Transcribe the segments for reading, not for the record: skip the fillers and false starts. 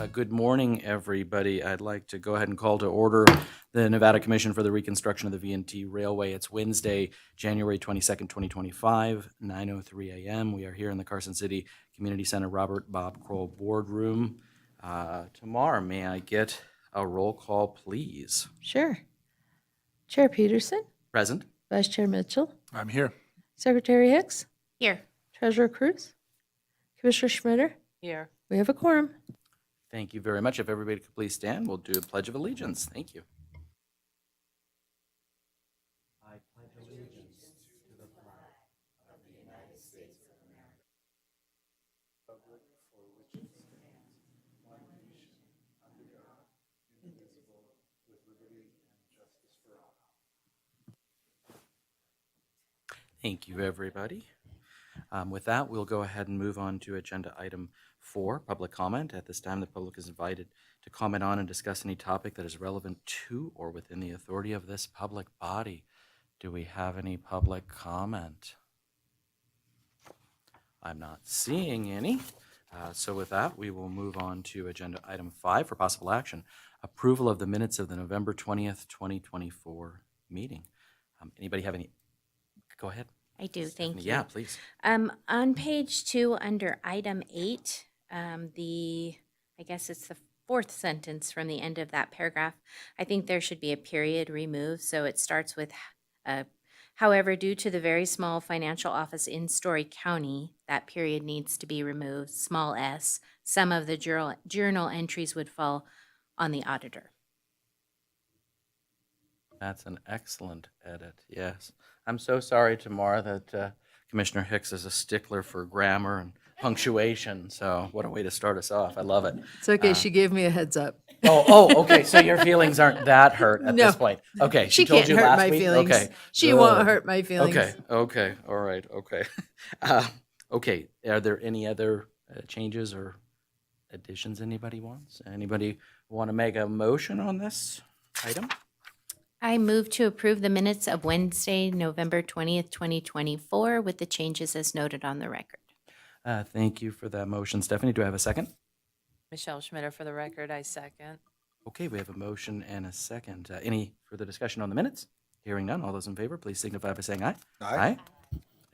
Good morning, everybody. I'd like to go ahead and call to order the Nevada Commission for the Reconstruction of the V&T Railway. It's Wednesday, January 22nd, 2025, 9:03 a.m. We are here in the Carson City Community Center Robert Bob Kroll Boardroom. Tamar, may I get a roll call, please? Sure. Chair Peterson, Present. Vice Chair Mitchell, I'm here. Secretary Hicks, Here. Treasurer Cruz, Commissioner Schmitter. Here. We have a quorum. Thank you very much. If everybody could please stand, we'll do a Pledge of Allegiance. Thank you. I pledge allegiance to the flag of the United States of America, republic for which it stands, one nation, under God, indivisible, with liberty and justice for all. Thank you, everybody. With that, we'll go ahead and move on to agenda item 4, public comment. At this time, the public is invited to comment on and discuss any topic that is relevant to or within the authority of this public body. Do we have any public comment? I'm not seeing any. So with that, we will move on to agenda item 5 for possible action. Approval of the minutes of the November 20th, 2024 meeting. Anybody have any? Go ahead. I do, thank you. Yeah, please. On page 2, under item 8, I guess it's the 4th sentence from the end of that paragraph, I think there should be a period removed. So it starts with, however, due to the very small financial office in Story County, that period needs to be removed, small s. Some of the journal entries would fall on the auditor. That's an excellent edit, yes. I'm so sorry, Tamara, that Commissioner Hicks is a stickler for grammar and punctuation, so what a way to start us off. I love it. It's okay. She gave me a heads up. Okay, so your feelings aren't that hurt at this point. Okay, She told can't you hurt last my week? feelings. Okay, She good. won't hurt my feelings. Okay, all right, okay. Okay, are there any other changes or additions anybody wants? Anybody want to make a motion on this item? I move to approve the minutes of Wednesday, November 20th, 2024, with the changes as noted on the record. Thank you for that motion. Stephanie, do I have a second? Michelle Schmitter, for the record, I second. Okay, we have a motion and a second. Any further discussion on the minutes? Hearing none, all those in favor, please signify by saying aye. Aye.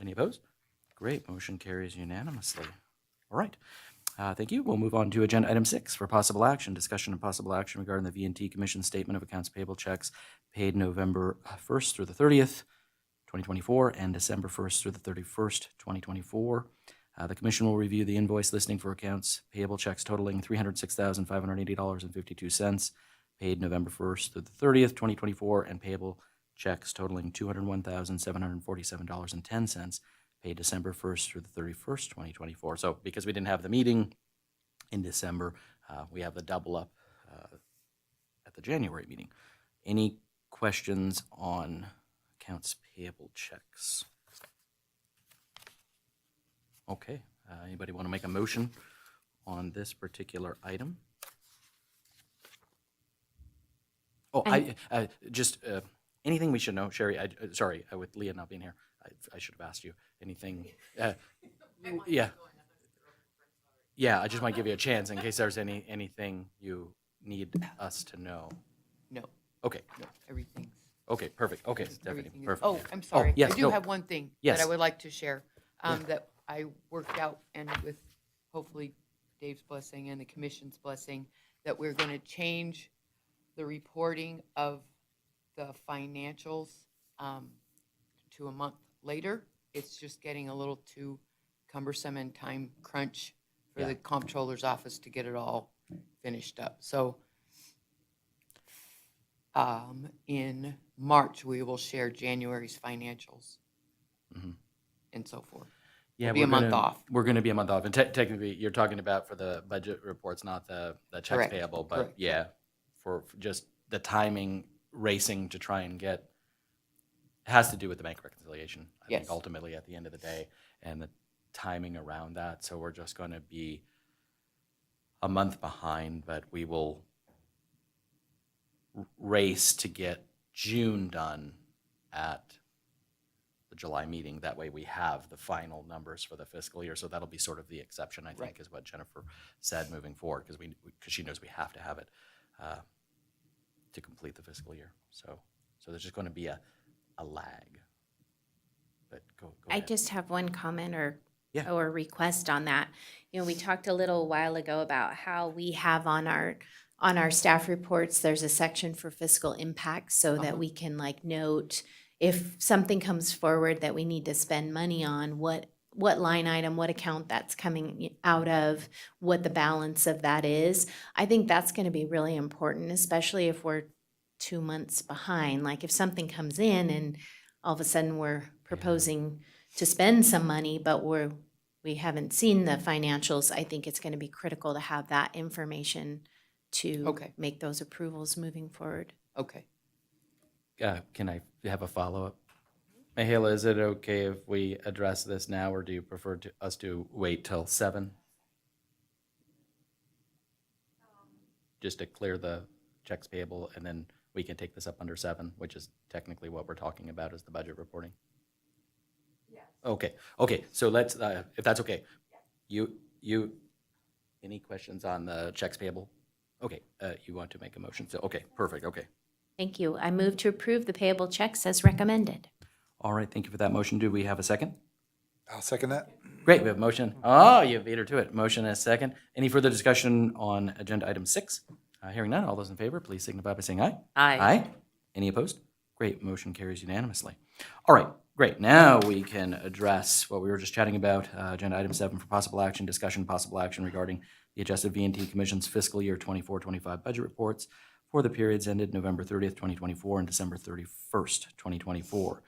Any opposed? Great, motion carries unanimously. All right, thank you. We'll move on to agenda item 6 for possible action. Discussion and possible action regarding the V&T Commission Statement of Accounts Payable checks paid November 1st through the 30th, 2024, and December 1st through the 31st, 2024. The Commission will review the invoice listing for accounts payable checks totaling $306,580.52, paid November 1st through the 30th, 2024, and payable checks totaling $201,747.10, paid December 1st through the 31st, 2024. So because we didn't have the meeting in December, we have the double up at the January meeting. Any questions on accounts payable checks? Okay, anybody want to make a motion on this particular item? Oh, anything we should know, Sherry? Sorry, with Leah not being here, I should have asked you anything. Yeah, I just might give you a chance in case there's anything you need us to know. No, Okay, no, everything's. okay, perfect. Okay, Stephanie, Everything is. perfect. Oh, I'm sorry. yes, I do no. have one thing Yes. that I would like to share, Yeah. that I worked out, and with hopefully Dave's blessing and the commission's blessing, that we're going to change the reporting of the financials to a month later. It's just getting a little too cumbersome and time crunch for Yeah. the comptroller's office to get it all finished up. So in March, we will share January's financials and so forth. Yeah, We'll be a month off. We're going to be a month off, and technically, you're talking about for the budget reports, not the checks Correct, payable. But correct. yeah, for just the timing racing to try and get, it has to do with the bank reconciliation. I think Yes. ultimately at the end of the day, and the timing around that. So we're just going to be a month behind, but we will race to get June done at the July meeting. That way we have the final numbers for the fiscal year. So that'll be sort of the exception, I think, Right. is what Jennifer said moving forward, because she knows we have to have it to complete the fiscal year. So there's just going to be a lag. But go I ahead. just have one comment or Yeah. or request on that. You know, we talked a little while ago about how we have on our staff reports, there's a section for fiscal impact so that we can like note if something comes forward that we need to spend money on, what line item, what account that's coming out of, what the balance of that is. I think that's going to be really important, especially if we're 2 months behind. Like if something comes in and all of a sudden we're proposing to spend some money, but we haven't seen the financials, I think it's going to be critical to have that information to Okay. make those approvals moving forward. Okay. Can I have a follow-up? Mahela, is it okay if we address this now, or do you prefer us to wait till 7? Just to clear the checks payable, and then we can take this up under 7, which is technically what we're talking about is the budget reporting? Yes. Okay, so let's, if that's okay. Any questions on the checks payable? Okay, you want to make a motion, so, okay, perfect, okay. Thank you. I move to approve the payable checks as recommended. All right, thank you for that motion. Do we have a second? I'll second that. Great, we have a motion. Oh, you beat her to it. Motion and a second. Any further discussion on agenda item 6? Hearing none, all those in favor, please signify by saying aye. Aye. Any opposed? Great, motion carries unanimously. All right, great. Now we can address what we were just chatting about. Agenda item 7 for possible action, discussion, possible action regarding the adjusted V&T Commission's fiscal year 24-25 budget reports for the periods ended November 30th, 2024 and December 31st, 2024.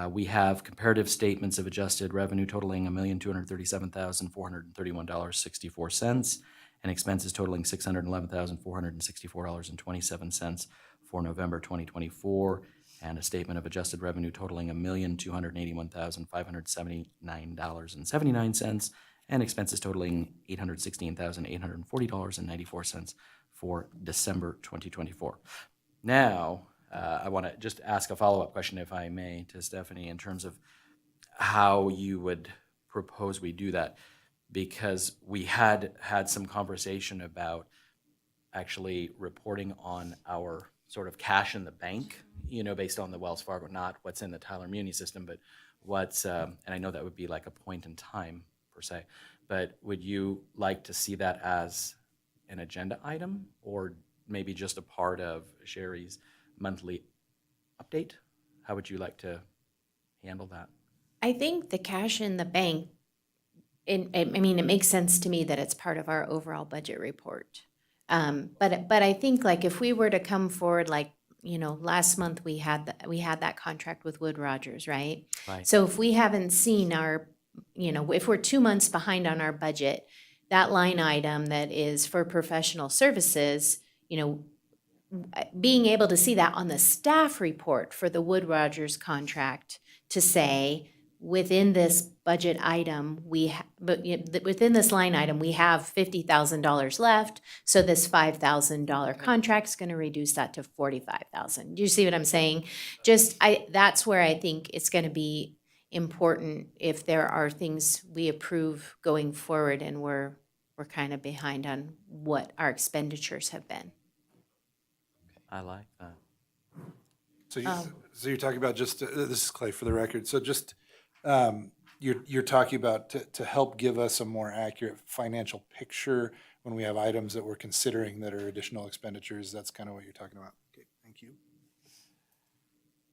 We have comparative statements of adjusted revenue totaling $1,237,431.64 and expenses totaling $611,464.27 for November 2024, and a statement of adjusted revenue totaling $1,281,579.79 and expenses totaling $816,840.94 for December 2024. Now, I want to just ask a follow-up question, if I may, to Stephanie in terms of how you would propose we do that, because we had some conversation about actually reporting on our sort of cash in the bank, based on the Wells Fargo, not what's in the Tyler Muni system, but what's, and I know that would be like a point in time per se, but would you like to see that as an agenda item or maybe just a part of Sherry's monthly update? How would you like to handle that? I think the cash in the bank, it makes sense to me that it's part of our overall budget report. But I think like if we were to come forward, like, last month we had that contract with Wood Rogers, right? Right. So if we haven't seen if we're 2 months behind on our budget, that line item that is for professional services, being able to see that on the staff report for the Wood Rogers contract to say, within this budget item, within this line item, we have $50,000 left. So this $5,000 contract's going to reduce that to $45,000. Do you see what I'm saying? That's where I think it's going to be important if there are things we approve going forward and we're kind of behind on what our expenditures have been. I like that. So you're talking about just, this is Clay for the record, so just, you're talking about to help give us a more accurate financial picture when we have items that we're considering that are additional expenditures. That's kind of what you're talking about. Okay, thank you.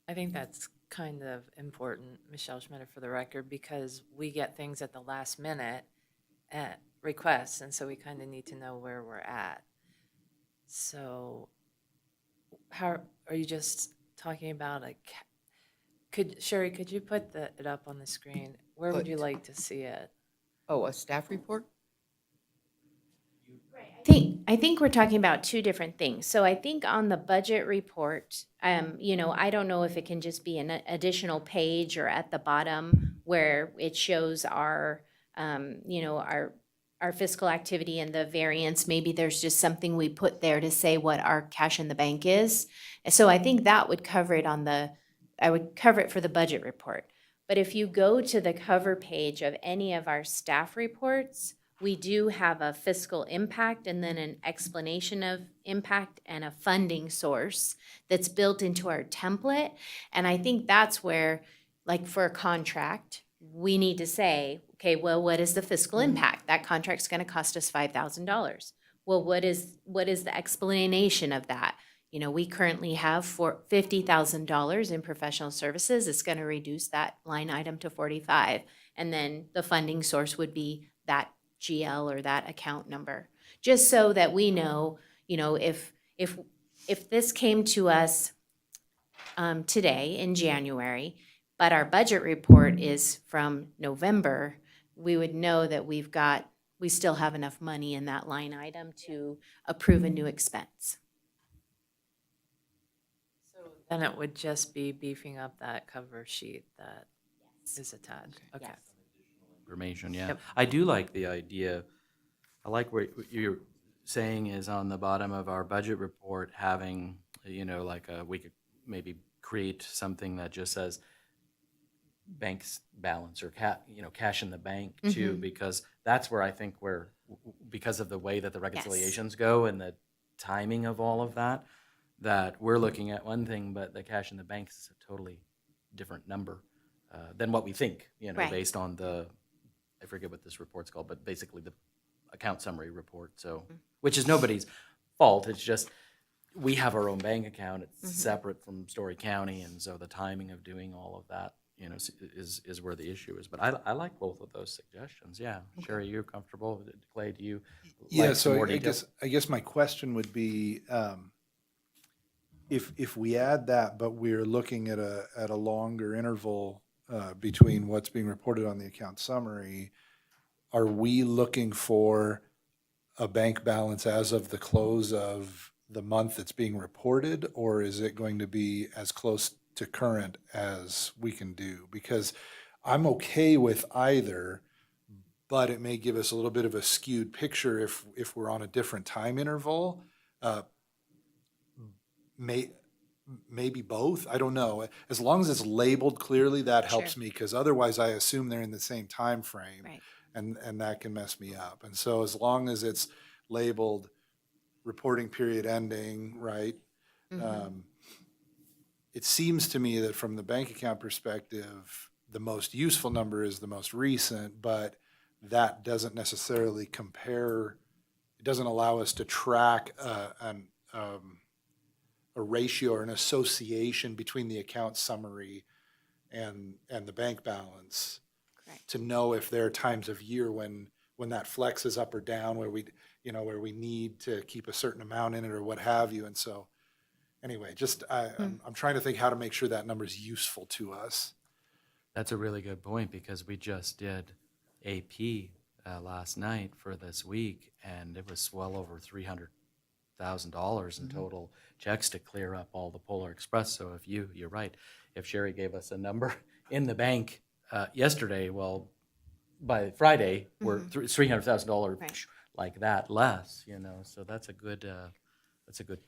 I think that's kind of important, Michelle Schmitter, for the record, because we get things at the last minute at requests, and so we kind of need to know where we're at. So how are you just talking about Sherry, could you put it up on the screen? Where would you like to see it? Oh, a staff report? I think we're talking about two different things. So I think on the budget report, I don't know if it can just be an additional page or at the bottom where it shows our fiscal activity and the variance. Maybe there's just something we put there to say what our cash in the bank is. So I think that would cover it I would cover it for the budget report. But if you go to the cover page of any of our staff reports, we do have a fiscal impact and then an explanation of impact and a funding source that's built into our template. And I think that's where, like for a contract, we need to say, okay, well, what is the fiscal impact? That contract's gonna cost us $5,000. Well, what is the explanation of that? You know, we currently have for $50,000 in professional services. It's gonna reduce that line item to 45. And then the funding source would be that GL or that account number. Just so that we know, you know, if this came to us today in January, but our budget report is from November, we would know that we still have enough money in that line item to approve a new expense. Then it would just be beefing up that cover sheet that is attached. Okay. Yes. Information, yeah. Yep. I do like the idea. I like what you're saying is on the bottom of our budget report, having, you know, like we could maybe create something that just says bank's balance or cash in the bank too, because that's where I think because of the way that the reconciliations go and the timing of all of that we're looking at one thing, but the cash in the bank is a totally different number than what we think, you know, Right. based on I forget what this report's called, but basically the account summary report. So, which is nobody's fault. It's just we have our own bank account. It's separate from Story County, and so the timing of doing all of that, you know, is where the issue is. But I like both of those suggestions. Yeah, Sherry, you're comfortable? Clay, do you? Yeah, like some so more I detail? guess my question would be, if we add that, but we're looking at a longer interval between what's being reported on the account summary, are we looking for a bank balance as of the close of the month that's being reported, or is it going to be as close to current as we can do? Because I'm okay with either, but it may give us a little bit of a skewed picture if we're on a different time interval. Maybe both. I don't know. As long as it's labeled clearly, that helps Sure. me, because otherwise I assume they're in the same time frame, Right. and that can mess me up. And so as long as it's labeled reporting period ending, right? It seems to me that from the bank account perspective, the most useful number is the most recent, but that doesn't necessarily compare. It doesn't allow us to track a ratio or an association between the account summary and the bank balance. Correct. To know if there are times of year when that flexes up or down, where we need to keep a certain amount in it or what have you. And so anyway, just I'm trying to think how to make sure that number is useful to us. That's a really good point, because we just did AP last night for this week, and it was well over $300,000 in total checks to clear up all the Polar Express. So if you're right, if Sherry gave us a number in the bank yesterday, well, by Friday we're $300,000 Right. like that less, you know. So that's a good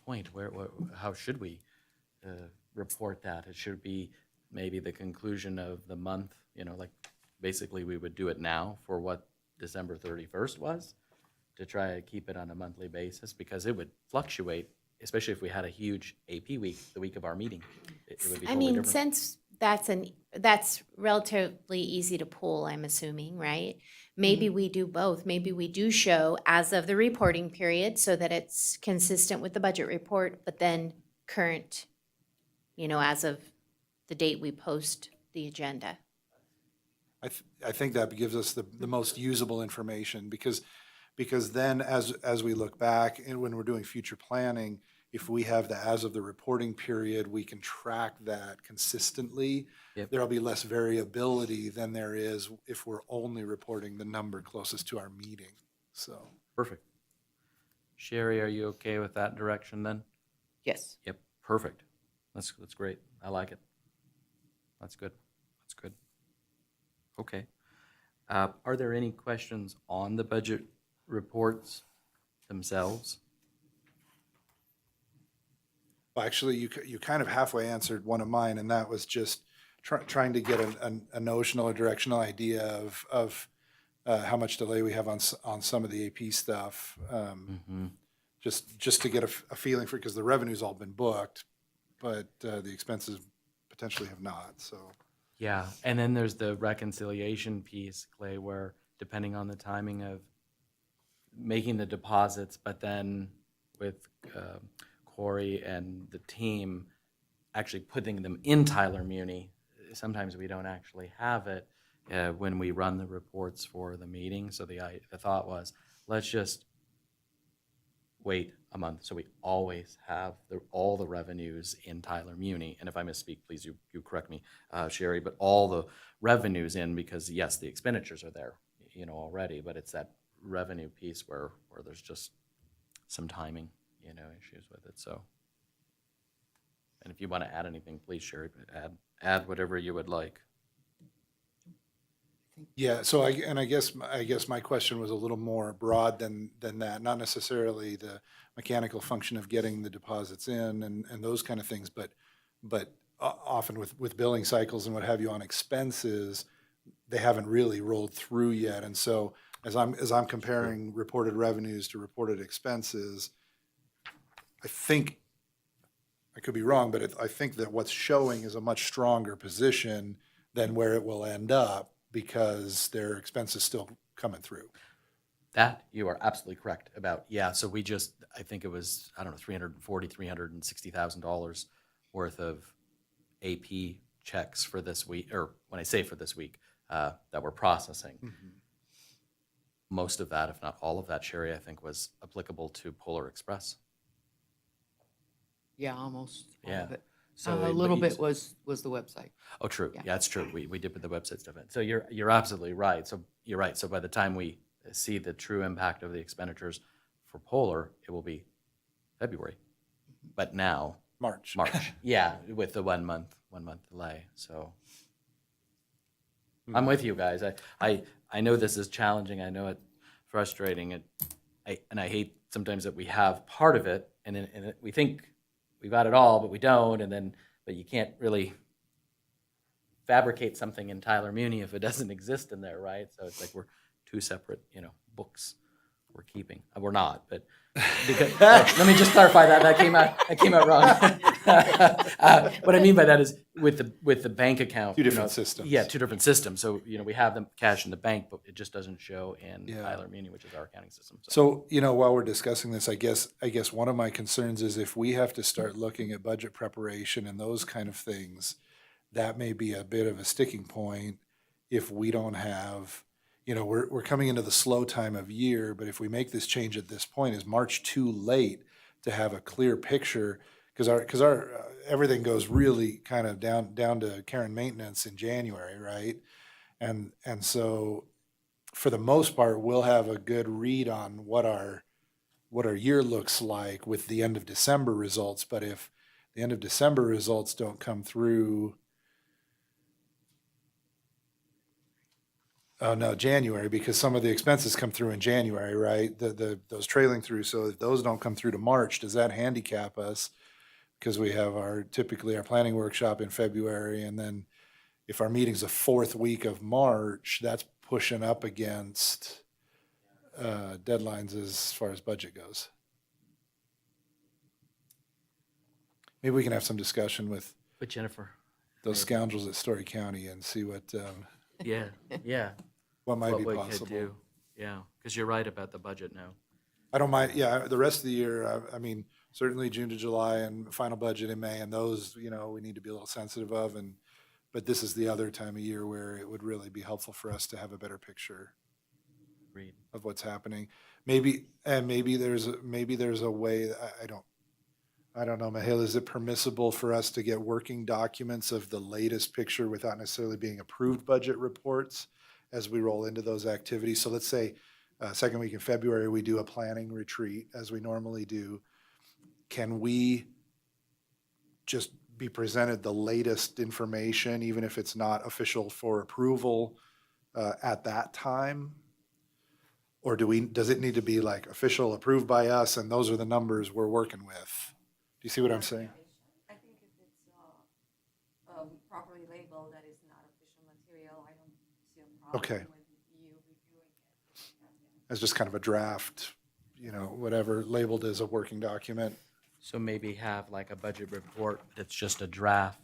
point. How should we report that? It should be maybe the conclusion of the month, you know, like basically we would do it now for what December 31st was, to try to keep it on a monthly basis, because it would fluctuate, especially if we had a huge AP week, the week of our meeting. It would be I totally mean, different. since that's relatively easy to pull, I'm assuming, right? Maybe we do both. Maybe we do show as of the reporting period so that it's consistent with the budget report, but then current, you know, as of the date we post the agenda. I think that gives us the most usable information, because then as we look back and when we're doing future planning, if we have the as of the reporting period, we can track that consistently. Yep. There'll be less variability than there is if we're only reporting the number closest to our meeting. So Perfect. Sherry, are you okay with that direction then? Yes. Yep, perfect. That's great. I like it. That's good. That's good. Okay. Are there any questions on the budget reports themselves? well, actually, you kind of halfway answered one of mine, and that was just trying to get a notional or directional idea of how much delay we have on some of the AP stuff. Just to get a feeling for, because the revenue's all been booked, but the expenses potentially have not, so. Yeah, and then there's the reconciliation piece, Clay, where depending on the timing of making the deposits, but then with Corey and the team actually putting them in Tyler Muni, sometimes we don't actually have it when we run the reports for the meeting. So the thought was, let's just wait a month so we always have all the revenues in Tyler Muni. And if I misspeak, please you correct me, Sherry, but all the revenues in, because yes, the expenditures are there, already, but it's that revenue piece where there's just some timing, issues with it. So, and if you want to add anything, please, Sherry, add whatever you would like. Yeah, so I guess my question was a little more broad than that, not necessarily the mechanical function of getting the deposits in and those kind of things, but often with billing cycles and what have you on expenses, they haven't really rolled through yet. And so as I'm comparing reported revenues to reported expenses, I think, I could be wrong, but I think that what's showing is a much stronger position than where it will end up, because their expenses still coming through. That you are absolutely correct about. Yeah, so I think it was, I don't know, $360,000 worth of AP checks for this week, or when I say for this week, that we're processing. Mm-hmm. Most of that, if not all of that, Sherry, I think was applicable to Polar Express. Yeah, almost all Yeah. of it. So A little bit was the website. Oh, true. Yeah. Yeah, it's true. We did put the website stuff in. So you're absolutely right. So you're right. So by the time we see the true impact of the expenditures for Polar, it will be February. But now March. Yeah, with the 1 month delay. So I'm with you guys. I know this is challenging. I know it's frustrating. I hate sometimes that we have part of it and we think we've got it all, but we don't. But you can't really fabricate something in Tyler Muni if it doesn't exist in there, right? So it's like we're two separate, books we're keeping. We're not, but because, let me just clarify that came out wrong. What I mean by that is with the bank account, Two different systems. Yeah, two different systems. So we have them cash in the bank, but it just doesn't show in Yeah. Tyler Muni, which is our accounting system. So, while we're discussing this, I guess one of my concerns is if we have to start looking at budget preparation and those kind of things, that may be a bit of a sticking point if we don't have, we're coming into the slow time of year, but if we make this change at this point, is March too late to have a clear picture? Because our everything goes really kind of down to care and maintenance in January, right? And so for the most part, we'll have a good read on what our year looks like with the end of December results. But if the end of December results don't come through, oh no, January, because some of the expenses come through in January, right? Those trailing through. So if those don't come through to March, does that handicap us? Because we have typically our planning workshop in February, and then if our meeting's the fourth week of March, that's pushing up against deadlines as far as budget goes. Maybe we can have some discussion with But Jennifer, those scoundrels at Story County and see what yeah, what might what be we possible. could do. Yeah, because you're right about the budget now. I don't mind. Yeah, the rest of the year, I mean, certainly June to July and final budget in May, and those, we need to be a little sensitive of. But this is the other time of year where it would really be helpful for us to have a better picture Agreed. of what's happening. Maybe there's a way. I don't know, Mahil, is it permissible for us to get working documents of the latest picture without necessarily being approved budget reports as we roll into those activities? So let's say second week in February, we do a planning retreat as we normally do. Can we just be presented the latest information, even if it's not official for approval at that time? Or does it need to be like official, approved by us, and those are the numbers we're working with? Do you see what I'm saying? I think if it's proper properly labeled, that is not official material, I don't see a problem Okay. with you reviewing it. As just kind of a draft, whatever, labeled as a working document. So maybe have like a budget report that's just a draft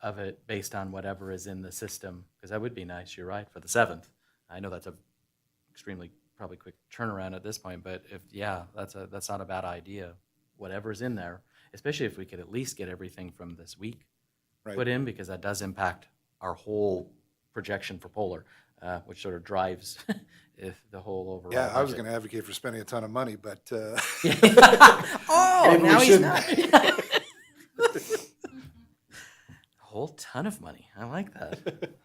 of it based on whatever is in the system, because that would be nice, you're right, for the 7th. I know that's a extremely probably quick turnaround at this point, but that's not a bad idea. Whatever's in there, especially if we could at least get everything from this week Right. put in, because that does impact our whole projection for Polar, which sort of drives if the whole overall. Yeah, I was budget. going to advocate for spending a ton of money, but Oh, maybe we now he's shouldn't. not. A whole ton of money. I like that.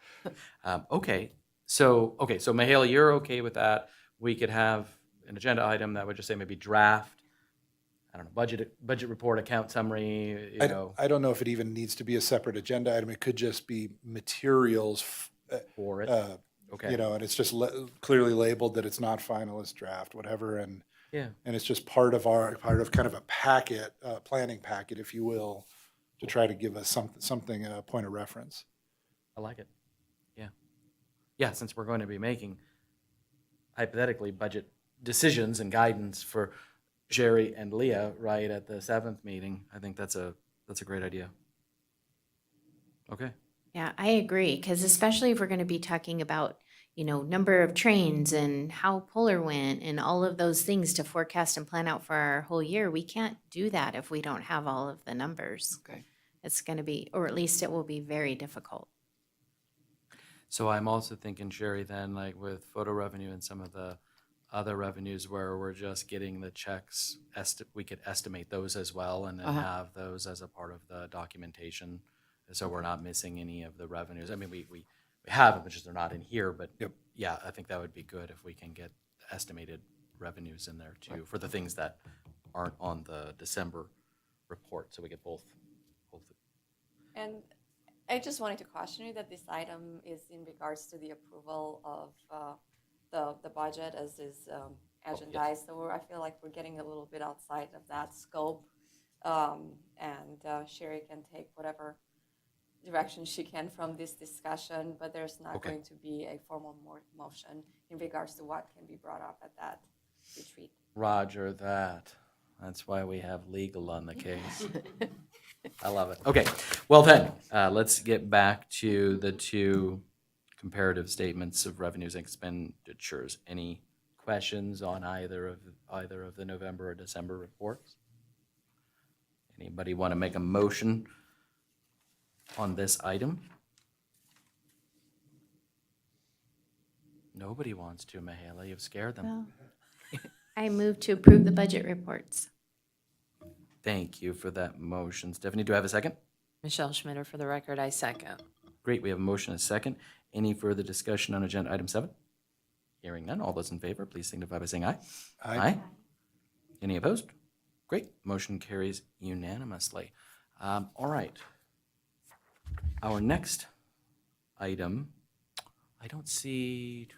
Okay, so Mahala, you're okay with that? We could have an agenda item that would just say maybe draft, I don't know, budget report, account summary, you know, I don't know if it even needs to be a separate agenda item. It could just be materials, for it. Okay. and it's just clearly labeled that it's not final, it's draft, whatever, and Yeah. it's just part of kind of a packet, planning packet, if you will, to try to give us something, a point of reference. I like it. Yeah. Yeah, since we're going to be making hypothetically budget decisions and guidance for Jerry and Leah right at the 7th meeting, I think that's a great idea. Okay. Yeah, I agree, because especially if we're going to be talking about, number of trains and how Polar went and all of those things to forecast and plan out for our whole year, we can't do that if we don't have all of the numbers. Okay. It's going to be, or at least it will be very difficult. So I'm also thinking, Sherry, then like with photo revenue and some of the other revenues where we're just getting the checks, we could estimate those as well and then have those as a part of the documentation. So we're not missing any of the revenues. I mean, we have them, it's just they're not in here, but Yep. yeah, I think that would be good if we can get estimated revenues in there too for the things that aren't on the December report. So we get both. And I just wanted to caution you that this item is in regards to the approval of the budget as is agendized. So I feel like we're getting a little bit outside of that scope. And Sherry can take whatever direction she can from this discussion, but there's not Okay. going to be a formal motion in regards to what can be brought up at that retreat. Roger that. That's why we have legal on the case. I love it. Okay, well then, let's get back to the two comparative statements of revenues and expenditures. Any questions on either of the November or December reports? Anybody want to make a motion on this item? Nobody wants to, Mahala. You've scared them. Well, I move to approve the budget reports. Thank you for that motion. Stephanie, do I have a second? Michelle Schmitter, for the record, I second. Great, we have a motion and a second. Any further discussion on agenda item 7? Hearing none, all those in favor, please signify by saying aye. Aye. Any opposed? Great, motion carries unanimously. All right. Our next item, I don't see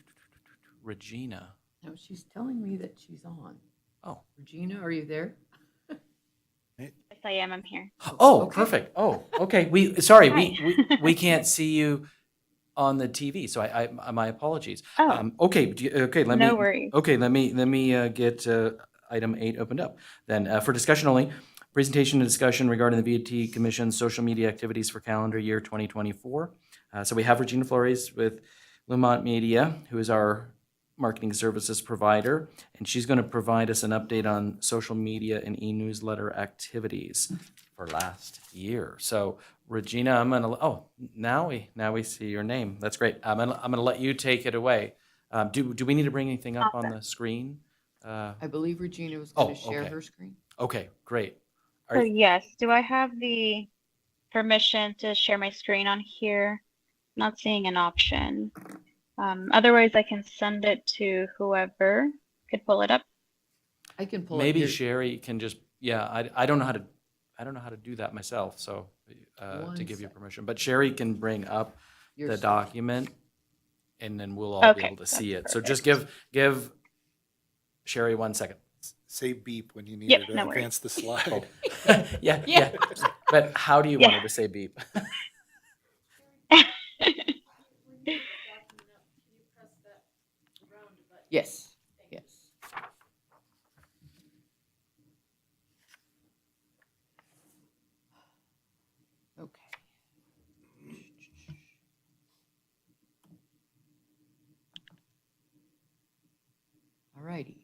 Regina. No, she's telling me that she's on. Oh. Regina, are you there? Yes, I am. I'm here. Oh, Okay. perfect. Oh, okay. Sorry, Hi. we can't see you on the TV, so I my apologies. Oh. Okay, let me. No worries. Okay, let me get item 8 opened up. Then for discussion only, presentation and discussion regarding the VAT Commission's social media activities for calendar year 2024. So we have Regina Flores with Lumont Media, who is our marketing services provider, and she's going to provide us an update on social media and e-newsletter activities for last year. So Regina, I'm gonna, now we see your name. That's great. I'm gonna let you take it away. Do we need to bring anything up on the screen? I believe Regina was going Oh, to share okay. her screen. Okay, great. So yes, do I have the permission to share my screen on here? Not seeing an option. Otherwise, I can send it to whoever could pull it up. I can pull Maybe up your, Sherry can just, I don't know how to do that myself, so One to give you sec. permission. But Sherry can bring up your the screen. document, and then we'll all be Okay, able to see it. that's So just give Sherry 1 second. Say beep when you need Yep, her to no worries. advance the slide. Yeah. But how do you want her to say beep? Yes, yes. Okay. All righty.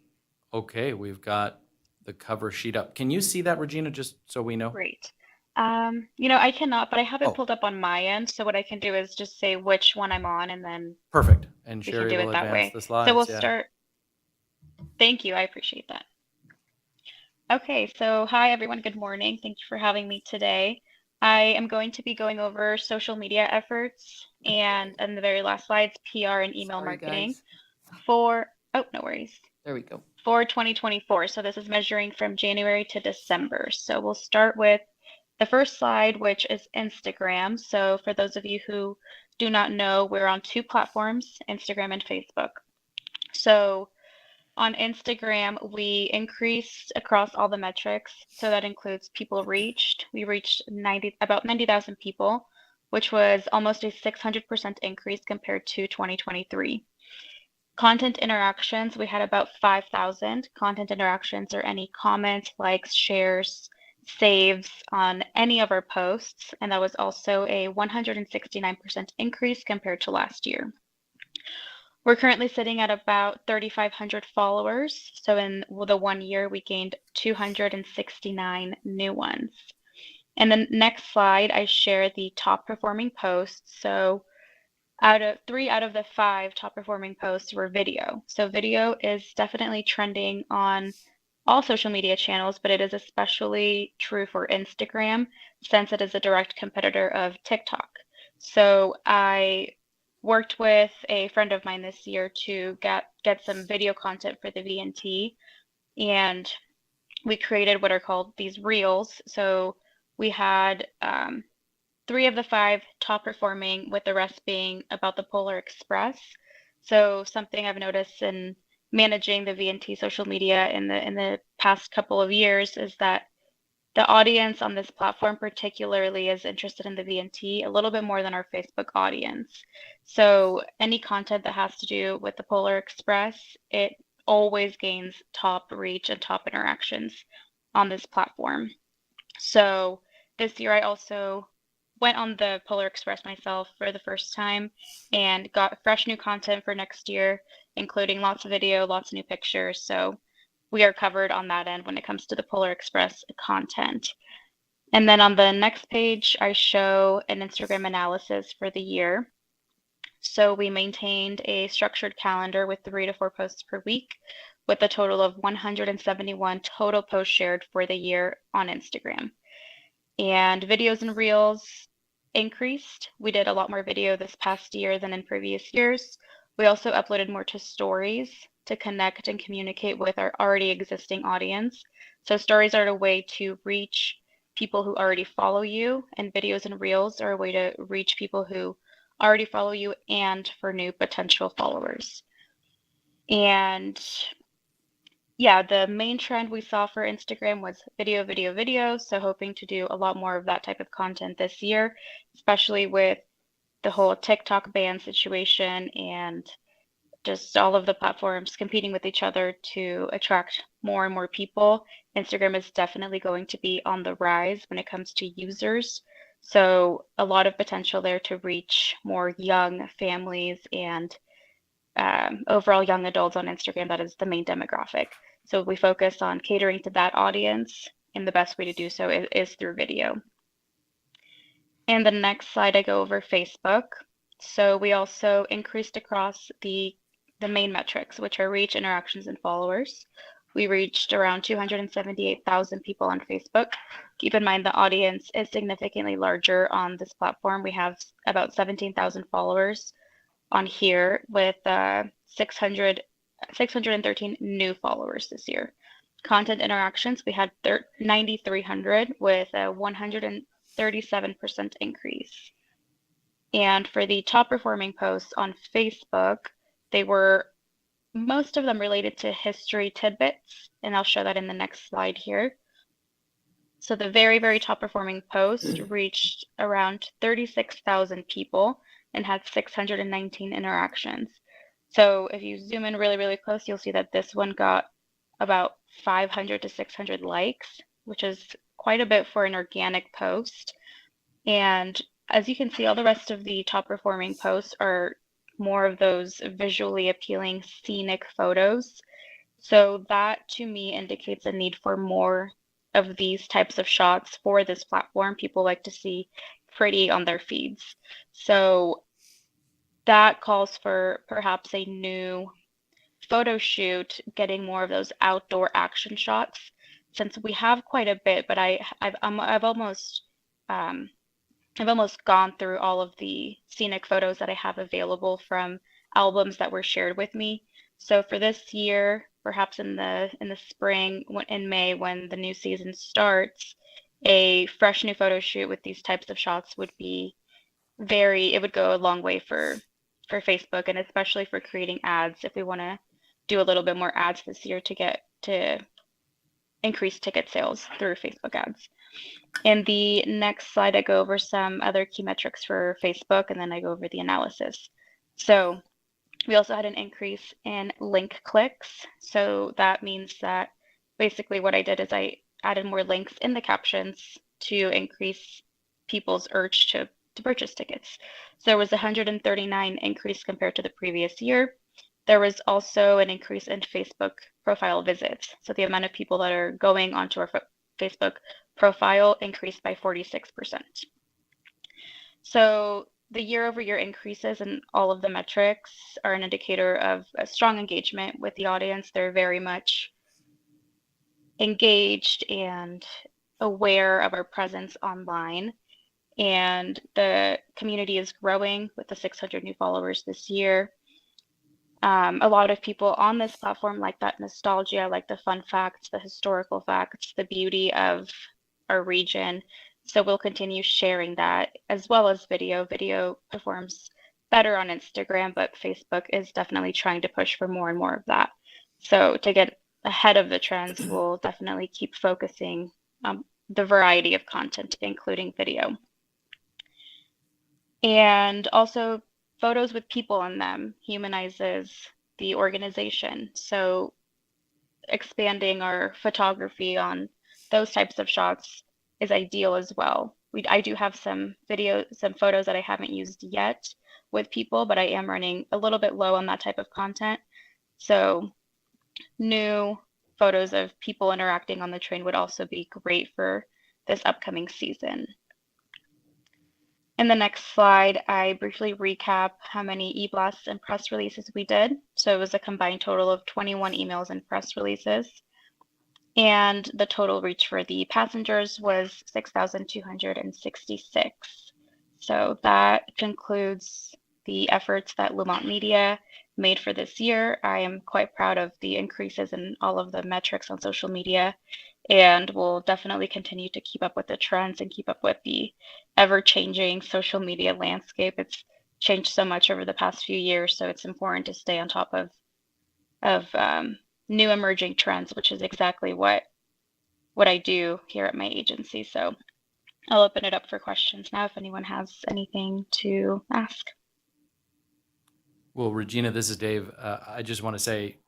Okay, we've got the cover sheet up. Can you see that, Regina, just so we know? Great. I cannot, but I have it Oh. pulled up on my end. So what I can do is just say which one I'm on, and then Perfect. And we can Sherry do will it that advance way. the So slides. we'll Yeah. start. Thank you. I appreciate that. Okay, so hi everyone. Good morning. Thank you for having me today. I am going to be going over social media efforts and in the very last slides, PR and email Sorry, marketing guys. for, oh, no worries, There we go. for 2024. So this is measuring from January to December. So we'll start with the first slide, which is Instagram. So for those of you who do not know, we're on two platforms, Instagram and Facebook. So on Instagram, we increased across all the metrics. So that includes people reached. We reached about 90,000 people, which was almost a 600% increase compared to 2023. Content interactions, we had about 5,000. Content interactions are any comments, likes, shares, saves on any of our posts. And that was also a 169% increase compared to last year. We're currently sitting at about 3,500 followers. So in the 1 year, we gained 269 new ones. And the next slide, I share the top performing posts. So 3 out of the 5 top performing posts were video. So video is definitely trending on all social media channels, but it is especially true for Instagram since it is a direct competitor of TikTok. So I worked with a friend of mine this year to get some video content for the VNT, and we created what are called these reels. So we had 3 of the 5 top performing, with the rest being about the Polar Express. So something I've noticed in managing the VNT social media in the past couple of years is that the audience on this platform particularly is interested in the VNT a little bit more than our Facebook audience. So any content that has to do with the Polar Express, it always gains top reach and top interactions on this platform. So this year I also went on the Polar Express myself for the first time and got fresh new content for next year, including lots of video, lots of new pictures. So we are covered on that end when it comes to the Polar Express content. And then on the next page, I show an Instagram analysis for the year. So we maintained a structured calendar with 3 to 4 posts per week, with a total of 171 total posts shared for the year on Instagram. And videos and reels increased. We did a lot more video this past year than in previous years. We also uploaded more to stories to connect and communicate with our already existing audience. So stories are a way to reach people who already follow you, and videos and reels are a way to reach people who already follow you and for new potential followers. And yeah, the main trend we saw for Instagram was video, video, video. So hoping to do a lot more of that type of content this year, especially with the whole TikTok ban situation and just all of the platforms competing with each other to attract more and more people. Instagram is definitely going to be on the rise when it comes to users. So a lot of potential there to reach more young families and overall young adults on Instagram. That is the main demographic. So we focus on catering to that audience, and the best way to do so is through video. And the next slide, I go over Facebook. So we also increased across the main metrics, which are reach, interactions, and followers. We reached around 278,000 people on Facebook. Keep in mind the audience is significantly larger on this platform. We have about 17,000 followers on here with 613 new followers this year. Content interactions, we had 9,300 with a 137% increase. And for the top performing posts on Facebook, they were most of them related to history tidbits, and I'll show that in the next slide here. So the very, very top performing post reached around 36,000 people and had 619 interactions. So if you zoom in really, really close, you'll see that this one got about 500 to 600 likes, which is quite a bit for an organic post. And as you can see, all the rest of the top performing posts are more of those visually appealing scenic photos. So that to me indicates a need for more of these types of shots for this platform. People like to see pretty on their feeds. So that calls for perhaps a new photo shoot, getting more of those outdoor action shots. Since we have quite a bit, but I've almost gone through all of the scenic photos that I have available from albums that were shared with me. So for this year, perhaps in the spring, in May, when the new season starts, a fresh new photo shoot with these types of shots would be it would go a long way for Facebook, and especially for creating ads if we want to do a little bit more ads this year to increase ticket sales through Facebook ads. In the next slide, I go over some other key metrics for Facebook, and then I go over the analysis. So we also had an increase in link clicks. So that means that basically what I did is I added more links in the captions to increase people's urge to purchase tickets. So there was a 139 increase compared to the previous year. There was also an increase in Facebook profile visits. So the amount of people that are going onto our Facebook profile increased by 46%. So the year-over-year increases in all of the metrics are an indicator of a strong engagement with the audience. They're very much engaged and aware of our presence online. And the community is growing with the 600 new followers this year. A lot of people on this platform like that nostalgia, like the fun facts, the historical facts, the beauty of our region. So we'll continue sharing that as well as video. Video performs better on Instagram, but Facebook is definitely trying to push for more and more of that. So to get ahead of the trends, we'll definitely keep focusing on the variety of content, including video. And also photos with people in them humanizes the organization. So expanding our photography on those types of shots is ideal as well. I do have some photos that I haven't used yet with people, but I am running a little bit low on that type of content. So new photos of people interacting on the train would also be great for this upcoming season. In the next slide, I briefly recap how many e-blasts and press releases we did. So it was a combined total of 21 emails and press releases. And the total reach for the passengers was 6,266. So that concludes the efforts that Lumont Media made for this year. I am quite proud of the increases in all of the metrics on social media, and we'll definitely continue to keep up with the trends and keep up with the ever-changing social media landscape. It's changed so much over the past few years, so it's important to stay on top of new emerging trends, which is exactly what I do here at my agency. So I'll open it up for questions now if anyone has anything to ask. Well, Regina, this is Dave. I just want to say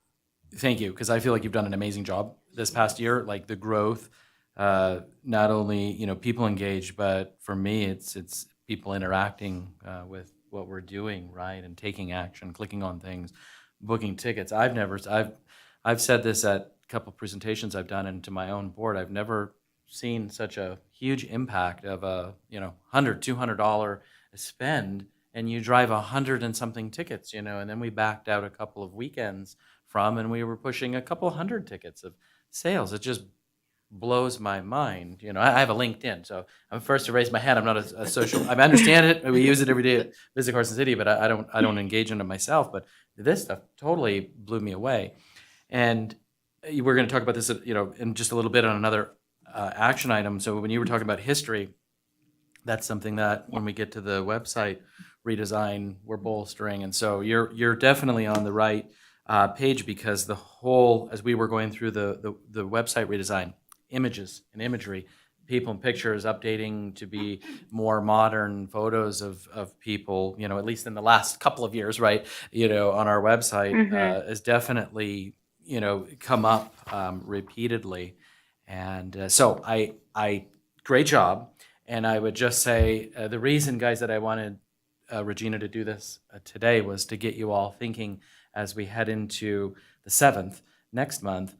thank you, because I feel like you've done an amazing job this past year. Like the growth, not only people engaged, but for me, it's people interacting with what we're doing, right, and taking action, clicking on things, booking tickets. I've said this at a couple of presentations I've done, and to my own board, I've never seen such a huge impact of a $100, $200 spend, and you drive 100 and something tickets, and then we backed out a couple of weekends and we were pushing a couple hundred tickets of sales. It just blows my mind. I have a LinkedIn, so I'm first to raise my hand. I'm not a social. I understand it. We use it every day at Visit Carson City, but I don't engage in it myself. But this stuff totally blew me away. And we're going to talk about this, in just a little bit on another action item. So when you were talking about history, that's something that when we get to the website redesign, we're bolstering. And so you're definitely on the right page, because as we were going through the website redesign, images and imagery people and pictures, updating to be more modern photos of people, at least in the last couple of years, right? On our website has definitely, come up repeatedly. And so great job. And I would just say the reason, guys, that I wanted Regina to do this today was to get you all thinking as we head into the 7th next month,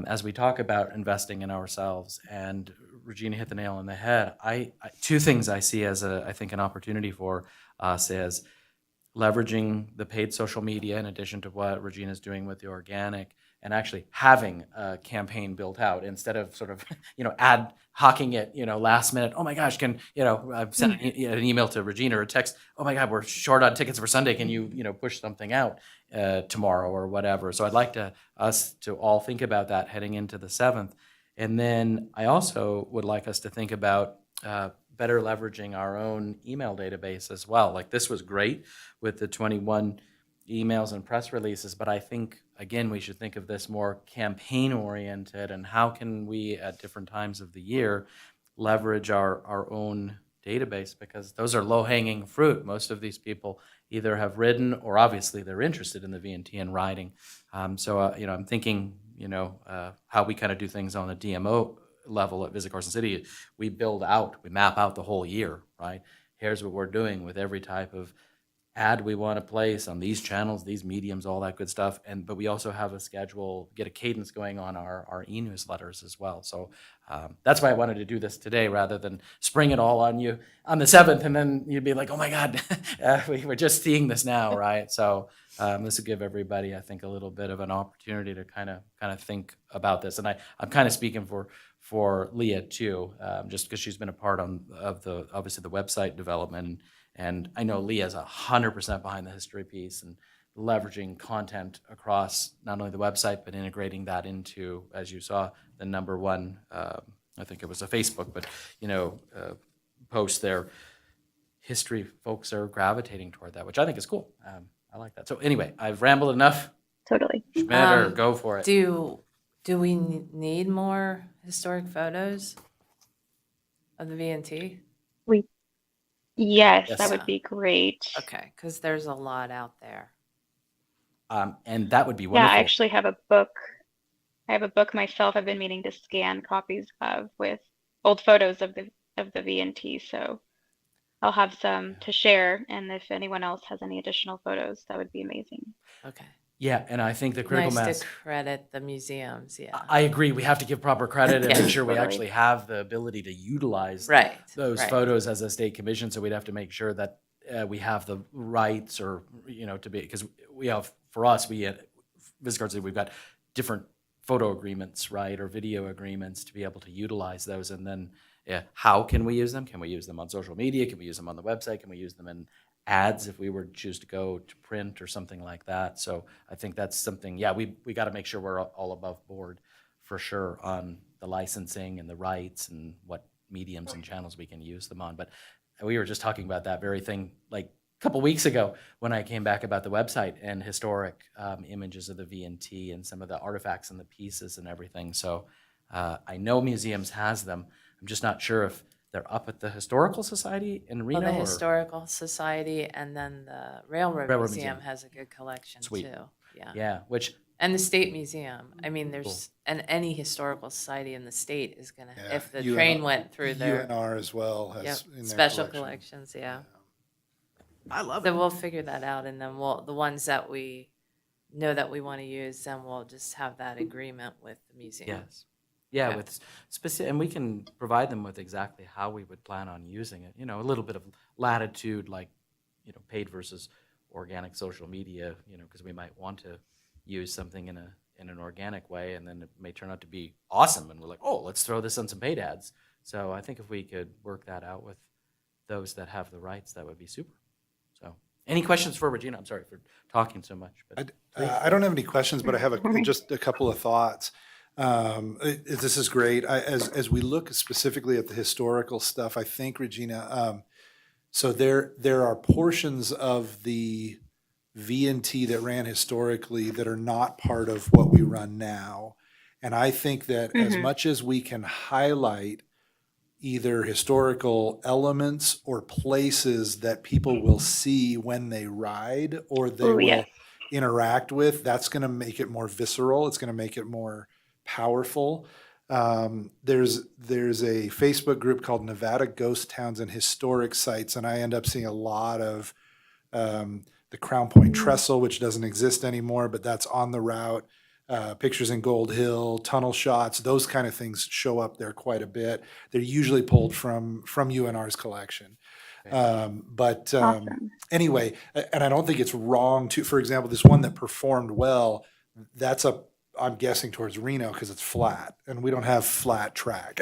as we talk about investing in ourselves. And Regina hit the nail on the head. Two things I see as I think an opportunity for us is leveraging the paid social media in addition to what Regina's doing with the organic, and actually having a campaign built out instead of sort of, ad hocking it, last minute. Oh my gosh, I've sent an email to Regina or a text. Oh my God, we're short on tickets for Sunday. Can you, push something out tomorrow or whatever? So I'd like us to all think about that heading into the 7th. And then I also would like us to think about better leveraging our own email database as well. Like, this was great with the 21 emails and press releases, but I think, again, we should think of this more campaign oriented, and how can we at different times of the year leverage our own database, because those are low hanging fruit. Most of these people either have ridden or obviously they're interested in the VNT and riding. So I'm thinking, how we kind of do things on the DMO level at Visit Carson City. We map out the whole year, right? Here's what we're doing with every type of ad we want to place on these channels, these mediums, all that good stuff. But we also have a schedule, get a cadence going on our e-newsletters as well. So that's why I wanted to do this today rather than spring it all on you on the 7th. And then you'd be like, oh my God, we're just seeing this now, right? So this will give everybody, I think, a little bit of an opportunity to kind of think about this. And I'm kind of speaking for Leah too, just because she's been a part of obviously the website development. And I know Leah's 100% behind the history piece and leveraging content across not only the website, but integrating that into, as you saw, the number one, I think it was a Facebook, but, post there. History folks are gravitating toward that, which I think is cool. I like that. So anyway, I've rambled enough. Totally. Schmitter, go for it. Do we need more historic photos of the VNT? Yes, Yes. that would be great. Okay, because there's a lot out there. And that would be Yeah, wonderful. I actually have a book. I have a book myself I've been meaning to scan copies of with old photos of the VNT. So I'll have some to share, and if anyone else has any additional photos, that would be amazing. Okay. Yeah, and I think the critical Nice mass. to credit the museums, yeah. I agree. We have to give proper credit and Yeah. make sure we Totally. actually have the ability to utilize Right. those right. photos as a state commission. So we'd have to make sure that we have the rights, or to be, because we have, for us, we at Visit Carson City, we've got different photo agreements, right, or video agreements to be able to utilize those. And then, how can we use them? Can we use them on social media? Can we use them on the website? Can we use them in ads if we were to choose to go to print or something like that? So I think that's something, we got to make sure we're all above board for sure on the licensing and the rights and what mediums and channels we can use them on. But we were just talking about that very thing like a couple weeks ago when I came back about the website and historic images of the VNT and some of the artifacts and the pieces and everything. So I know museums has them. I'm just not sure if they're up at the Historical Society in Reno. Well, the or- Historical Society, and then the Railroad Railroad Museum Museum. has a good collection Sweet. too. Yeah. Yeah, which And the State Museum. I mean, there's, and any historical society in the state is gonna, Yeah, if the UNR train went through there. UNR as well Yep, has in their special collection. collections, yeah. I love So we'll figure that out, and then the ones that we know that we want to use, then we'll just have that agreement with the museum. Yes. Yeah, Okay. with specific, and we can provide them with exactly how we would plan on using it. A little bit of latitude, like, paid versus organic social media, because we might want to use something in an organic way, and then it may turn out to be awesome, and we're like, oh, let's throw this on some paid ads. So I think if we could work that out with those that have the rights, that would be super. So, any questions for Regina? I'm sorry for talking so much, but I don't have any questions, but I have just a couple of thoughts. This is great. As we look specifically at the historical stuff, I think, Regina, so there are portions of the VNT that ran historically that are not part of what we run now. And I think that as much as we can highlight either historical elements or places that people will see when they ride or they Oh, will yes. interact with. That's going to make it more visceral. It's going to make it more powerful. There's a Facebook group called Nevada Ghost Towns and Historic Sites, and I end up seeing a lot of the Crown Point Trestle, which doesn't exist anymore, but that's on the route. Pictures in Gold Hill, tunnel shots, those kind of things show up there quite a bit. They're usually pulled from UNR's collection. Awesome. Anyway, and I don't think it's wrong to, for example, this one that performed well, that's I'm guessing towards Reno because it's flat and we don't have flat track.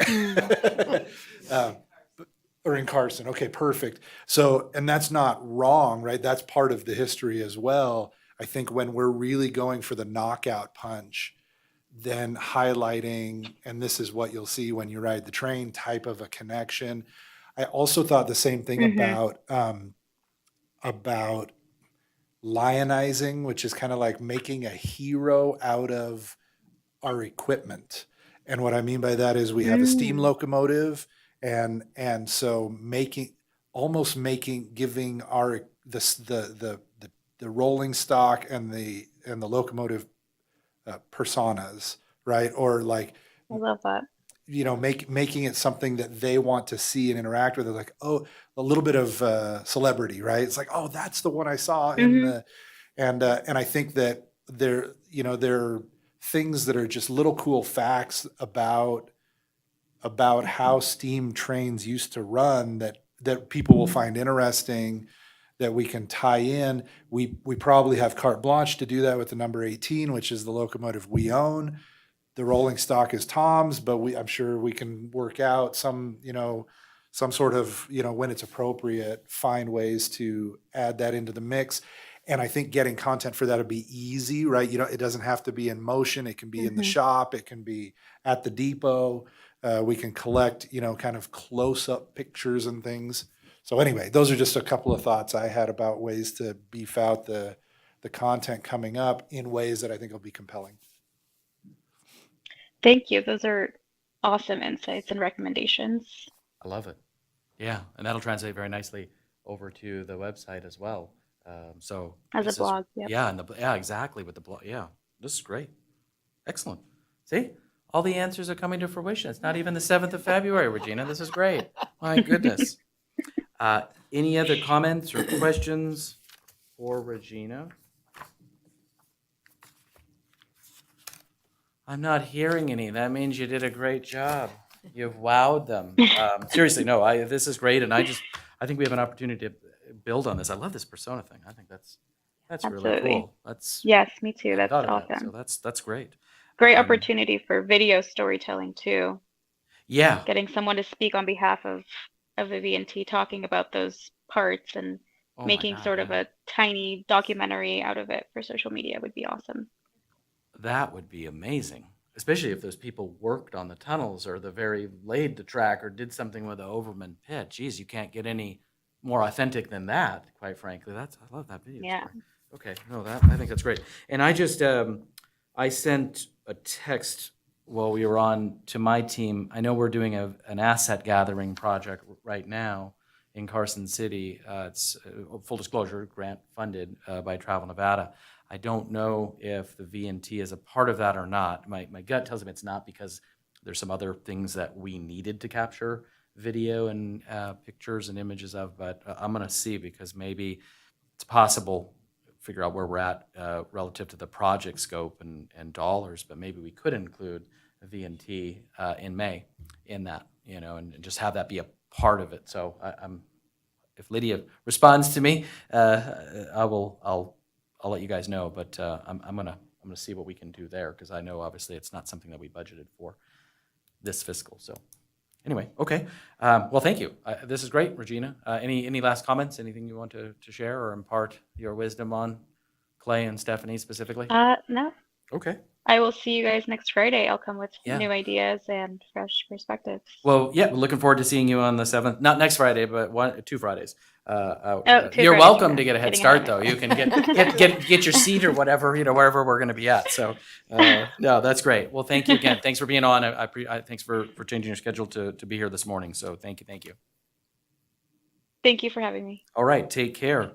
Or in Carson. Okay, perfect. So, and that's not wrong, right? That's part of the history as well. I think when we're really going for the knockout punch, then highlighting, and this is what you'll see when you ride the train, type of a connection. I also thought the same thing about lionizing, which is kind of like making a hero out of our equipment. And what I mean by that is we have a steam locomotive, and so giving our the rolling stock and the locomotive personas, right? Or like, I love that. you know, making it something that they want to see and interact with. They're like, oh, a little bit of celebrity, right? It's like, oh, that's the one I saw in the, and I think that there are things that are just little cool facts about how steam trains used to run that people will find interesting, that we can tie in. We probably have carte blanche to do that with the number 18, which is the locomotive we own. The rolling stock is Tom's, but I'm sure we can work out some sort of, when it's appropriate, find ways to add that into the mix. And I think getting content for that would be easy, right? It doesn't have to be in motion. It can be in the shop. It can be at the depot. We can collect, kind of close-up pictures and things. So anyway, those are just a couple of thoughts I had about ways to beef out the content coming up in ways that I think will be compelling. Thank you. Those are awesome insights and recommendations. I love it. Yeah, and that'll translate very nicely over to the website as well. So As a this is- blog, yep. Yeah, yeah, exactly, with the blog. Yeah, this is great. Excellent. See, all the answers are coming to fruition. It's not even the 7th of February, Regina. This is great. My goodness. Any other comments or questions for Regina? I'm not hearing any. That means you did a great job. You've wowed them. Seriously, no, this is great, and I think we have an opportunity to build on this. I love this persona thing. I think that's really Absolutely. cool. Yes, me too. I That's thought of that, awesome. so that's great. Great opportunity for video storytelling too. Yeah, Getting someone to speak on behalf of the V&T, talking about those parts and Oh my making God, sort of yeah. a tiny documentary out of it for social media would be awesome. That would be amazing, especially if those people worked on the tunnels or laid the track or did something with the Overman pit. Geez, you can't get any more authentic than that, quite frankly. I love that video. Yeah. story. Okay, no, I think that's great. And I just, I sent a text while we were on to my team. I know we're doing an asset gathering project right now in Carson City. It's full disclosure, grant funded by Travel Nevada. I don't know if the V&T is a part of that or not. My gut tells me it's not, because there's some other things that we needed to capture video and pictures and images of, but I'm going to see, because maybe it's possible, figure out where we're at relative to the project scope and dollars, but maybe we could include a V&T in May in that, and just have that be a part of it. So if Lydia responds to me, I'll let you guys know, but I'm gonna see what we can do there, because I know obviously it's not something that we budgeted for this fiscal. So anyway, okay. Well, thank you. This is great, Regina. Any last comments? Anything you want to share or impart your wisdom on, Clay and Stephanie specifically? No, Okay. I will see you guys next Friday. I'll come with Yeah. new ideas and fresh perspectives. Well, yeah, we're looking forward to seeing you on the 7th. Not next Friday, but 2 Fridays. out. Oh, too You're far, too welcome far. to get a head Getting ahead start, of though. You myself. can get your seat or whatever, wherever we're going to be at. So, no, that's great. Well, thank you again. Thanks for being on. Thanks for changing your schedule to be here this morning. So, thank you. Thank you. Thank you for having me. All right. Take care.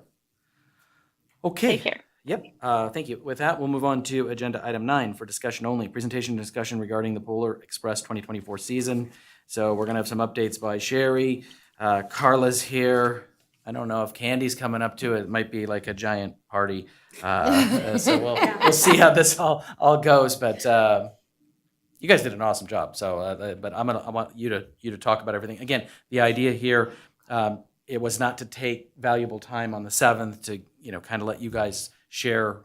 Okay. Take care. Yep. Thank you. With that, we'll move on to agenda item 9 for discussion only. Presentation and discussion regarding the Polar Express 2024 season. So we're going to have some updates by Sherry. Carla's here. I don't know if Candy's coming up to it. It might be like a giant party. So we'll see how this all goes. But you guys did an awesome job. So, but I want you to talk about everything. Again, the idea here, it was not to take valuable time on the 7th to kind of let you guys share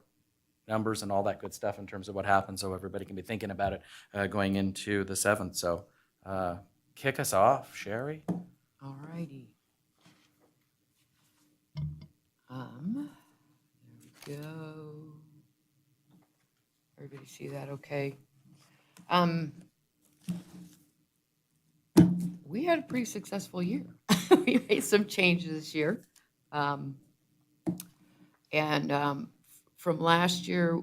numbers and all that good stuff in terms of what happened, so everybody can be thinking about it going into the 7th. So, kick us off, Sherry. All righty. There we go. Everybody see that okay? We had a pretty successful year. We made some changes this year. From last year,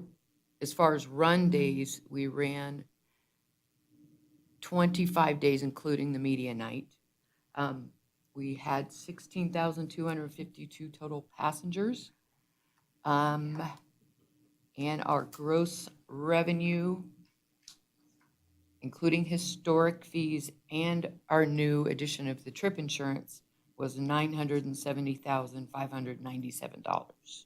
as far as run days, we ran 25 days, including the media night. We had 16,252 total passengers. And our gross revenue, including historic fees and our new addition of the trip insurance, was $970,597.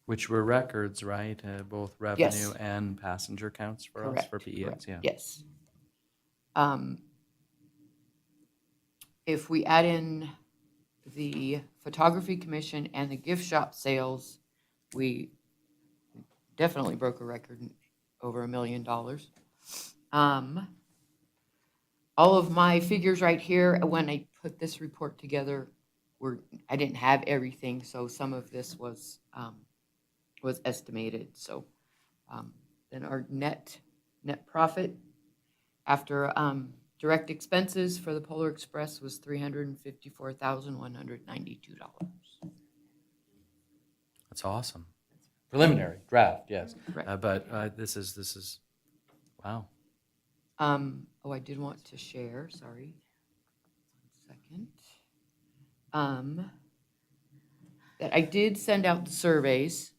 Which were records, right? Both revenue and passenger counts for us, for PEX, correct, yeah. Yes. If we add in the photography commission and the gift shop sales, we definitely broke a record, over $1 million. All of my figures right here, when I put this report together, I didn't have everything, so some of this was estimated. So then our net profit after direct expenses for the Polar Express was $354,192. That's awesome. Preliminary draft, yes. Right. But this is wow. Oh, I did want to share, sorry. 1 second. That I did send out the surveys,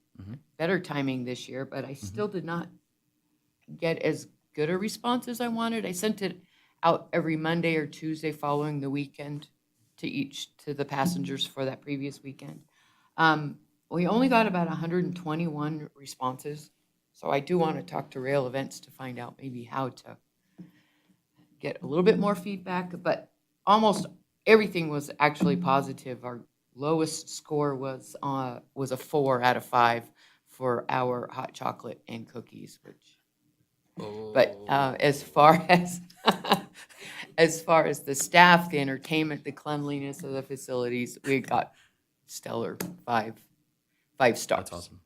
better timing this year, but I still did not get as good a response as I wanted. I sent it out every Monday or Tuesday following the weekend to the passengers for that previous weekend. We only got about 121 responses, so I do want to talk to Rail Events to find out maybe how to get a little bit more feedback, but almost everything was actually positive. Our lowest score was a 4 out of 5 for our hot chocolate and cookies, but as far as as far as the staff, the entertainment, the cleanliness of the facilities, we got stellar 5 stars. That's awesome.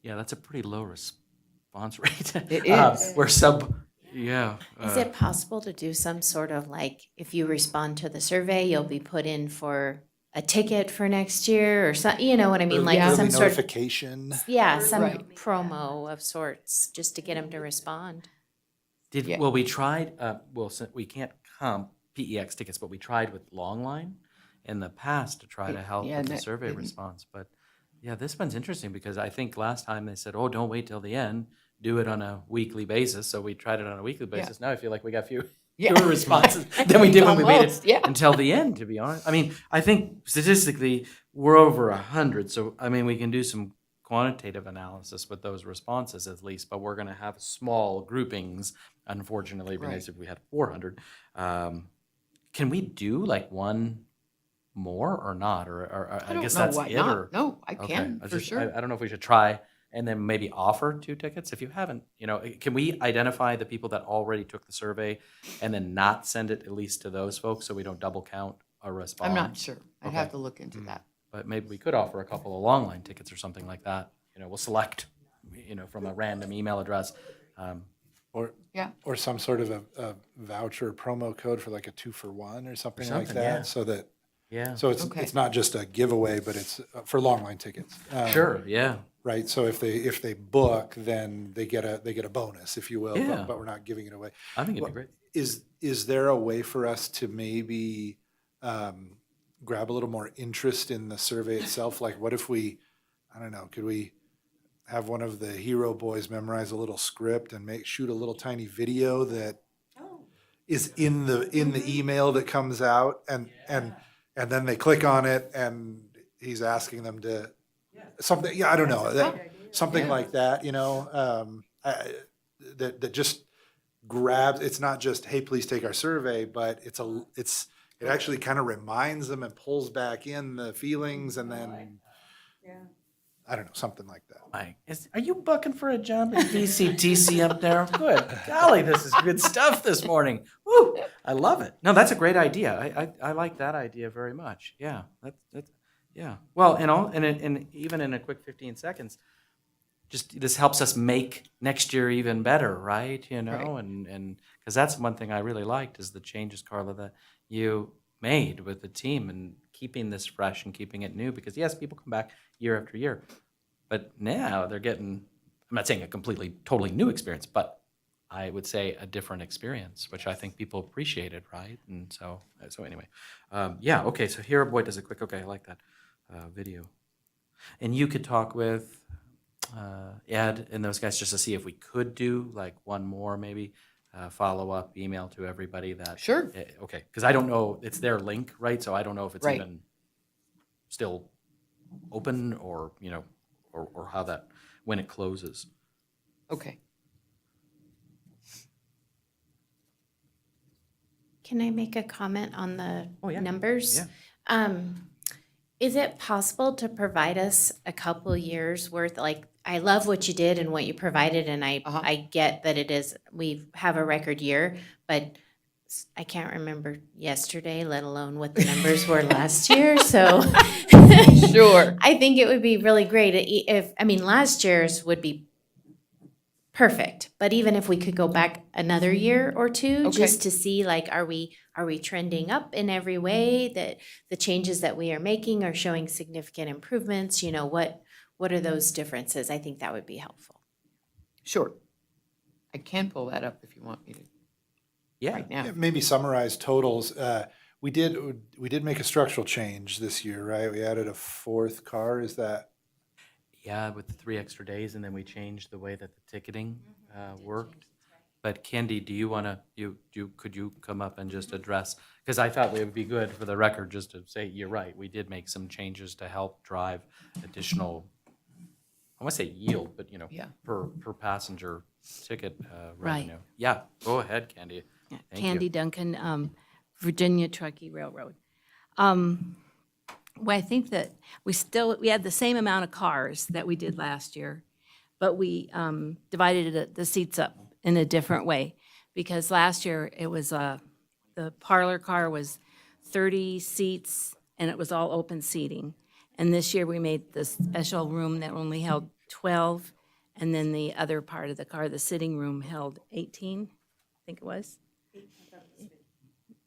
Yeah, that's a pretty low response rate. It is. We're yeah. Is it possible to do some sort of if you respond to the survey, you'll be put in for a ticket for next year or something, you know what I mean? Like Yeah. Early some sort of, notification. some Right. promo of sorts, just to get them to respond. Yeah. Well, we tried, we can't comp PEX tickets, but we tried with Longline in the past to try to help Yeah, with the that survey didn't- response. But yeah, this one's interesting because I think last time they said, oh, don't wait till the end, do it on a weekly basis. So we tried it on a weekly basis. Now I feel like we got fewer responses than we did when we Almost, waited yeah. until the end, to be honest. I mean, I think statistically we're over 100. So, I mean, we can do some quantitative analysis with those responses at least, but we're going to have small groupings, unfortunately, because if we had 400. Can we do one more or not? Or I don't guess know that's why it? not. Or, No, I okay. can, for sure. I don't know if we should try and then maybe offer 2 tickets if you haven't. Can we identify the people that already took the survey and then not send it at least to those folks so we don't double count a response? I'm not sure. I'd have Okay. to look into that. But maybe we could offer a couple of long line tickets or something like that. We'll select, from a random email address. Or, Yeah. or some sort of a voucher promo code for like a 2-for-1 or something like something, that. yeah. So that, Yeah. so it's, Okay. it's not just a giveaway, but it's for long line tickets. Sure, yeah. Right. So if they book, then they get a bonus, if you will, Yeah. but we're not giving it away. I think it'd be great. Is there a way for us to maybe grab a little more interest in the survey itself? Like, what if we, I don't know, could we have one of the hero boys memorize a little script and shoot a little tiny video that is in the email that comes out, and then they click on it and he's asking them to something. Yeah, I don't know, something like that. That just grabs. It's not just, hey, please take our survey, but it actually kind of reminds them and pulls back in the feelings, and then I don't know, something like that. Are you bucking for a jump at VCTC up there? Good golly, this is good stuff this morning. Woo! I love it. No, that's a great idea. I like that idea very much. Yeah, that's yeah. Well, and even in a quick 15 seconds, just this helps us make next year even better, right? Right. And because that's one thing I really liked is the changes, Carla, that you made with the team and keeping this fresh and keeping it new. Because yes, people come back year after year, but now they're getting, I'm not saying a completely, totally new experience, but I would say a different experience, which I think people appreciated, right? And so anyway, yeah, okay, so Hero Boy does a quick, okay, I like that video. And you could talk with Ed and those guys just to see if we could do like one more maybe follow-up email to everybody that. Sure. Okay, because I don't know, it's their link, right? So I don't know if it's Right. even still open or, or how that, when it closes. Okay. Can I make a comment on the yeah. numbers? Yeah. Is it possible to provide us a couple years worth? Like, I love what you did and what you provided, and I get that we have a record year, but I can't remember yesterday, let alone what the numbers were last year. So Sure. I think it would be really great last year's would be perfect, but even if we could go back another year or two, Okay. just to see, like, are we trending up in every way, that the changes that we are making are showing significant improvements? What are those differences? I think that would be helpful. Sure. I can pull that up if you want me to Yeah. right now. Yeah, maybe summarize totals. We did make a structural change this year, right? We added a fourth car. Is that? Yeah, with the 3 extra days, and then we changed the way that the ticketing worked. But Candy, do you want to, could you come up and just address, because I thought it would be good for the record just to say, you're right, we did make some changes to help drive additional, I want to say yield, but Yeah. per passenger ticket Right. revenue. Yeah, go ahead, Candy. Thank you. Candy Duncan, Virginia Truckee Railroad. Well, I think that we had the same amount of cars that we did last year, but we divided the seats up in a different way. Because last year, it was, the parlor car was 30 seats, and it was all open seating. And this year, we made the special room that only held 12, and then the other part of the car, the sitting room, held 18, I think it was.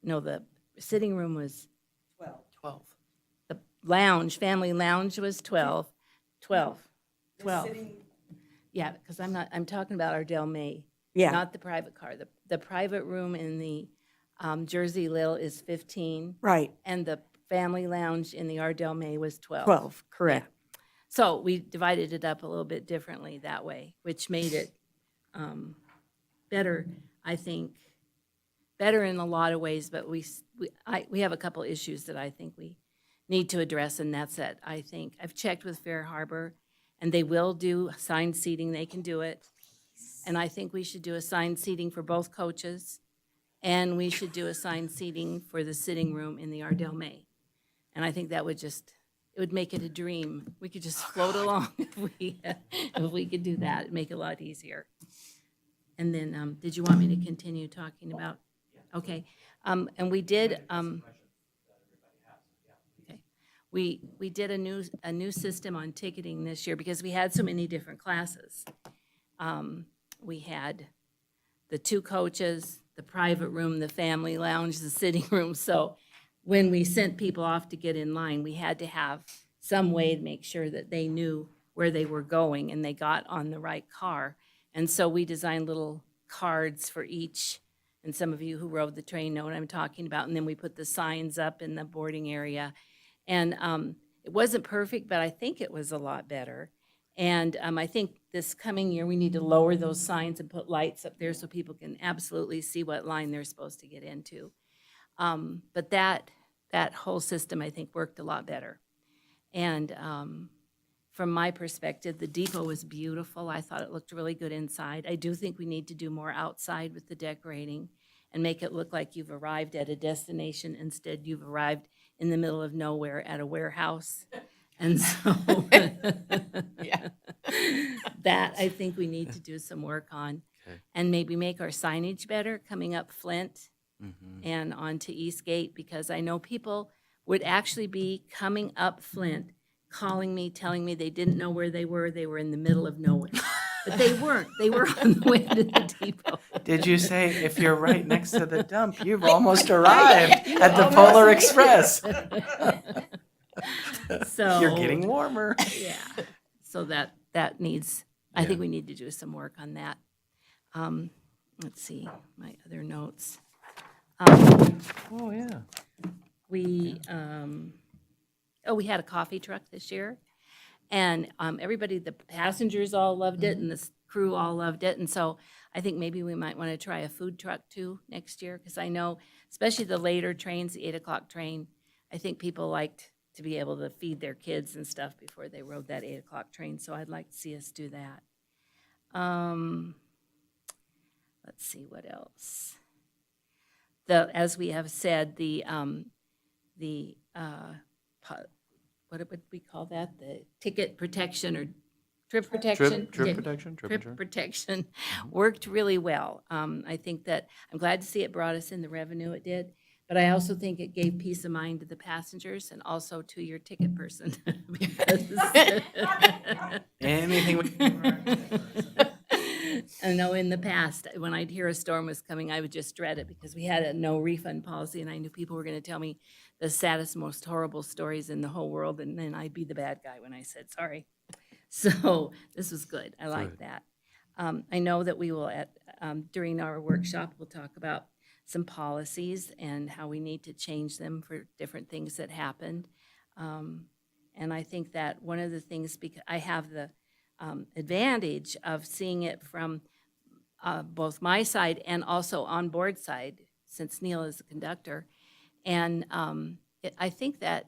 No, the sitting room was 12. the lounge, family lounge was 12. 12. Yeah, because I'm talking about our Del May. Yeah. Not the private car. The private room in the Jersey Lil is 15. Right, And the family lounge in the Ardell May was 12. 12, correct. So we divided it up a little bit differently that way, which made it better, I think, better in a lot of ways, but we have a couple issues that I think we need to address, and that's that. I think I've checked with Fair Harbor, and they will do assigned seating. They can do it. And I think we should do assigned seating for both coaches, and we should do assigned seating for the sitting room in the Ardell May. And I think that would it would make it a dream. We could just float along if we could do that. It'd make it a lot easier. And then, did you want me to continue talking about? Okay. And we did, okay. We did a new system on ticketing this year because we had so many different classes. We had the 2 coaches, the private room, the family lounge, the sitting room. So when we sent people off to get in line, we had to have some way to make sure that they knew where they were going and they got on the right car. And so we designed little cards for each, and some of you who rode the train know what I'm talking about. And then we put the signs up in the boarding area. And it wasn't perfect, but I think it was a lot better. And I think this coming year, we need to lower those signs and put lights up there so people can absolutely see what line they're supposed to get into. But that whole system, I think, worked a lot better. And from my perspective, the depot was beautiful. I thought it looked really good inside. I do think we need to do more outside with the decorating and make it look like you've arrived at a destination. Instead, you've arrived in the middle of nowhere at a warehouse. And so Yeah. that I think we need to do some work on. Okay. And maybe make our signage better coming up Flint Mhm. and onto Eastgate, because I know people would actually be coming up Flint, calling me, telling me they didn't know where they were. They were in the middle of nowhere. But they weren't. They were on the way to the depot. Did you say if you're right next to the dump, you've almost arrived at the Polar Express? So You're getting warmer. yeah. So that needs, I think we need to do some work on that. Let's see, my other notes. Oh, yeah. We we had a coffee truck this year, and everybody, the passengers all loved it, and the crew all loved it. And so I think maybe we might want to try a food truck too next year, because I know, especially the later trains, the 8 o'clock train, I think people liked to be able to feed their kids and stuff before they rode that 8 o'clock train. So I'd like to see us do that. Let's see what else. As we have said, what would we call that? The ticket protection or trip protection? Trip protection? Trip insurance? protection worked really well. I think that, I'm glad to see it brought us in the revenue it did, but I also think it gave peace of mind to the passengers and also to your ticket person. Anything we I know in the past, when I'd hear a storm was coming, I would just dread it because we had a no refund policy, and I knew people were going to tell me the saddest, most horrible stories in the whole world, and then I'd be the bad guy when I said sorry. So this was good. I like Good. that. I know that we will, during our workshop, we'll talk about some policies and how we need to change them for different things that happened. And I think that one of the things, because I have the advantage of seeing it from both my side and also on board side, since Neil is the conductor. And I think that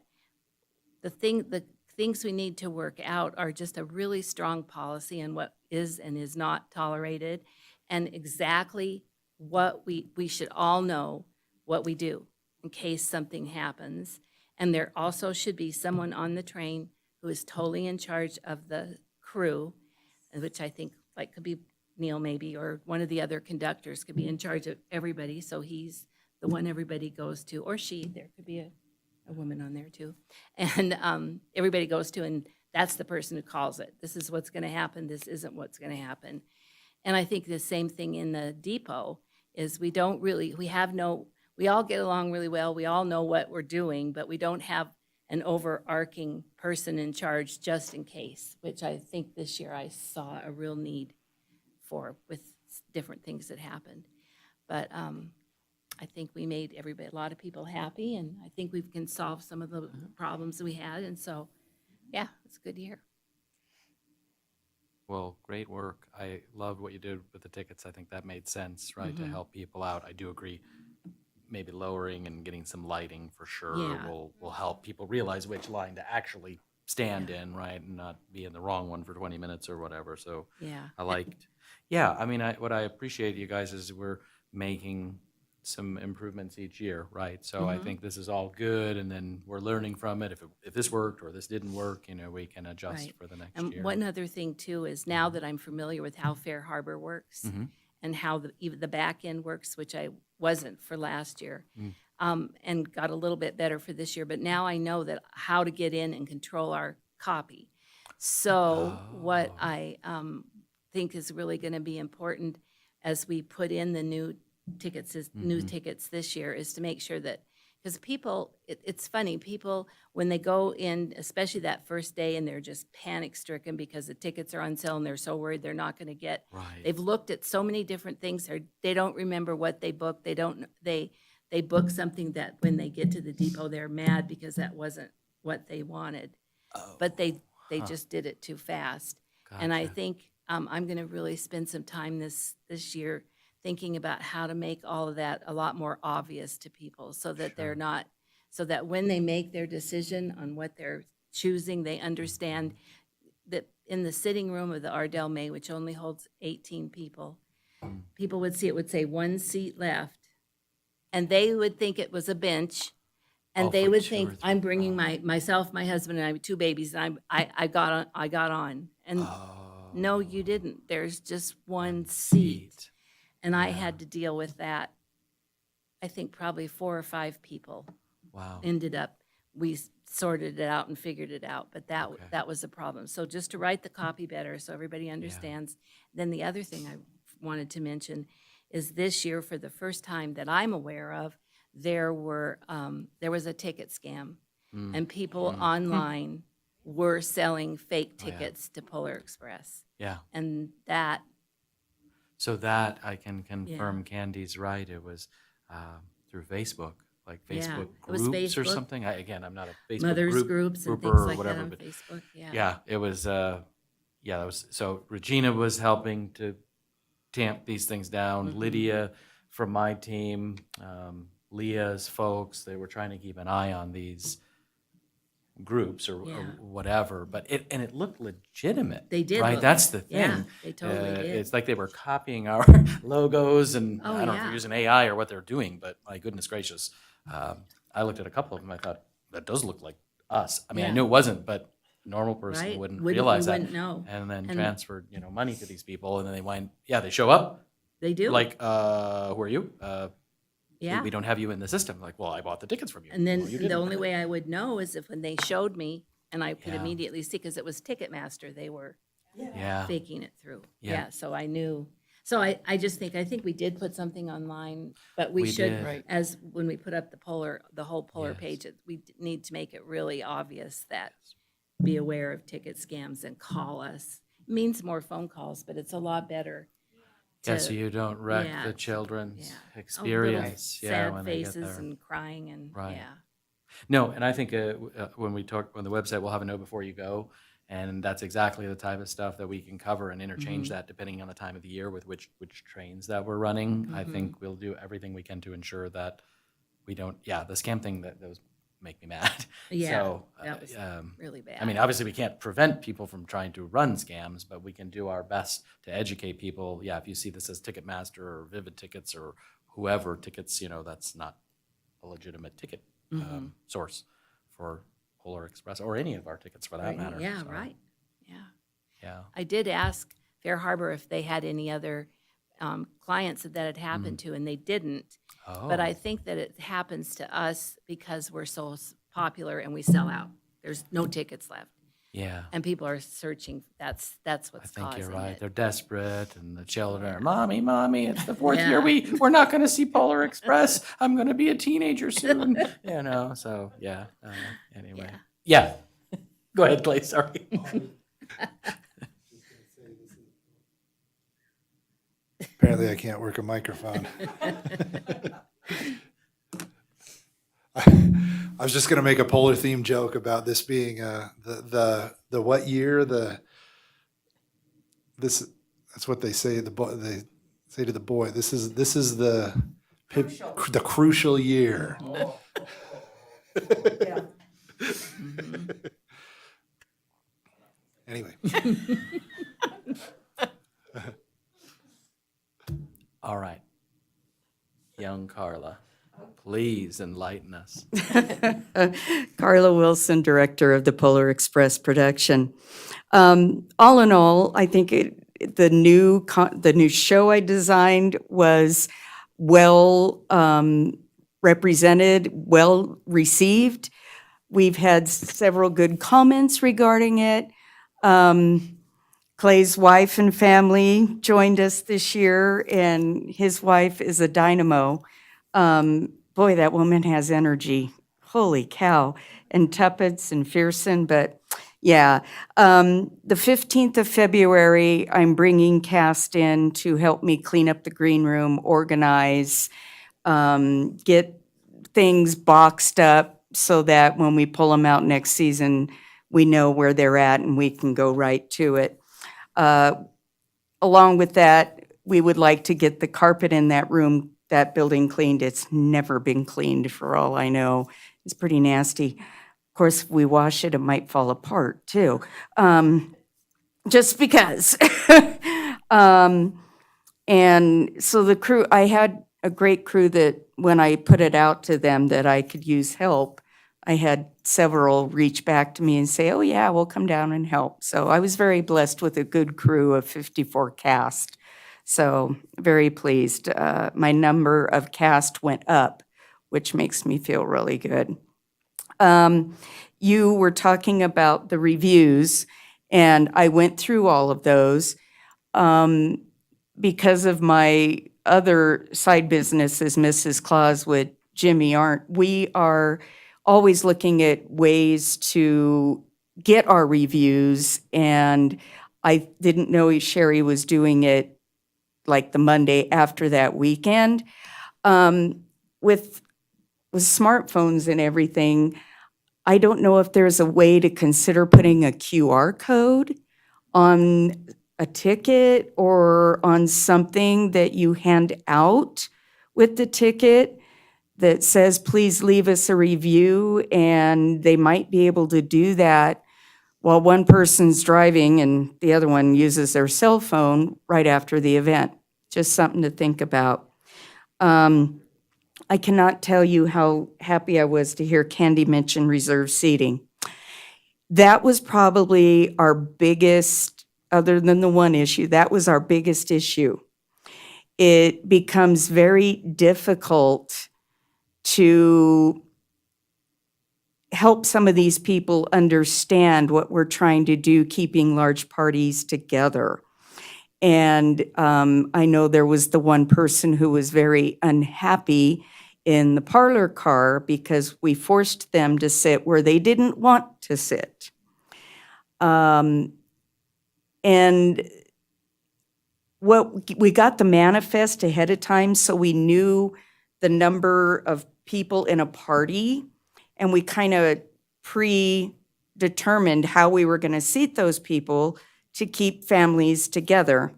the things we need to work out are just a really strong policy on what is and is not tolerated, and exactly what we should all know what we do in case something happens. And there also should be someone on the train who is totally in charge of the crew, which I think like could be Neil maybe, or one of the other conductors could be in charge of everybody. So he's the one everybody goes to, or she, there could be a woman on there too. And everybody goes to, and that's the person who calls it. This is what's gonna happen, this isn't what's gonna happen. And I think the same thing in the depot is we all get along really well, we all know what we're doing, but we don't have an overarching person in charge just in case, which I think this year I saw a real need for with different things that happened. But I think we made a lot of people happy, and I think we can solve some of the problems that we had. And so, yeah, it's a good year. Well, great work. I loved what you did with the tickets. I think that made sense, right, Mm-hmm. to help people out. I do agree. Maybe lowering and getting some lighting for sure Yeah. will help people realize which line to actually stand in, right, and not be in the wrong one for 20 minutes or whatever. So Yeah. I liked, yeah, I mean, what I appreciate you guys is we're making some improvements each year, right? So I think this is all good, and then we're learning from it. If this worked or this didn't work, we can adjust Right. for the next And year. one other thing too is now that I'm familiar with how Fair Harbor works and how even the back end works, which I wasn't for last year, and got a little bit better for this year. But now I know that how to get in and control our copy. So what I think is really going to be important, as we put in the new tickets, new tickets this year, is to make sure that, because people, it's funny, people, when they go in, especially that first day, and they're just panic stricken because the tickets are on sale and they're so worried they're not going to get. Right. They've looked at so many different things. They don't remember what they booked. They book something that when they get to the depot, they're mad because that wasn't what they wanted. But they just did it too fast. And I Gotcha. think I'm going to really spend some time this year thinking about how to make all of that a lot more obvious to people so that they're not, so that when they make their decision on what they're choosing, they understand that in the sitting room of the Ardell May, which only holds 18 people, people would see it would say 1 seat left, and they would think it was a bench, and Oh, they for would 2 think or 3. I'm bringing myself, my husband, and I have 2 babies, and I got on, and no, you didn't. There's just one seat. And I had to deal with that. I think probably 4 or 5 people Wow. ended up, we sorted it out and figured it out, but that Okay. that was a problem. So just to write the copy better so everybody understands. Then the other thing I wanted to mention is this year, for the first time that I'm aware of, there was a ticket scam, and people online were selling fake Oh, yeah. tickets to Polar Express, Yeah. and that. So that I can confirm Candy's right. It was through Facebook, like Yeah, Facebook it was groups or Facebook. something. I'm not a Facebook Mothers groups and grouper things or like that whatever, on but Facebook, yeah. yeah, it was, that was, so Regina was helping to tamp these things down. Lydia from my team, Leah's folks, they were trying to keep an eye on these groups or Yeah. whatever, but it looked legitimate. They did right? look- That's the thing. yeah, they totally did. It's like they were copying our logos, and Oh, I don't know if yeah. they're using AI or what they're doing, but my goodness gracious, I looked at a couple of them. I thought that does look like us. I mean, I Yeah. knew it wasn't, but a normal person Right? wouldn't Wouldn't- realize you that. wouldn't know. And then And- transferred, money to these people, and then they show up. They do. Like, who are you? Yeah. We don't have you in the system. Like, well, I bought the tickets from you. And then Well, you the didn't. only way I would know is if when they showed me, and I could Yeah. immediately see, because it was Ticketmaster they were Yeah. faking it through. Yeah. Yeah, so I knew. So I just think, I think we did put something online, but we We should, did. Right. as when we put up the whole Polar Yes. page, we need to make it really obvious that be aware of ticket scams and call us. It means more phone calls, but it's a lot better. Yeah, to- so you don't wreck yeah, the children's yeah. Oh, little experience. Yeah, sad when they get faces there. and crying and, Right. yeah. No, and I think when we talk on the website, we'll have a note before you go, and that's exactly the type of stuff that we can cover and interchange that depending on the time of the year with which trains that we're running. I think we'll do everything we can to ensure that we don't. Yeah, the scam thing those make me mad. Yeah, So, that was really bad. I mean, obviously, we can't prevent people from trying to run scams, but we can do our best to educate people. Yeah, if you see this as Ticketmaster or Vivid Tickets or whoever tickets, that's not a legitimate ticket source for Polar Express or any of our tickets for that Right, matter. yeah, So, right, yeah. Yeah. I did ask Fair Harbor if they had any other clients that had happened to, and they didn't. Oh, But I think that it happens to us because we're so popular and we sell out. There's no tickets left, yeah. and people are searching. That's I what's think causing you're right. it. They're desperate, and the children are, Mommy, it's the fourth Yeah. year. We're not going to see Polar Express. I'm going to be a teenager soon. So yeah. Anyway, yeah. Go ahead, Clay. Sorry. Apparently I can't work a microphone. I was just going to make a polar theme joke about this being the what year that's what they say they say to the boy, this is the crucial year. Anyway, All right. Young Carla, please enlighten us. Carla Wilson, Director of the Polar Express production. All in all, I think the new show I designed was well represented, well received. We've had several good comments regarding it. Clay's wife and family joined us this year, and his wife is a dynamo. Boy, that woman has energy. Holy cow. And tuppence and fearsome, but yeah. The 15th of February, I'm bringing Cast in to help me clean up the green room, organize, get things boxed up so that when we pull them out next season, we know where they're at and we can go right to it. Along with that, we would like to get the carpet in that room, that building cleaned. It's never been cleaned for all I know. It's pretty nasty. Of course, if we wash it, it might fall apart too. Just because. And so the crew, I had a great crew that when I put it out to them that I could use help, I had several reach back to me and say, oh yeah, we'll come down and help. So I was very blessed with a good crew of 54 cast. So very pleased. My number of cast went up, which makes me feel really good. You were talking about the reviews, and I went through all of those. Because of my other side businesses, Mrs. Claus with Jimmy we are always looking at ways to get our reviews, and I didn't know Sherry was doing it like the Monday after that weekend. With smartphones and everything, I don't know if there's a way to consider putting a QR code on a ticket or on something that you hand out with the ticket that says, please leave us a review, and they might be able to do that while one person's driving and the other one uses their cell phone right after the event. Just something to think about. I cannot tell you how happy I was to hear Candy mention reserve seating. That was probably our biggest, other than the one issue, that was our biggest issue. It becomes very difficult to help some of these people understand what we're trying to do, keeping large parties together. And I know there was the one person who was very unhappy in the parlor car because we forced them to sit where they didn't want to sit. And we got the manifest ahead of time, so we knew the number of people in a party, and we kind of predetermined how we were going to seat those people to keep families together.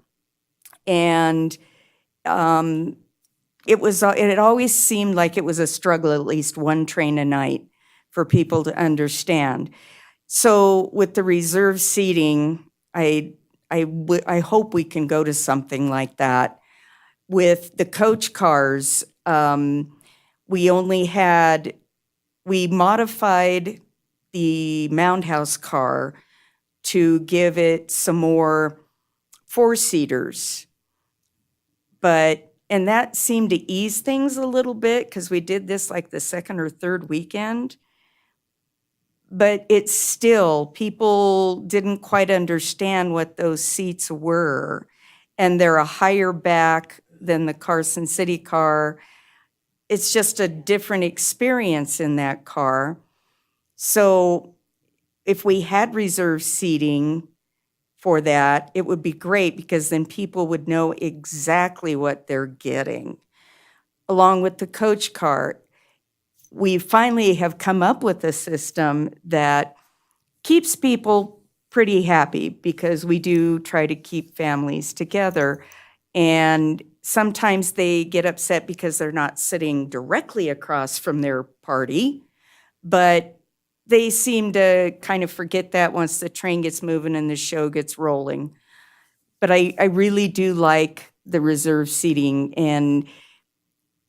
And it always seemed like it was a struggle, at least one train a night, for people to understand. So with the reserve seating, I hope we can go to something like that. With the coach cars, we modified the Mound House car to give it some more four-seaters. And that seemed to ease things a little bit because we did this like the second or third weekend. But it's still, people didn't quite understand what those seats were. And they're a higher back than the Carson City car. It's just a different experience in that car. So if we had reserved seating for that, it would be great because then people would know exactly what they're getting. Along with the coach car, we finally have come up with a system that keeps people pretty happy because we do try to keep families together. And sometimes they get upset because they're not sitting directly across from their party, but they seem to kind of forget that once the train gets moving and the show gets rolling. But I really do like the reserve seating, and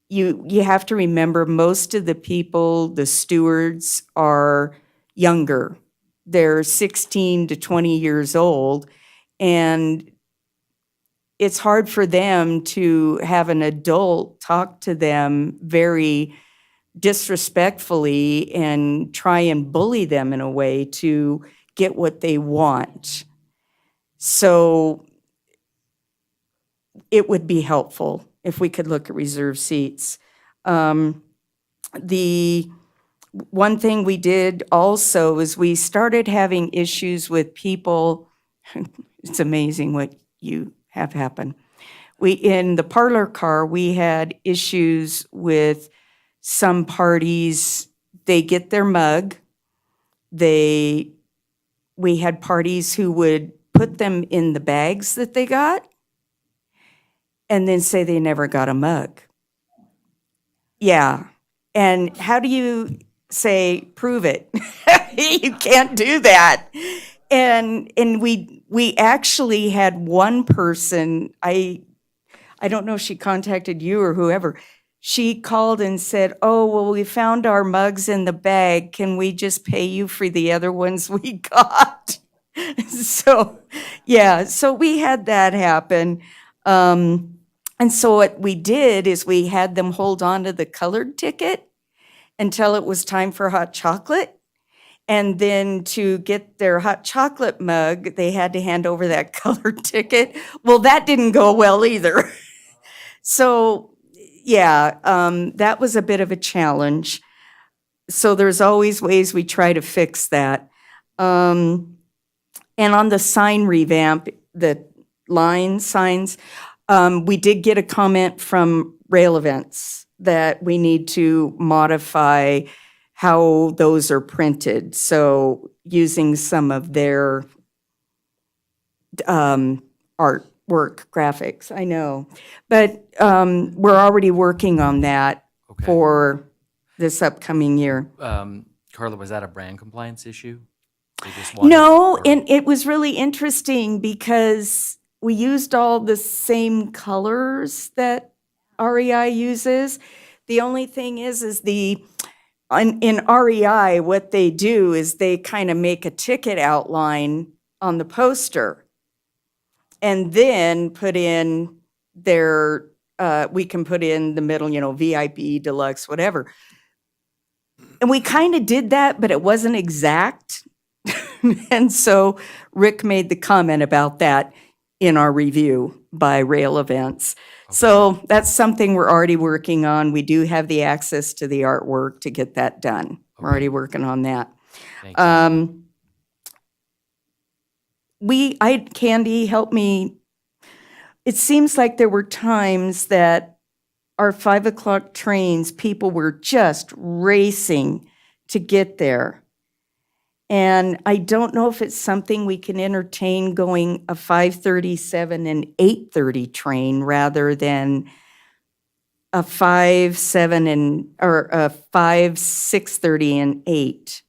you have to remember most of the people, the stewards, are younger. They're 16 to 20 years old, and it's hard for them to have an adult talk to them very disrespectfully and try and bully them in a way to get what they want. So it would be helpful if we could look at reserve seats. The one thing we did also is we started having issues with people. It's amazing what you have happen. In the parlor car, we had issues with some parties. They get their mug. We had parties who would put them in the bags that they got and then say they never got a mug. Yeah. And how do you say, prove it? You can't do that. And we actually had one person, I don't know if she contacted you or whoever. She called and said, "Oh, well, we found our mugs in the bag. Can we just pay you for the other ones we got?" So, yeah, so we had that happen. And so what we did is we had them hold on to the colored ticket until it was time for hot chocolate. And then to get their hot chocolate mug, they had to hand over that colored ticket. Well, that didn't go well either. So, yeah, that was a bit of a challenge. So there's always ways we try to fix that. And on the sign revamp, the line signs, we did get a comment from Rail Events that we need to modify how those are printed. So using some of their artwork graphics, I know. But we're already working on that Okay. for this upcoming year. Carla, was that a brand compliance issue? They just wanted- No, or- and it was really interesting because we used all the same colors that REI uses. The only thing is in REI, what they do is they kind of make a ticket outline on the poster and then put in we can put in the middle, VIP, deluxe, whatever. And we kind of did that, but it wasn't exact. And so Rick made the comment about that in our review by Rail Events. So that's something we're already working on. We do have the access to the artwork to get that done. We're already working on that. Thank you. Candy, help me. It seems like there were times that our 5 o'clock trains, people were just racing to get there. And I don't know if it's something we can entertain going a 5:37 and 8:30 train rather than a 6:30 and 8.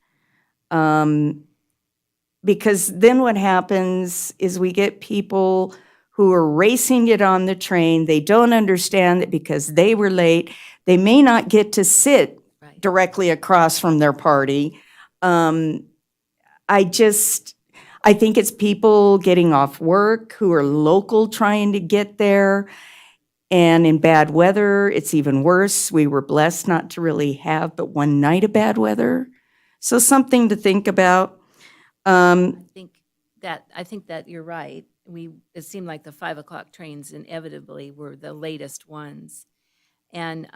Because then what happens is we get people who are racing it on the train. They don't understand that because they were late, they may not get to sit Right. directly across from their party. I think it's people getting off work who are local trying to get there. And in bad weather, it's even worse. We were blessed not to really have but one night of bad weather. So something to think about. I think that you're right. It seemed like the 5 o'clock trains inevitably were the latest ones. And,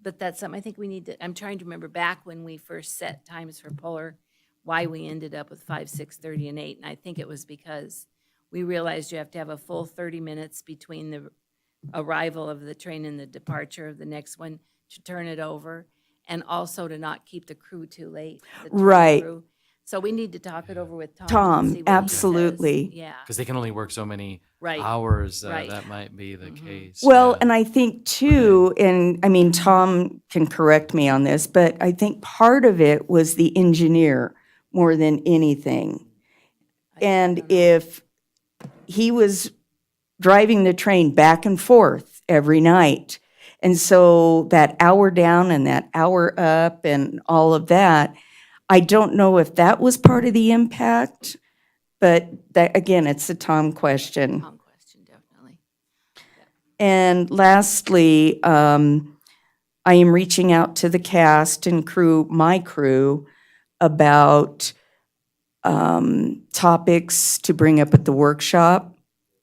but that's something I think we need to, I'm trying to remember back when we first set times for Polar, why we ended up with 5, 6:30, and 8. And I think it was because we realized you have to have a full 30 minutes between the arrival of the train and the departure of the next one to turn it over, and also to not keep the crew too late. the train Right. crew. So we need to talk it over with Tom. and Tom, see what he says. absolutely. Yeah, Because they can only work so many Right. hours. Right. That might be the case. Well, yeah. and I think too, and I mean, Tom can correct me on this, but I think part of it was the engineer more than anything. And if he was driving the train back and forth every night, and so that hour down and that hour up and all of that, I don't know if that was part of the impact, but that, again, it's a Tom question. Tom question, definitely. And lastly, I am reaching out to the cast and crew, my crew, about topics to bring up at the workshop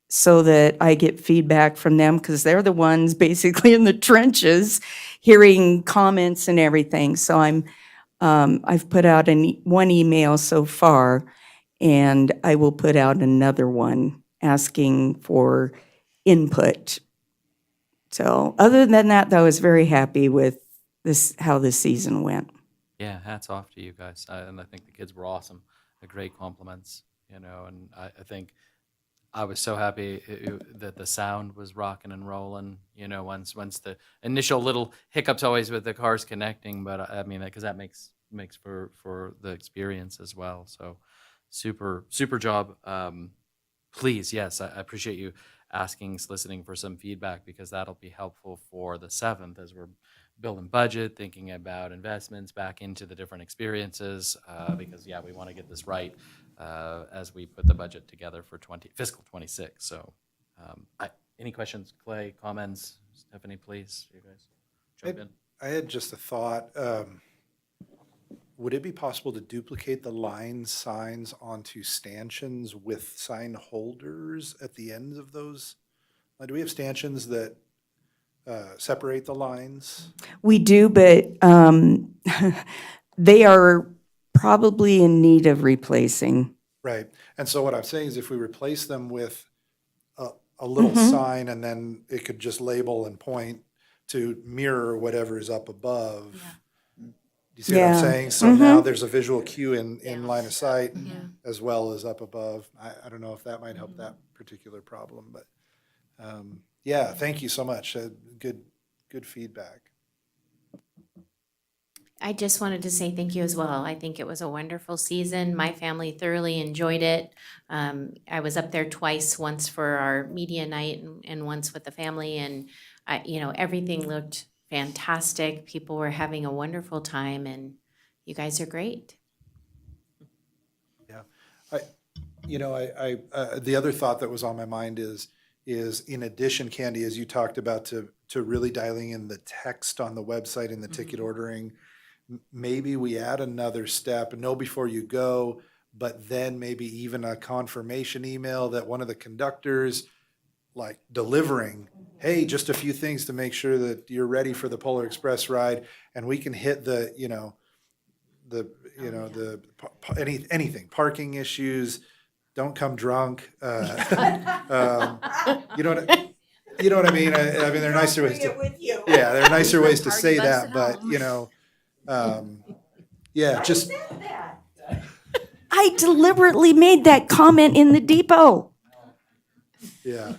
so that I get feedback from them, because they're the ones basically in the trenches hearing comments and everything. So I've put out one email so far, and I will put out another one asking for input. So other than that, though, I was very happy with how this season went. Yeah, hats off to you guys. And I think the kids were awesome. Great compliments, and I think I was so happy that the sound was rocking and rolling, once the initial little hiccups always with the cars connecting, but I mean, because that makes for the experience as well. So super job. Please, yes, I appreciate you soliciting for some feedback, because that'll be helpful for the 7th as we're building budget, thinking about investments back into the different experiences, because we want to get this right as we put the budget together for fiscal 26. So any questions, Clay, comments? Stephanie, please, you guys jump in. I had just a thought. Would it be possible to duplicate the line signs onto stanchions with sign holders at the ends of those? Do we have stanchions that separate the lines? We do, but they are probably in need of replacing. Right. And so what I'm saying is if we replace them with a little sign, and then it could just label and point to mirror whatever is up above. You see what I'm saying? So now there's a visual cue in line of sight as well as up above. I don't know if that might help that particular problem, but thank you so much. Good feedback. I just wanted to say thank you as well. I think it was a wonderful season. My family thoroughly enjoyed it. I was up there twice, once for our media night and once with the family, and everything looked fantastic. People were having a wonderful time, and you guys are great. Yeah. The other thought that was on my mind is in addition, Candy, as you talked about, to really dialing in the text on the website and the ticket ordering, maybe we add another step, know before you go, but then maybe even a confirmation email that one of the conductors, like delivering, hey, just a few things to make sure that you're ready for the Polar Express ride, and we can hit anything, parking issues, don't come drunk. You know what I mean? I mean, there are nicer ways to. Yeah, there are nicer ways to say that, but just. I deliberately made that comment in the depot. Yeah.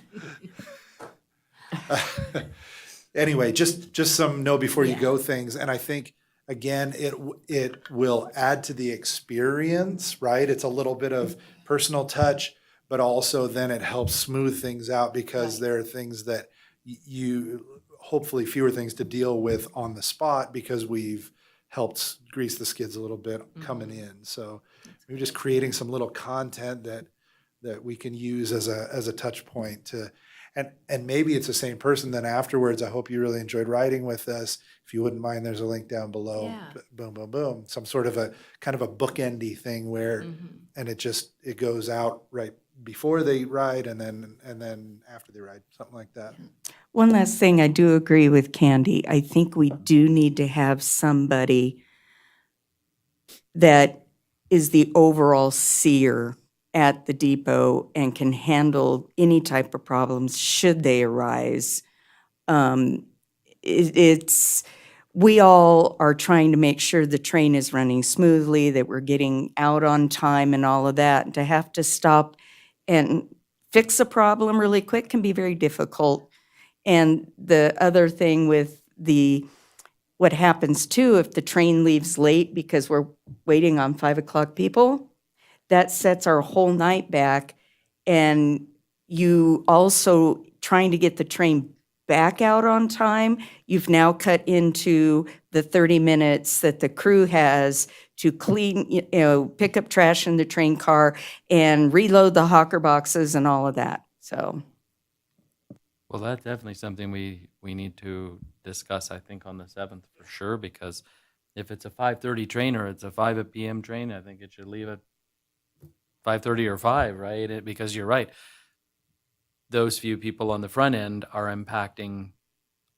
Anyway, just some know before you go things, and I think again it will add to the experience, right? It's a little bit of personal touch, but also then it helps smooth things out, because there are things that you hopefully fewer things to deal with on the spot, because we've helped grease the skids a little bit coming in. So maybe just creating some little content that we can use as a touch point to, and maybe it's the same person then afterwards. I hope you really enjoyed riding with us. If you wouldn't mind, there's a link down below. Yeah. Boom, boom, boom. Some sort of a kind of a bookendy thing where, and it goes out right before they ride and then after they ride, something like that. One last thing, I do agree with Candy. I think we do need to have somebody that is the overall seer at the depot and can handle any type of problems should they arise. We all are trying to make sure the train is running smoothly, that we're getting out on time and all of that. And to have to stop and fix a problem really quick can be very difficult. And the other thing with what happens too, if the train leaves late because we're waiting on 5 o'clock people, that sets our whole night back. And you also trying to get the train back out on time, you've now cut into the 30 minutes that the crew has to clean, pick up trash in the train car and reload the hawker boxes and all of that. So. Well, that's definitely something we need to discuss, I think, on the 7th for sure, because if it's a 5:30 train or it's a 5 p.m. train, I think it should leave at 5:30 or 5, right? Because you're right. Those few people on the front end are impacting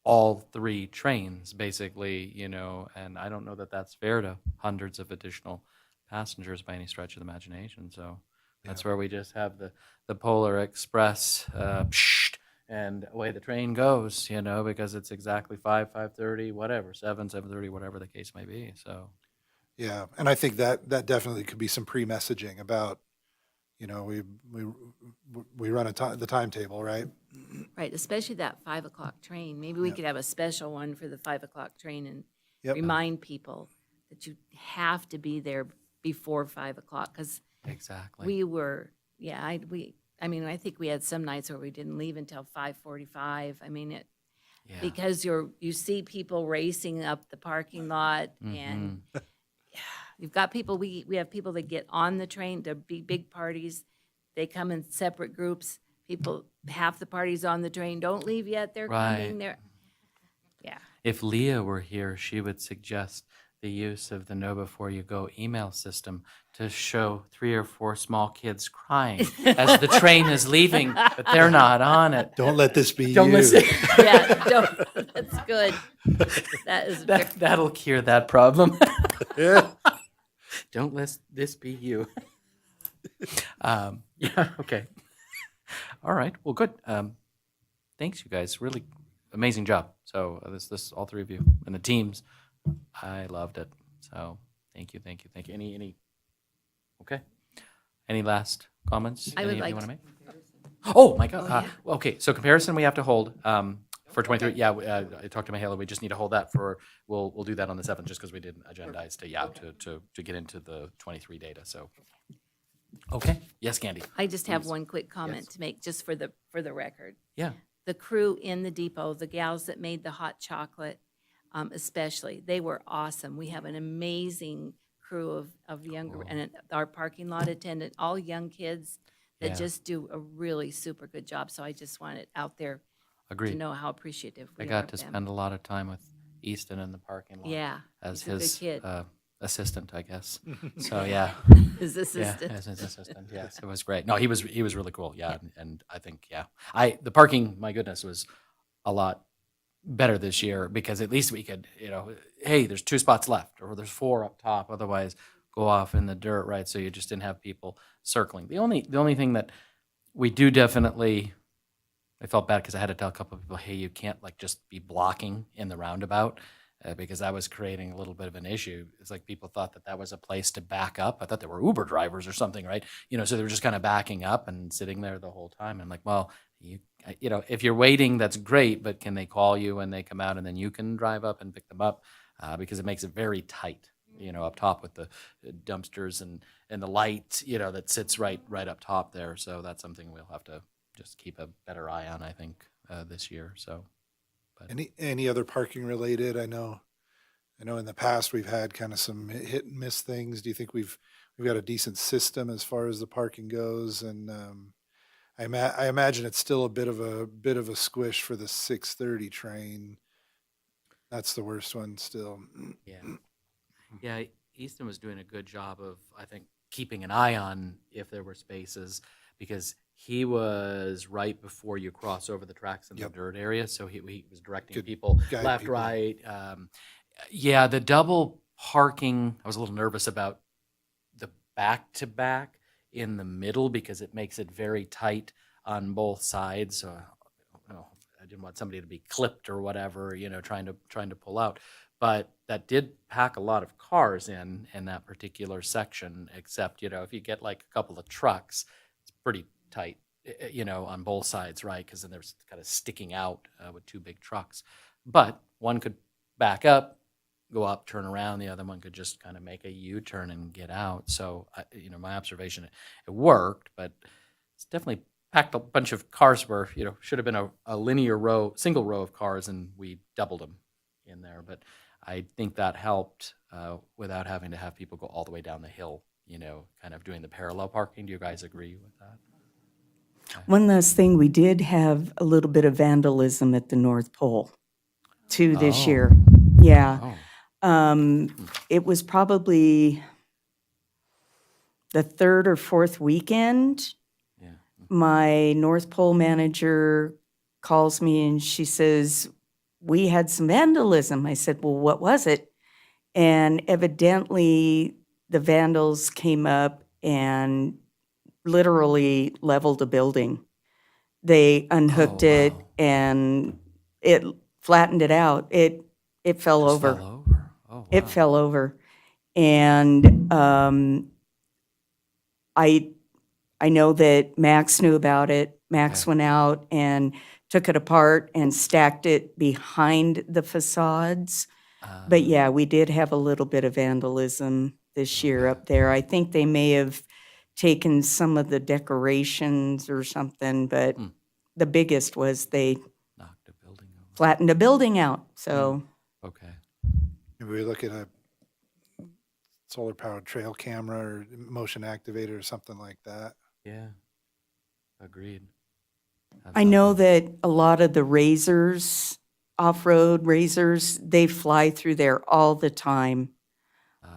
all 3 trains, basically, and I don't know that that's fair to hundreds of additional passengers by any stretch of the imagination. So that's where we just have the Polar Express, and away the train goes, because it's exactly 5:30, whatever, 7:30, whatever the case may be. So Yeah, and I think that definitely could be some pre-messaging about, we run the timetable, right? Right, especially that 5 o'clock train. Maybe we Yep. could have a special one for the 5 o'clock train and Yep. remind people that you have to be there before 5 o'clock, because exactly. we were, yeah, I mean, I think we had some nights where we didn't leave until 5:45. I mean, Yeah. because you see people racing up the parking lot, and you've got people, we have people that get on the train to big parties. They come in separate groups. People, half the parties on the train don't leave yet. They're coming. Right. They're, yeah. If Leah were here, she would suggest the use of the Know Before You Go email system to show 3 or 4 small kids crying as the train is leaving, but they're not on it. Don't let this be Don't you. listen. Yeah, that's good. That is very, That'll cure that problem. Yeah. Don't let this be you. Yeah, okay. All right, well, good. Thanks, you guys. Really amazing job. So this all 3 of you and the teams, I loved it. So thank you. Any okay? Any last comments? I would Any like you want to- to make? Oh my God. Okay, so comparison we have to hold for 23. Yeah, I talked to Mihaela. We just need to hold that for. We'll do that on the 7th, just because we didn't agendize to get into the 23 data. So okay. Yes, Candy. I just have Please. one quick comment Yes. to make, just for the record. Yeah. The crew in the depot, the gals that made the hot chocolate, especially, they were awesome. We have an amazing crew of younger, and our parking lot attendant, all young kids that Yeah. just do a really super good job. So I just want it out there to Agreed. know how appreciative we I are got of to them. spend a lot of time with Easton in the parking lot. Yeah, As he's a good his kid. assistant, I guess. So yeah. His Yeah, assistant. as his assistant. Yes, it was great. No, he was really cool. Yeah, and I think the parking, my goodness, was a lot better this year, because at least we could, hey, there's 2 spots left, or there's 4 up top. Otherwise, go off in the dirt, right? So you just didn't have people circling. The only thing that we do definitely, I felt bad because I had to tell a couple of people, hey, you can't just be blocking in the roundabout. Because that was creating a little bit of an issue. It's like people thought that was a place to back up. I thought they were Uber drivers or something, right? So they were just kind of backing up and sitting there the whole time. And I'm like, well, if you're waiting, that's great, but can they call you when they come out, and then you can drive up and pick them up? Because it makes it very tight, up top with the dumpsters and the light, that sits right up top there. So that's something we'll have to just keep a better eye on, I think, this year. So. Any other parking related? I know in the past we've had kind of some hit and miss things. Do you think we've got a decent system as far as the parking goes? And I imagine it's still a bit of a squish for the 6:30 train. That's the worst one still. Yeah, Easton was doing a good job of, I think, keeping an eye on if there were spaces, because he was right before you cross over the tracks in Yep. the dirt area, so he was directing Good people guide left, people. right. Yeah, the double parking, I was a little nervous about the back-to-back in the middle, because it makes it very tight on both sides. So I didn't want somebody to be clipped or whatever, trying to pull out. But that did pack a lot of cars in that particular section, except, if you get a couple of trucks, it's pretty tight, on both sides, right? Because then there's kind of sticking out with 2 big trucks. But one could back up, go up, turn around. The other one could just kind of make a U-turn and get out. So, my observation, it worked, but it's definitely packed a bunch of cars where, should have been a linear single row of cars, and we doubled them in there. But I think that helped without having to have people go all the way down the hill, kind of doing the parallel parking. Do you guys agree with that? One last thing, we did have a little bit of vandalism at the North Pole too this Oh. year. Yeah. Oh, It was probably the third or fourth weekend, Yeah. my North Pole manager calls me and she says, we had some vandalism. I said, well, what was it? And evidently the vandals came up and literally leveled a building. They unhooked it wow. and it flattened it out. It fell Just over. fell over. Oh, wow. It fell over. And I know that Max knew about it. Max Okay. went out and took it apart and stacked it behind the facades. But yeah, we did have a little bit of vandalism this year Okay. up there. I think they may have taken some of the decorations or something, but Hmm. the biggest was they Knocked a building over. flattened a building out. So Okay. Maybe we look at a solar powered trail camera or motion activated or something like that. Yeah. Agreed. Have I know something. that a lot of the razors, off-road razors, they fly through there all the time.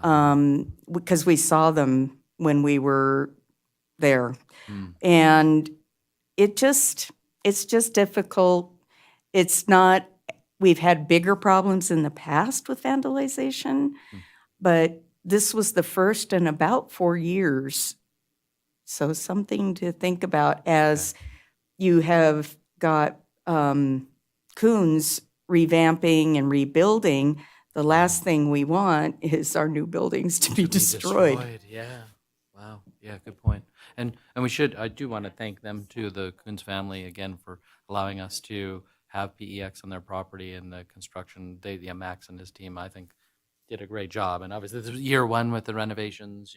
Because we saw them when we were there. And it's just difficult. It's not, we've had bigger problems in the past with vandalization, but this was the first in about 4 years. So something to think about as you have got Coons revamping and rebuilding. The last thing we want is our new buildings to be destroyed. Yeah. Wow. Yeah, good point. And we should, I do want to thank them too, the Coons family, again, for allowing us to have PEX on their property and the construction. Max and his team, I think, did a great job. And obviously, this was year one with the renovations,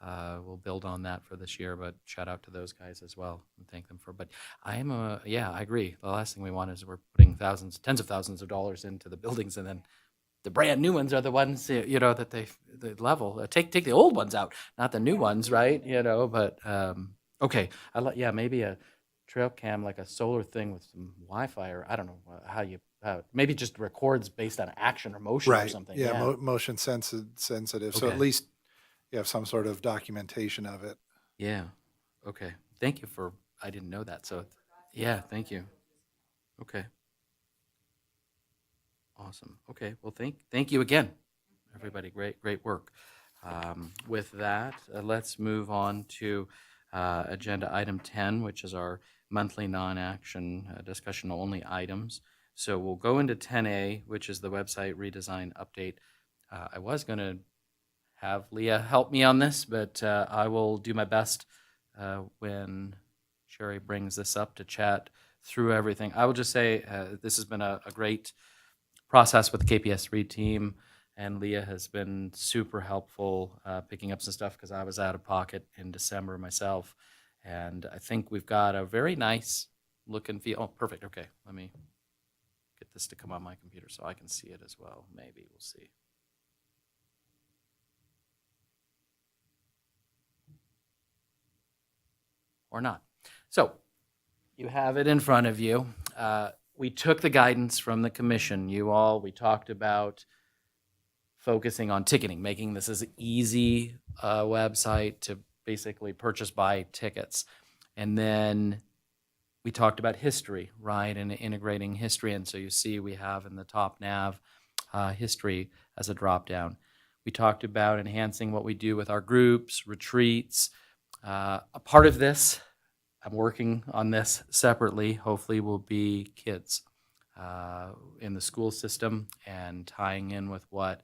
we'll build on that for this year, but shout out to those guys as well and thank them but I agree. The last thing we want is we're putting tens of thousands of dollars into the buildings and then the brand new ones are the ones, that they level. Take the old ones out, not the new ones, right? But okay. Maybe a trail cam, like a solar thing with some Wi-Fi, or I don't know how maybe just records based on action or motion or Right. something. Yeah. Motion sensitive. So Okay. at least you have some sort of documentation of it. Yeah. Okay. Thank you I didn't know that. So, yeah, thank you. Okay. Awesome. Okay. Well, thank you again, everybody. Great work. With that, let's move on to agenda item 10, which is our monthly non-action discussion only items. So we'll go into 10A, which is the website redesign update. I was going to have Leah help me on this, but I will do my best when Sherry brings this up to chat through everything. I will just say this has been a great process with the KPS3 team, and Leah has been super helpful picking up some stuff because I was out of pocket in December myself. And I think we've got a very nice look and feel. Oh, perfect. Okay, let me get this to come on my computer so I can see it as well. Maybe we'll see. Or not. So you have it in front of you. We took the guidance from the commission. We talked about focusing on ticketing, making this as easy a website to basically buy tickets. And then we talked about history, right, and integrating history. And so you see we have in the top nav history as a drop down. We talked about enhancing what we do with our groups, retreats. A part of this, I'm working on this separately, hopefully will be kids in the school system and tying in with what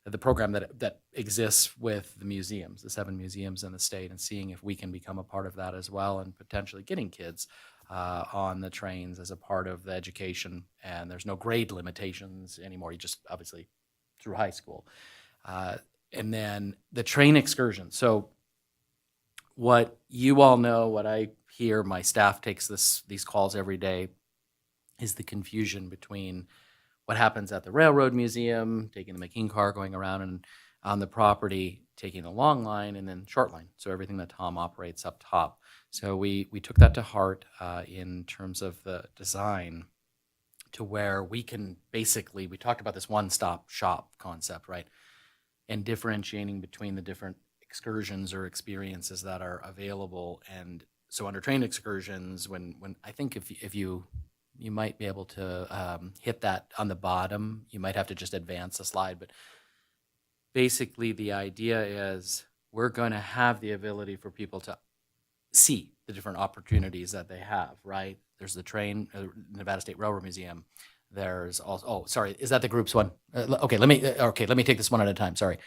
the program that exists with the museums, the 7 museums in the state, and seeing if we can become a part of that as well and potentially getting kids on the trains as a part of the education. And there's no grade limitations anymore. You just obviously through high school. And then the train excursion. So what you all know, what I hear, my staff takes these calls every day, is the confusion between what happens at the Railroad Museum, taking the McKean car, going around and on the property, taking the long line, and then short line. So everything that Tom operates up top. So we took that to heart in terms of the design to where we can basically, we talked about this one-stop shop concept, right? And differentiating between the different excursions or experiences that are available. And so under train excursions, when I think if you might be able to hit that on the bottom, you might have to just advance the slide, but basically the idea is we're going to have the ability for people to see the different opportunities that they have, right? There's the Nevada State Railroad Museum. There's also, oh, sorry, is that the groups one? Okay, let me take this one at a time. Sorry.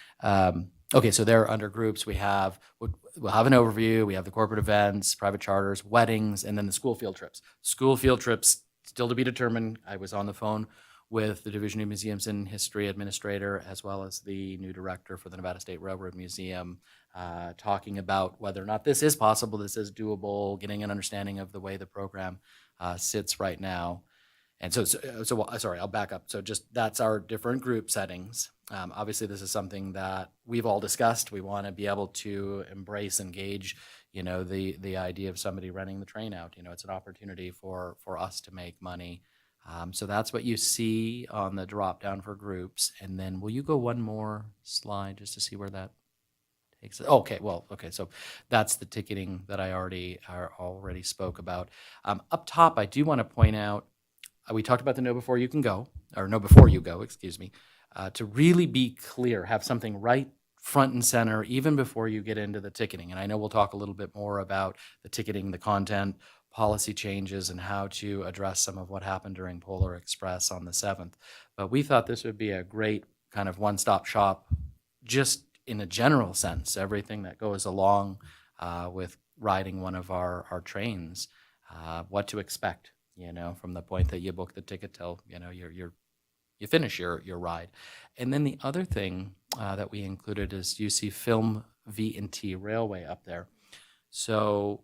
Okay, so they're under groups. We'll have an overview. We have the corporate events, private charters, weddings, and then the school field trips. School field trips still to be determined. I was on the phone with the Division of Museums and History administrator, as well as the new director for the Nevada State Railroad Museum, talking about whether or not this is possible, this is doable, getting an understanding of the way the program sits right now. And sorry, I'll back up. So just that's our different group settings. Obviously, this is something that we've all discussed. We want to be able to embrace, engage, the idea of somebody renting the train out. It's an opportunity for us to make money. So that's what you see on the drop down for groups. And then will you go one more slide just to see where that takes it? Okay, so that's the ticketing that I already spoke about. Up top, I do want to point out, we talked about the know before you go, excuse me, to really be clear, have something right front and center even before you get into the ticketing. And I know we'll talk a little bit more about the ticketing, the content, policy changes, and how to address some of what happened during Polar Express on the 7th. But we thought this would be a great kind of one-stop shop, just in a general sense, everything that goes along with riding one of our trains, what to expect, from the point that you book the ticket till, you finish your ride. And then the other thing that we included is you see Film V&T Railway up there. So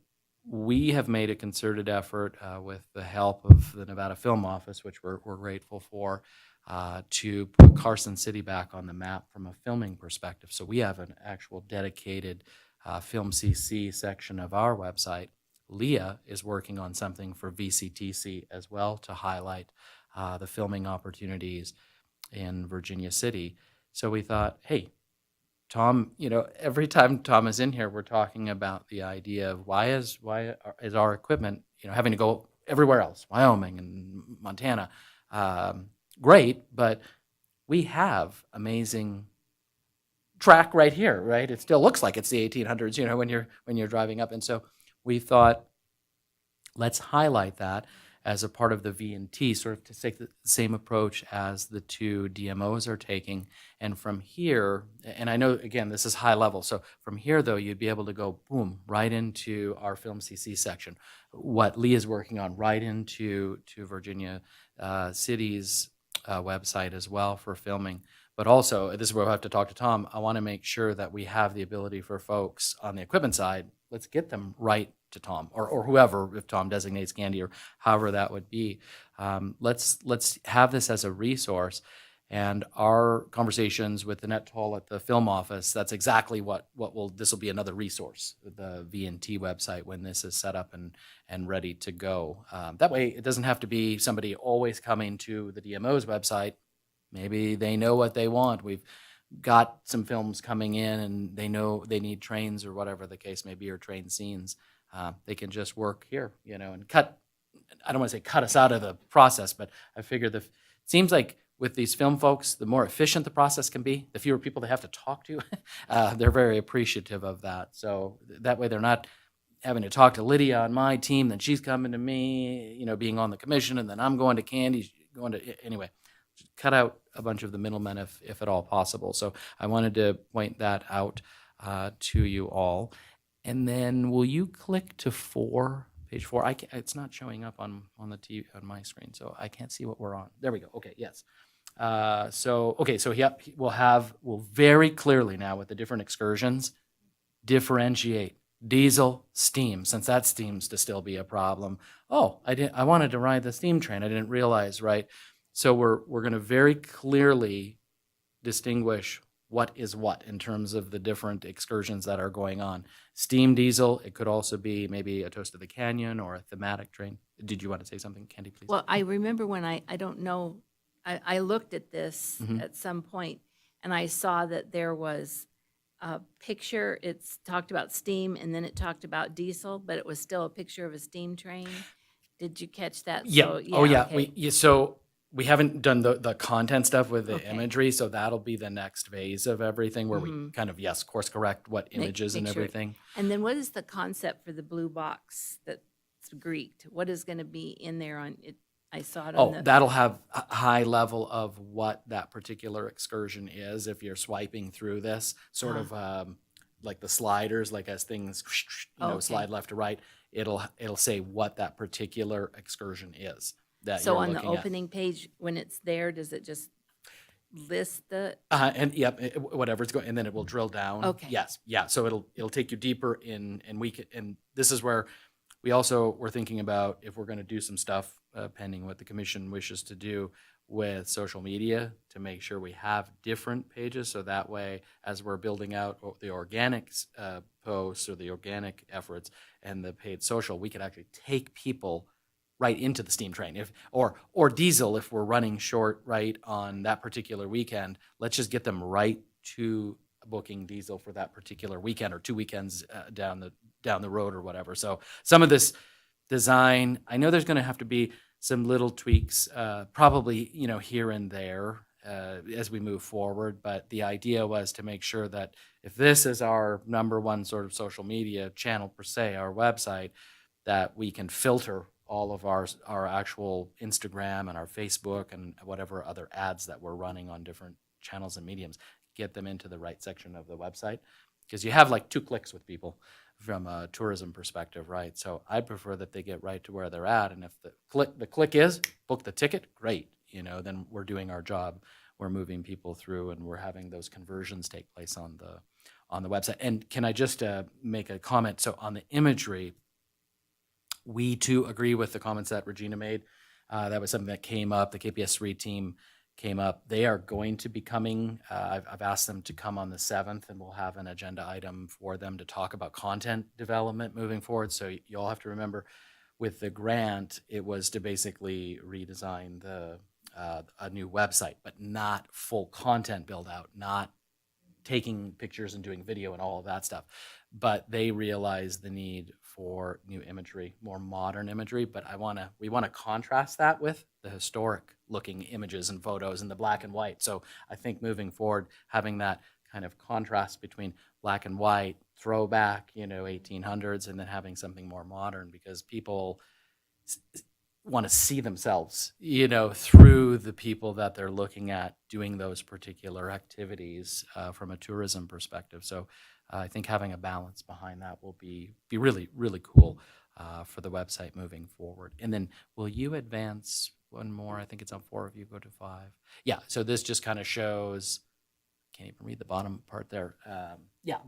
we have made a concerted effort with the help of the Nevada Film Office, which we're grateful for, to put Carson City back on the map from a filming perspective. So we have an actual dedicated Film CC section of our website. Leah is working on something for VCTC as well to highlight the filming opportunities in Virginia City. So we thought, hey, Tom, every time Tom is in here, we're talking about the idea of why is our equipment, having to go everywhere else, Wyoming and Montana, great, but we have amazing track right here, right? It still looks like it's the 1800s, when you're driving up, and so we thought, let's highlight that as a part of the V&T, sort of to take the same approach as the two DMOs are taking. And from here, and I know, again, this is high level, so from here, though, you'd be able to go, boom, right into our Film CC section. What Lee is working on, right into Virginia City's website as well for filming. But also, this is where we'll have to talk to Tom, I want to make sure that we have the ability for folks on the equipment side, let's get them right to Tom or whoever, if Tom designates Candy or however that would be. Let's have this as a resource. And our conversations with Annette Toll at the Film Office, that's exactly this will be another resource, the V&T website, when this is set up and ready to go. That way, it doesn't have to be somebody always coming to the DMO's website. Maybe they know what they want. We've got some films coming in and they know they need trains or whatever the case may be, or train scenes. They can just work here, and cut. I don't want to say cut us out of the process, but I figure it seems like with these film folks, the more efficient the process can be, the fewer people they have to talk to. They're very appreciative of that. So that way they're not having to talk to Lydia on my team, then she's coming to me, being on the commission, and then I'm going to Candy, anyway. Cut out a bunch of the middlemen if at all possible. So I wanted to point that out to you all. And then will you click to page 4? It's not showing up on the TV on my screen, so I can't see what we're on. There we go. Okay, yes. So yep, we'll very clearly now with the different excursions differentiate diesel, steam, since that seems to still be a problem. Oh, I wanted to ride the steam train. I didn't realize, right? So we're going to very clearly distinguish what is what in terms of the different excursions that are going on. Steam diesel, it could also be maybe a Toast of the Canyon or a thematic train. Did you want to say something, Candy, please? Well, I remember when I don't know, I looked at this at some point and I saw that there was picture, it's talked about steam and then it talked about diesel, but it was still a picture of a steam train. Did you catch that? Yeah. So, Oh, yeah. okay. So we haven't done the content stuff with the Okay. imagery, so that'll be the next phase of everything where we kind of, yes, course correct what images and make sure- everything. And then what is the concept for the blue box that's Greeked? What is going to be in there on it? I saw it on Oh, the. that'll have a high level of what that particular excursion is if you're swiping through this, sort of like the sliders, like as things, Okay. slide left to right, it'll say what that particular excursion is that So you're on the looking at. opening page, when it's there, does it just list the? And yep, whatever it's going, and then it will drill down. Okay. Yes, yeah. So it'll take you deeper in, and and this is where we also were thinking about if we're going to do some stuff pending what the commission wishes to do with social media to make sure we have different pages, so that way as we're building out the organic posts or the organic efforts and the paid social, we could actually take people right into the steam train or diesel if we're running short right on that particular weekend. Let's just get them right to booking diesel for that particular weekend or 2 weekends down the road or whatever. So some of this design, I know there's going to have to be some little tweaks, probably here and there as we move forward. But the idea was to make sure that if this is our number one sort of social media channel per se, our website, that we can filter all of our actual Instagram and our Facebook and whatever other ads that we're running on different channels and mediums, get them into the right section of the website. Because you have like 2 clicks with people from a tourism perspective, right? So I prefer that they get right to where they're at. And if the click is book the ticket, great. Then we're doing our job. We're moving people through and we're having those conversions take place on the website. And can I just make a comment? So on the imagery, we too agree with the comments that Regina made. That was something that came up. The KPS3 team came up. They are going to be coming. I've asked them to come on the 7th, and we'll have an agenda item for them to talk about content development moving forward. So you all have to remember, with the grant, it was to basically redesign a new website, but not full content build out, not taking pictures and doing video and all of that stuff. But they realize the need for new imagery, more modern imagery. But we want to contrast that with the historic looking images and photos and the black and white. So I think moving forward, having that kind of contrast between black and white, throwback, 1800s, and then having something more modern, because people want to see themselves, through the people that they're looking at doing those particular activities from a tourism perspective. So I think having a balance behind that will be really, really cool for the website moving forward. And then will you advance one more? I think it's on 4 of you, go to 5. Yeah, so this just kind of shows, can't even read the bottom part there.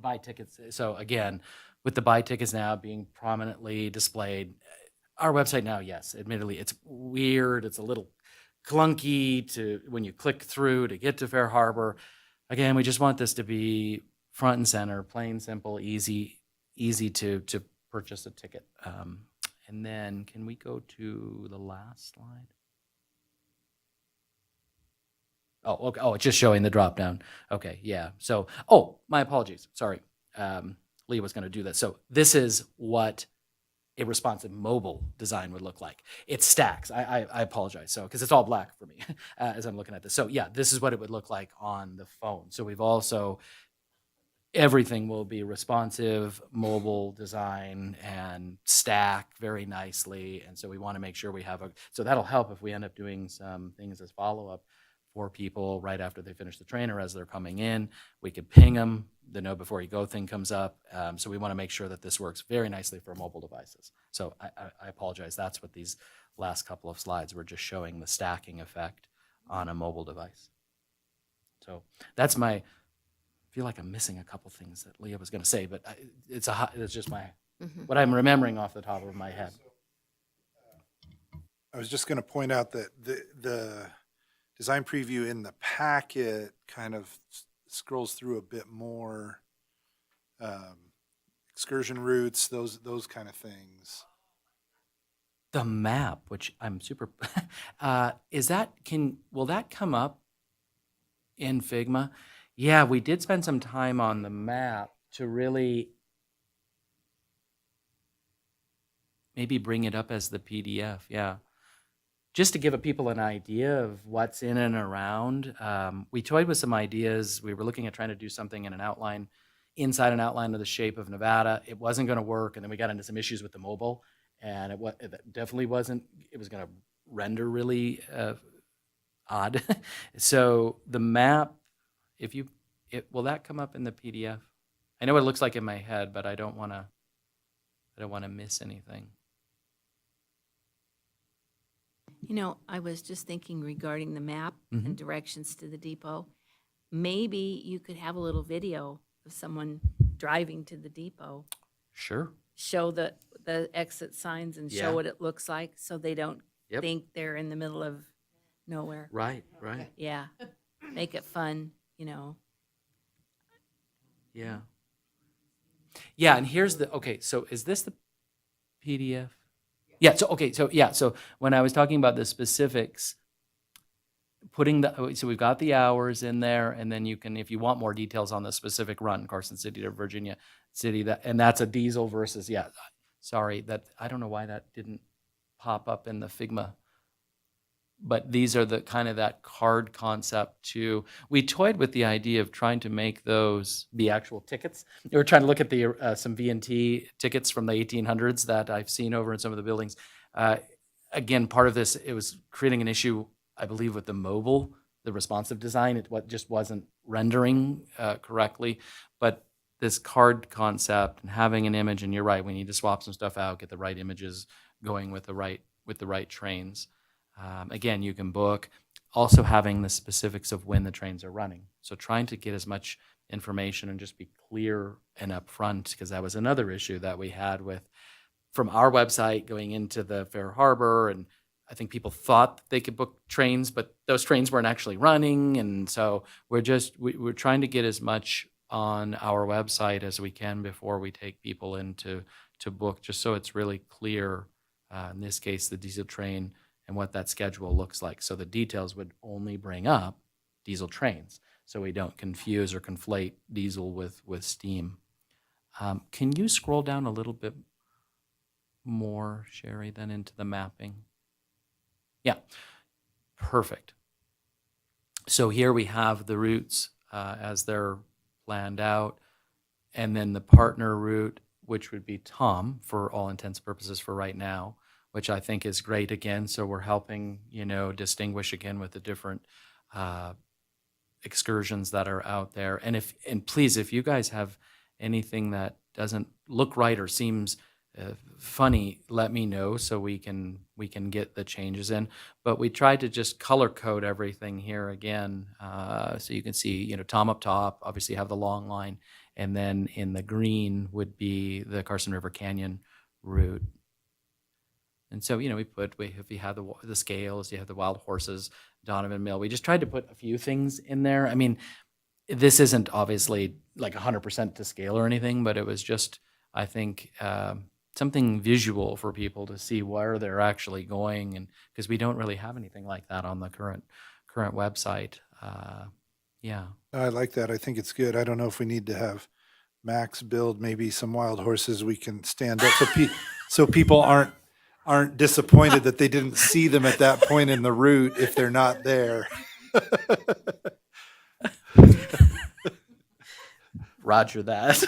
Buy tickets. So again, with the buy tickets now being prominently displayed, our website now, yes, admittedly, it's weird. It's a little clunky when you click through to get to Fair Harbor. Again, we just want this to be front and center, plain, simple, easy to purchase a ticket. And then can we go to the last slide? Oh, okay. Oh, it's just showing the drop down. Okay, yeah. So, my apologies. Sorry. Lee was going to do this. So this is what a responsive mobile design would look like. It stacks. I apologize. So, because it's all black for me as I'm looking at this. So yeah, this is what it would look like on the phone. So we've also, everything will be responsive, mobile design, and stack very nicely. And so we want to make sure we have so that'll help if we end up doing some things as follow-up for people right after they finish the train or as they're coming in. We could ping them. The know before you go thing comes up. So we want to make sure that this works very nicely for mobile devices. So I apologize. That's what these last couple of slides were, just showing the stacking effect on a mobile device. So that's I feel like I'm missing a couple things that Leah was going to say, but it's just what I'm remembering off the top of my head. I was just going to point out that the design preview in the packet kind of scrolls through a bit more, excursion routes, those kind of things. The map, which I'm super, will that come up in Figma? Yeah, we did spend some time on the map to really maybe bring it up as the PDF. Yeah. Just to give people an idea of what's in and around. We toyed with some ideas. We were looking at trying to do something in an outline, inside an outline of the shape of Nevada. It wasn't going to work. And then we got into some issues with the mobile, and it definitely wasn't, it was going to render really odd. So the map, will that come up in the PDF? I know what it looks like in my head, but I don't want to miss anything. You know, I was just thinking regarding the map and directions to the depot. Maybe you could have a little video of someone driving to the depot, Sure. show the exit signs and Yeah. show what it looks like so they don't Yep. think they're in the middle of nowhere. Right, right. Yeah. Make it fun, you know. Yeah. Yeah, and here's okay, so is this the PDF? Yeah, so when I was talking about the specifics, so we've got the hours in there, and then you can, if you want more details on the specific run, Carson City to Virginia City, and that's a diesel versus, sorry, that, I don't know why that didn't pop up in the Figma. But these are the kind of that card concept too. We toyed with the idea of trying to make those the actual tickets. We were trying to look at the some V&T tickets from the 1800s that I've seen over in some of the buildings. Again, part of this, it was creating an issue, I believe, with the mobile, the responsive design. It just wasn't rendering correctly. But this card concept and having an image, and you're right, we need to swap some stuff out, get the right images going with the right trains. Again, you can book. Also having the specifics of when the trains are running. So trying to get as much information and just be clear and upfront, because that was another issue that we had from our website going into the Fair Harbor. And I think people thought they could book trains, but those trains weren't actually running. And so we're trying to get as much on our website as we can before we take people in to book, just so it's really clear, in this case, the diesel train, and what that schedule looks like. So the details would only bring up diesel trains, so we don't confuse or conflate diesel with steam. Can you scroll down a little bit more, Sherry, then into the mapping? Yeah, perfect. So here we have the routes as they're planned out, and then the partner route, which would be Tom for all intents and purposes for right now, which I think is great again. So we're helping, distinguish again with the different excursions that are out there. And please, if you guys have anything that doesn't look right or seems funny, let me know so we can get the changes in. But we tried to just color code everything here again, so you can see, Tom up top, obviously have the long line, and then in the green would be the Carson River Canyon route. And so, we if you have the scales, you have the wild horses, Donovan Mill. We just tried to put a few things in there. I mean, this isn't obviously like 100% to scale or anything, but it was just, I think, something visual for people to see where they're actually going, and because we don't really have anything like that on the current website. Yeah. I like that. I think it's good. I don't know if we need to have Max build maybe some wild horses we can stand up so people aren't disappointed that they didn't see them at that point in the route if they're not there. Roger that.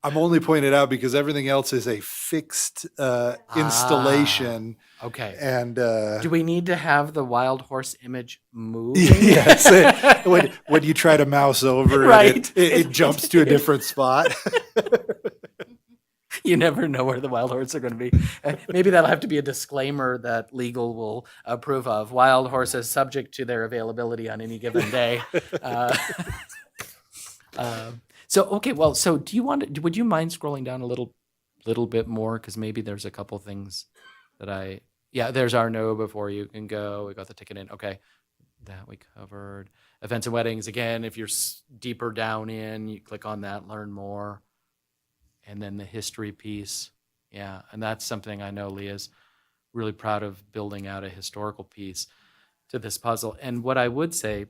I'm only pointing it out because everything else is a fixed installation. Okay. And do we need to have the wild horse image move? Yes. When you try to mouse over Right. it jumps to a different spot. You never know where the wild horses are going to be. Maybe that'll have to be a disclaimer that legal will approve of. Wild horses subject to their availability on any given day. So would you mind scrolling down a little bit more? Because maybe there's a couple things that there's our no before you can go. We got the ticket in. Okay. That we covered. Events and weddings. Again, if you're deeper down in, you click on that, learn more. And then the history piece. Yeah. And that's something I know Leah's really proud of, building out a historical piece to this puzzle. And what I would say,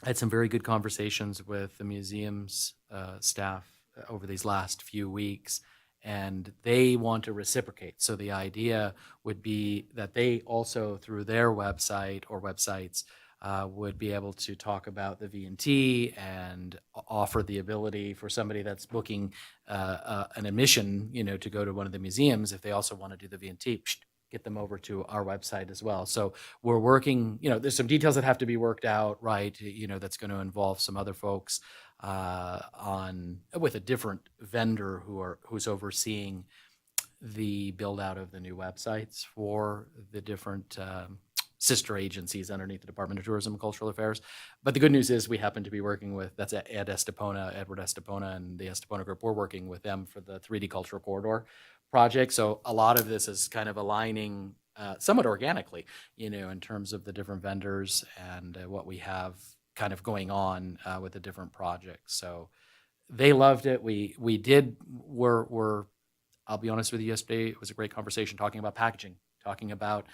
I had some very good conversations with the museum's staff over these last few weeks, and they want to reciprocate. So the idea would be that they also, through their website or websites, would be able to talk about the V&T and offer the ability for somebody that's booking an admission, to go to one of the museums, if they also want to do the V&T, get them over to our website as well. So we're working, there's some details that have to be worked out, right? That's going to involve some other folks with a different vendor who's overseeing the build out of the new websites for the different sister agencies underneath the Department of Tourism and Cultural Affairs. But the good news is we happen to be working with, that's Edward Estepona and the Estepona Group. We're working with them for the 3D Cultural Corridor project. So a lot of this is kind of aligning somewhat organically, in terms of the different vendors and what we have kind of going on with the different projects. So they loved it. We're I'll be honest with you, yesterday it was a great conversation talking about packaging, talking about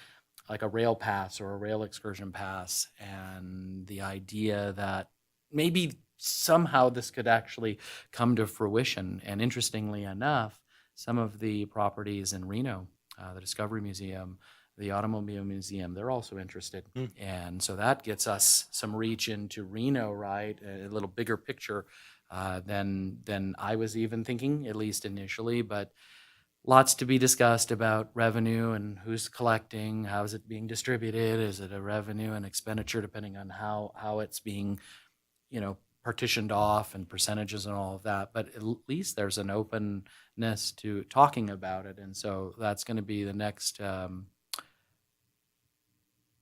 like a rail pass or a rail excursion pass, and the idea that maybe somehow this could actually come to fruition. And interestingly enough, some of the properties in Reno, the Discovery Museum, the Automobile Museum, they're also interested. And so that gets us some reach into Reno, right? A little bigger picture than I was even thinking, at least initially. But lots to be discussed about revenue and who's collecting, how is it being distributed? Is it a revenue and expenditure, depending on how it's being, partitioned off and percentages and all of that. But at least there's an openness to talking about it. And so that's going to be the next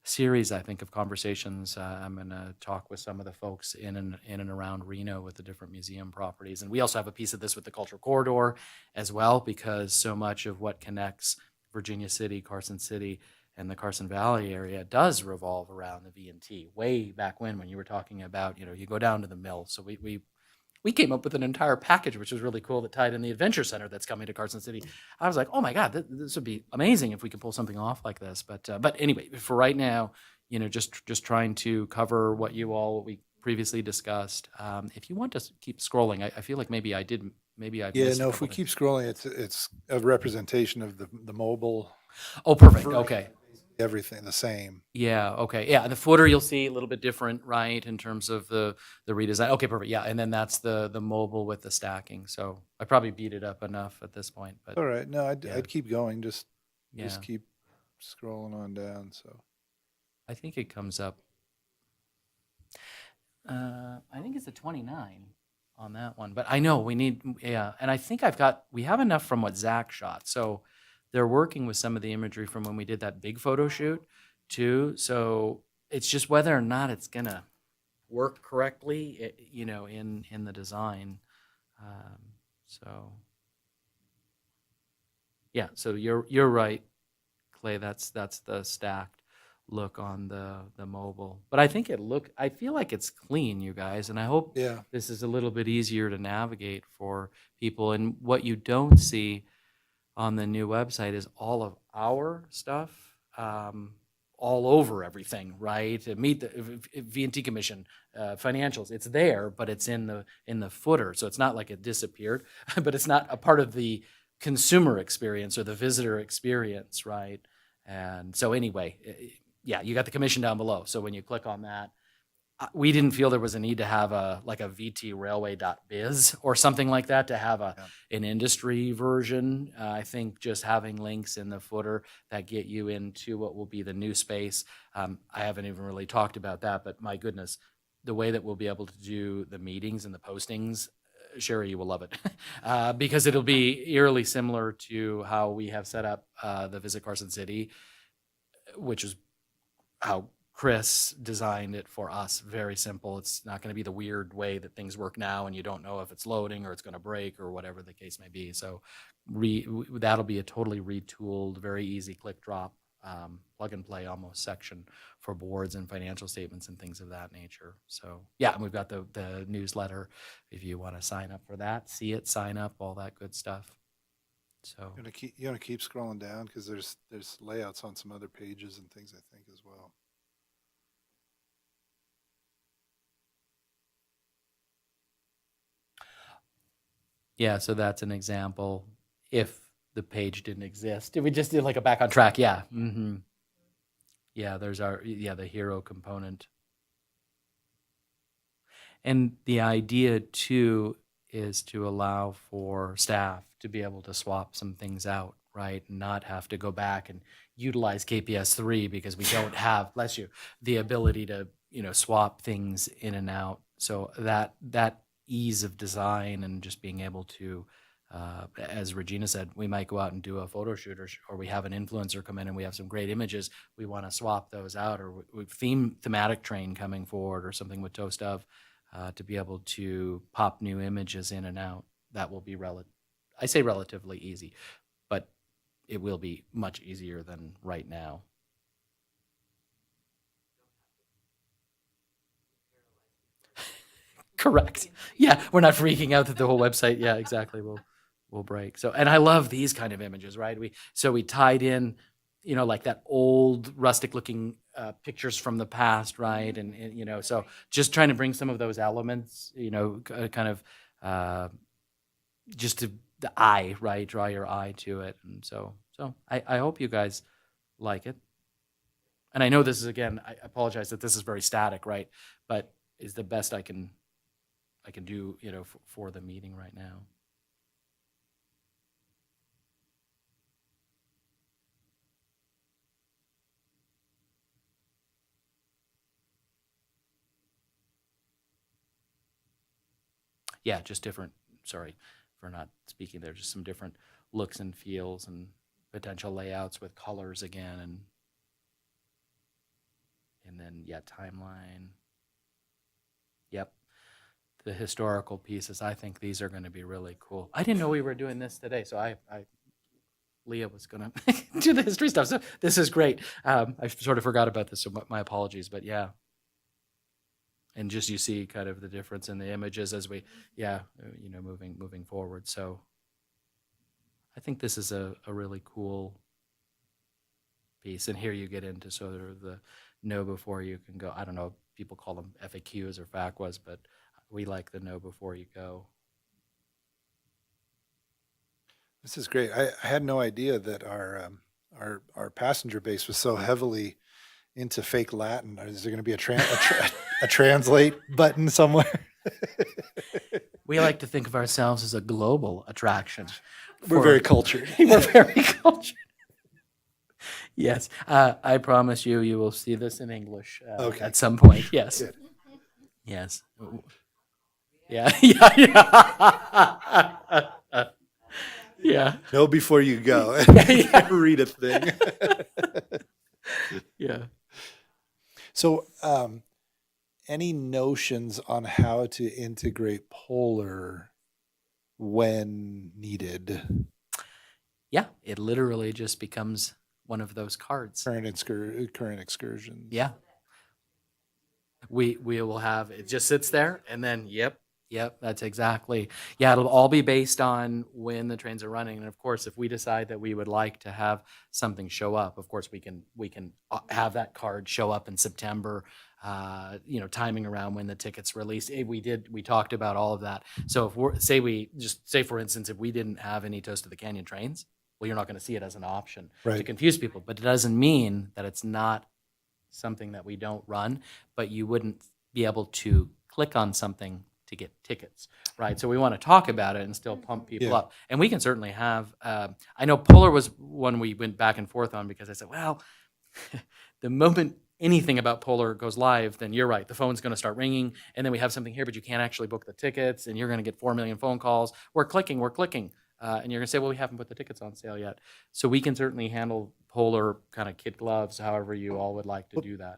series, I think, of conversations. I'm going to talk with some of the folks in and around Reno with the different museum properties. And we also have a piece of this with the Cultural Corridor as well, because so much of what connects Virginia City, Carson City, and the Carson Valley area does revolve around the V&T. Way back when you were talking about, you go down to the mill. So we came up with an entire package, which was really cool, that tied in the Adventure Center that's coming to Carson City. I was like, oh my God, this would be amazing if we could pull something off like this. But anyway, for right now, just trying to cover what we previously discussed. If you want to keep scrolling, I feel like maybe I Yeah, missed no, a if we couple keep scrolling, it's a representation of the mobile, Oh, perfect. Okay. everything the same. Yeah. Okay. Yeah. The footer you'll see a little bit different, right, in terms of the redesign. Okay. Perfect. Yeah. And then that's the mobile with the stacking. So I probably beat it up enough at this point, but All right, no, Yeah. I'd keep going, just yeah, keep scrolling on down, so. I think it comes up. I think it's a 29 on that one, but I know we need, yeah. And I think we have enough from what Zach shot. So they're working with some of the imagery from when we did that big photo shoot too. So it's just whether or not it's gonna work correctly, in the design. So yeah, so you're right, Clay. That's the stacked look on the mobile. But I feel like it's clean, you guys, and I hope Yeah, this is a little bit easier to navigate for people. And what you don't see on the new website is all of our stuff all over everything, right? Meet the V&T Commission financials. It's there, but it's in the footer, so it's not like it disappeared, but it's not a part of the consumer experience or the visitor experience, right? And so anyway, yeah, you got the commission down below. So when you click on that, we didn't feel there was a need to have a vtrailway.biz or something like that to have an industry version. I think just having links in the footer that get you into what will be the new space. I haven't even really talked about that, but my goodness, the way that we'll be able to do the meetings and the postings, Sherry, you will love it because it'll be eerily similar to how we have set up the Visit Carson City, which is how Chris designed it for us. Very simple. It's not going to be the weird way that things work now and you don't know if it's loading or it's going to break or whatever the case may be. So that'll be a totally retooled, very easy click drop, plug and play almost section for boards and financial statements and things of that nature. So yeah, and we've got the newsletter if you want to sign up for that, see it, sign up, all that good stuff. So you want to keep scrolling down, because there's layouts on some other pages and things, I think, as well. Yeah, so that's an example. If the page didn't exist, if we just did like a back on track, yeah. Yeah, there's the hero component. And the idea too is to allow for staff to be able to swap some things out, right? And not have to go back and utilize KPS3 because we don't have, bless you, the ability to, swap things in and out. So that ease of design and just being able to, as Regina said, we might go out and do a photo shoot, or we have an influencer come in and we have some great images. We want to swap those out, or we thematic train coming forward, or something with Toast of, to be able to pop new images in and out. That will be I say relatively easy, but it will be much easier than right now. Correct. Yeah, we're not freaking out that the whole website, yeah, exactly, will break. So, and I love these kind of images, right? We tied in, like that old rustic looking pictures from the past, right? And so just trying to bring some of those elements, kind of just to the eye, right? Draw your eye to it. And so I hope you guys like it. And I know this is, again, I apologize that this is very static, right? But is the best I can do, for the meeting right now. Yeah, just different, sorry for not speaking there, just some different looks and feels and potential layouts with colors again, and then, yeah, timeline. Yep. The historical pieces, I think these are going to be really cool. I didn't know we were doing this today, so Leah was going to do the history stuff. So this is great. I sort of forgot about this, so my apologies, but yeah. And just, you see kind of the difference in the images as we, moving forward. So I think this is a really cool piece. And here you get into sort of the know before you can go. I don't know if people call them FAQs or FAQs, but we like the know before you go. This is great. I had no idea that our passenger base was so heavily into fake Latin. Is there going to be a translate button somewhere? We like to think of ourselves as a global attraction. We're very cultured. We're very cultured. Yes, I promise you will see this in English at some point. Yes. Good. Yes. Yeah. Yeah. Yeah. Know before you go. Yeah. Read a thing. Yeah. So, any notions on how to integrate Polar when needed? Yeah, it literally just becomes one of those cards. Current excursions. Yeah. We will have, it just sits there, and then yep, that's exactly. Yeah, it'll all be based on when the trains are running. And of course, if we decide that we would like to have something show up, of course we can have that card show up in September, timing around when the ticket's released. We talked about all of that. So if say for instance, if we didn't have any Toast of the Canyon trains, well, you're not going to see it as an option to Right. confuse people. But it doesn't mean that it's not something that we don't run, but you wouldn't be able to click on something to get tickets, right? So we want to talk about it and still pump people Yeah. up. And we can certainly have, I know Polar was one we went back and forth on, because I said, well, the moment anything about Polar goes live, then you're right, the phone's going to start ringing, and then we have something here, but you can't actually book the tickets, and you're going to get 4 million phone calls. We're clicking. And you're going to say, well, we haven't put the tickets on sale yet. So we can certainly handle Polar kind of kid gloves, however you all would like to do that.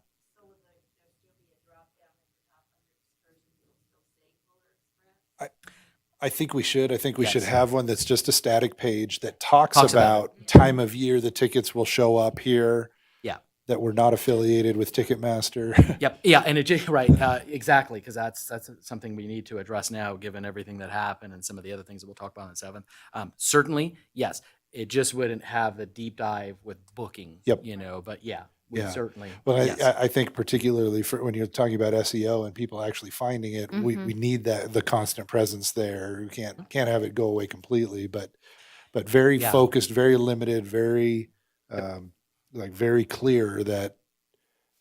I think we should. I think we should Yes. have one that's just a static page that talks Talks about about time of year the tickets will show up here. Yeah. That we're not affiliated with Ticketmaster. Yep. Yeah. And right. Exactly. Because that's something we need to address now, given everything that happened and some of the other things that we'll talk about on the 7th. Certainly, yes. It just wouldn't have the deep dive with booking. Yep. But yeah. we Yeah. certainly, Well, yes. I think particularly for when you're talking about SEO and people actually finding it, we need the constant presence there. We can't have it go away completely, but very Yeah. focused, very limited, very like very clear that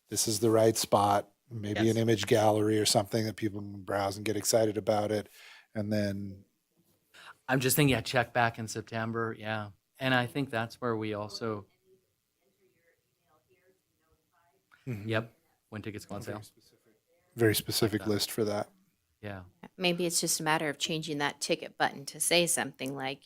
this is the right spot. Maybe Yes. an image gallery or something that people can browse and get excited about it, and then I'm just thinking, yeah, check back in September, yeah. And I think that's where we also, yep, when tickets go on sale, very specific that. list for that. yeah. Maybe it's just a matter of changing that ticket button to say something like,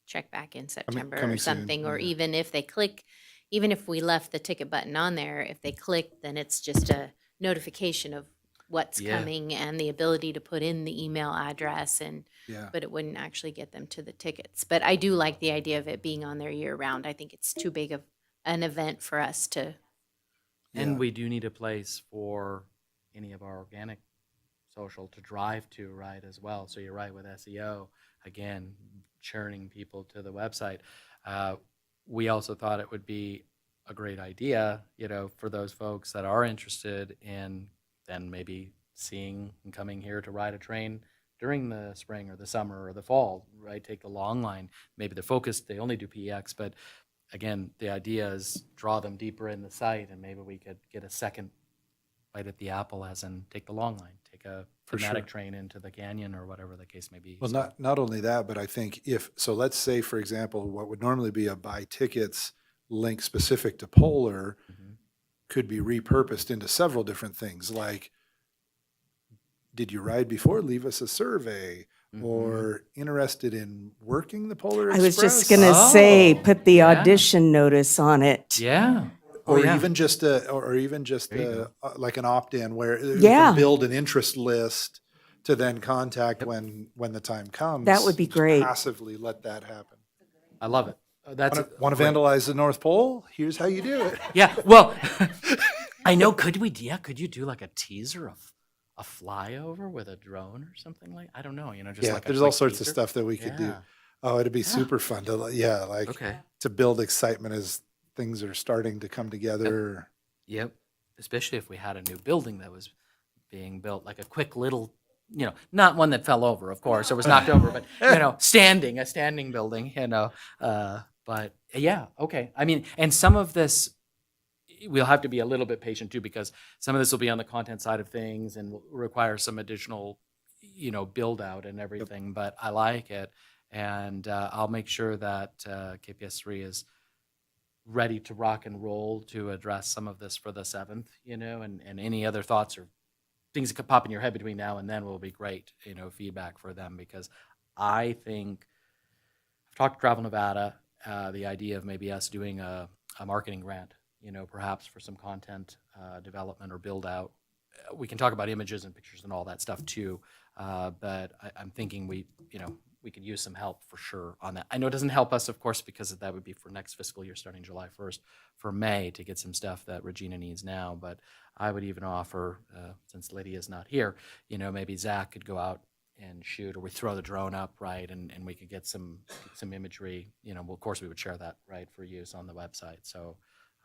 check back in September or coming soon, something, or yeah. even if they click, even if we left the ticket button on there, if they click, then it's just a notification of what's Yeah. coming and the ability to put in the email address Yeah. but it wouldn't actually get them to the tickets. But I do like the idea of it being on there year round. I think it's too big of an event for us to. And Yeah. we do need a place for any of our organic social to drive to, right, as well. So you're right with SEO, again, churning people to the website. We also thought it would be a great idea, for those folks that are interested in then maybe seeing and coming here to ride a train during the spring or the summer or the fall, right? Take the long line. Maybe they're focused, they only do PEX, but again, the idea is draw them deeper in the site, and maybe we could get a second bite at the apple, as in take the long line, take a For thematic sure. train into the canyon or whatever the case may be. Well, So, not only that, but I think let's say, for example, what would normally be a buy tickets link specific to Polar mhm. could be repurposed into several different things, like, did you ride before? Leave us a survey. Mhm. Or interested in working the Polar I Express? was just going to say, Oh, put the yeah. audition notice on it. Yeah. Or yeah. even just There you like an opt-in where you Yeah. can build an interest list to then contact when the time comes. That would be Just great. Passively let that happen. I love it. That's Want to great. vandalize the North Pole? Here's how you do it. Yeah. Well, I know. Could you do like a teaser of a flyover with a drone or something like? I don't know. Just Yeah, like a there's all quick sorts of teaser? stuff that we could do. Yeah. Oh, it'd be Yeah. super fun to, like Okay. to build excitement as things are starting to come together. Yep. Especially if we had a new building that was being built, like a quick little, not one that fell over, of course, or was knocked over, but a standing building, But yeah, okay. I mean, and some of this, we'll have to be a little bit patient too, because some of this will be on the content side of things and will require some additional, build out and everything. But I like it, and I'll make sure that KPS3 is ready to rock and roll to address some of this for the 7th, and any other thoughts or things that could pop in your head between now and then will be great, feedback for them, because I think I've talked to Travel Nevada, the idea of maybe us doing a marketing grant, perhaps for some content development or build out. We can talk about images and pictures and all that stuff too, but I'm thinking we could use some help for sure on that. I know it doesn't help us, of course, because that would be for next fiscal year starting July 1st for May to get some stuff that Regina needs now. But I would even offer, since Lydia's not here, maybe Zach could go out and shoot, or we throw the drone up, right, and we could get some imagery. Well, of course we would share that, right, for use on the website. So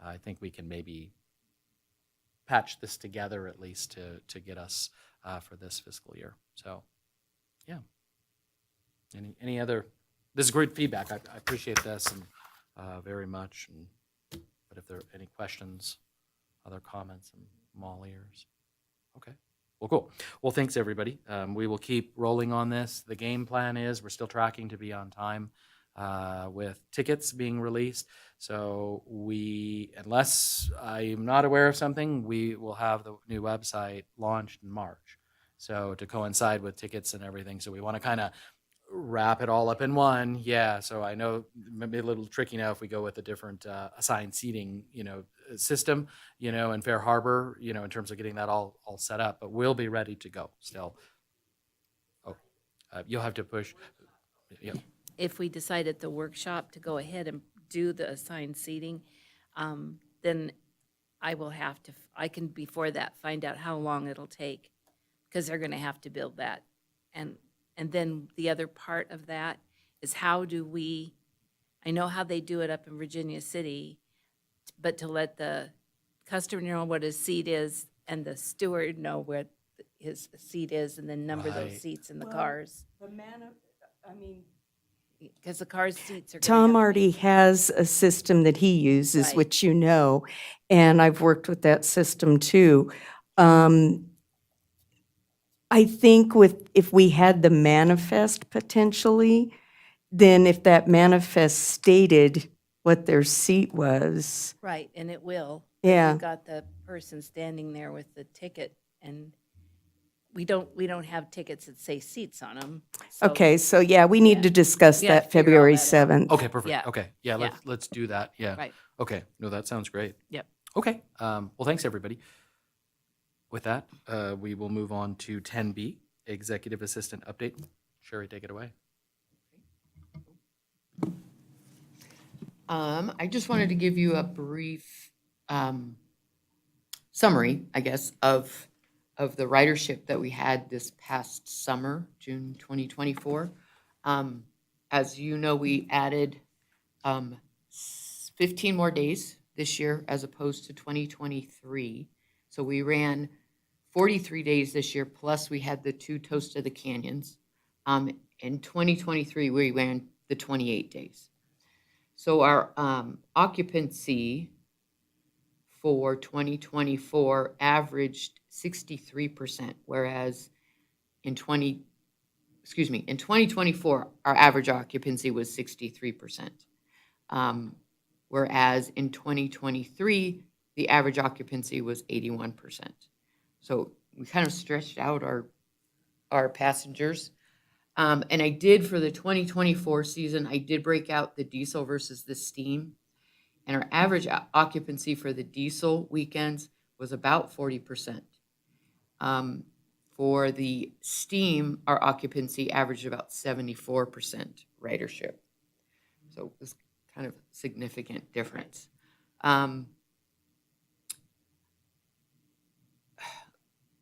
I think we can maybe patch this together at least to get us for this fiscal year. So, yeah. Any other? This is great feedback. I appreciate this and very much. But if there are any questions, other comments, I'm all ears. Okay. Well, cool. Well, thanks everybody. We will keep rolling on this. The game plan is we're still tracking to be on time with tickets being released. So unless I'm not aware of something, we will have the new website launched in March. So to coincide with tickets and everything. So we want to kind of wrap it all up in one. Yeah. So I know it may be a little tricky now if we go with a different assigned seating, system, in Fair Harbor, in terms of getting that all set up, but we'll be ready to go still. Oh, you'll have to push. Yeah. If we decide at the workshop to go ahead and do the assigned seating, then I can before that find out how long it'll take, because they're going to have to build that. And then the other part of that is I know how they do it up in Virginia City, but to let the customer know what his seat is and the steward know what his seat is and then number those Right. seats in the cars. I mean. Because the car seats are. gonna Tom have to be- already has a system that he uses, Right. which you know, and I've worked with that system too. I think if we had the manifest potentially, then if that manifest stated what their seat was, Right, and it will. 'Cause Yeah. You've got the person standing there with the ticket and we don't have tickets that say seats on them. okay, so yeah, we need Yeah. to discuss We gotta that figure all February that out. 7th. Okay, perfect. Yeah. Okay, yeah, Yeah. let's do that. Yeah. Right. Okay, no, that sounds great. Yep. Okay, well, thanks, everybody. With that, we will move on to 10B, Executive Assistant Update. Sherry, take it away. I just wanted to give you a brief summary, I guess, of the ridership that we had this past summer, June 2024. As you know, we added 15 more days this year as opposed to 2023. So we ran 43 days this year, plus we had the 2 Toast of the Canyons. In 2023, we ran the 28 days. So our occupancy for 2024 averaged 63%, whereas in 2024, our average occupancy was 63%. Whereas in 2023, the average occupancy was 81%. So we kind of stretched out our passengers. And I did for the 2024 season, I did break out the diesel versus the steam. And our average occupancy for the diesel weekends was about 40%. For the steam, our occupancy averaged about 74% ridership. So it was kind of significant difference.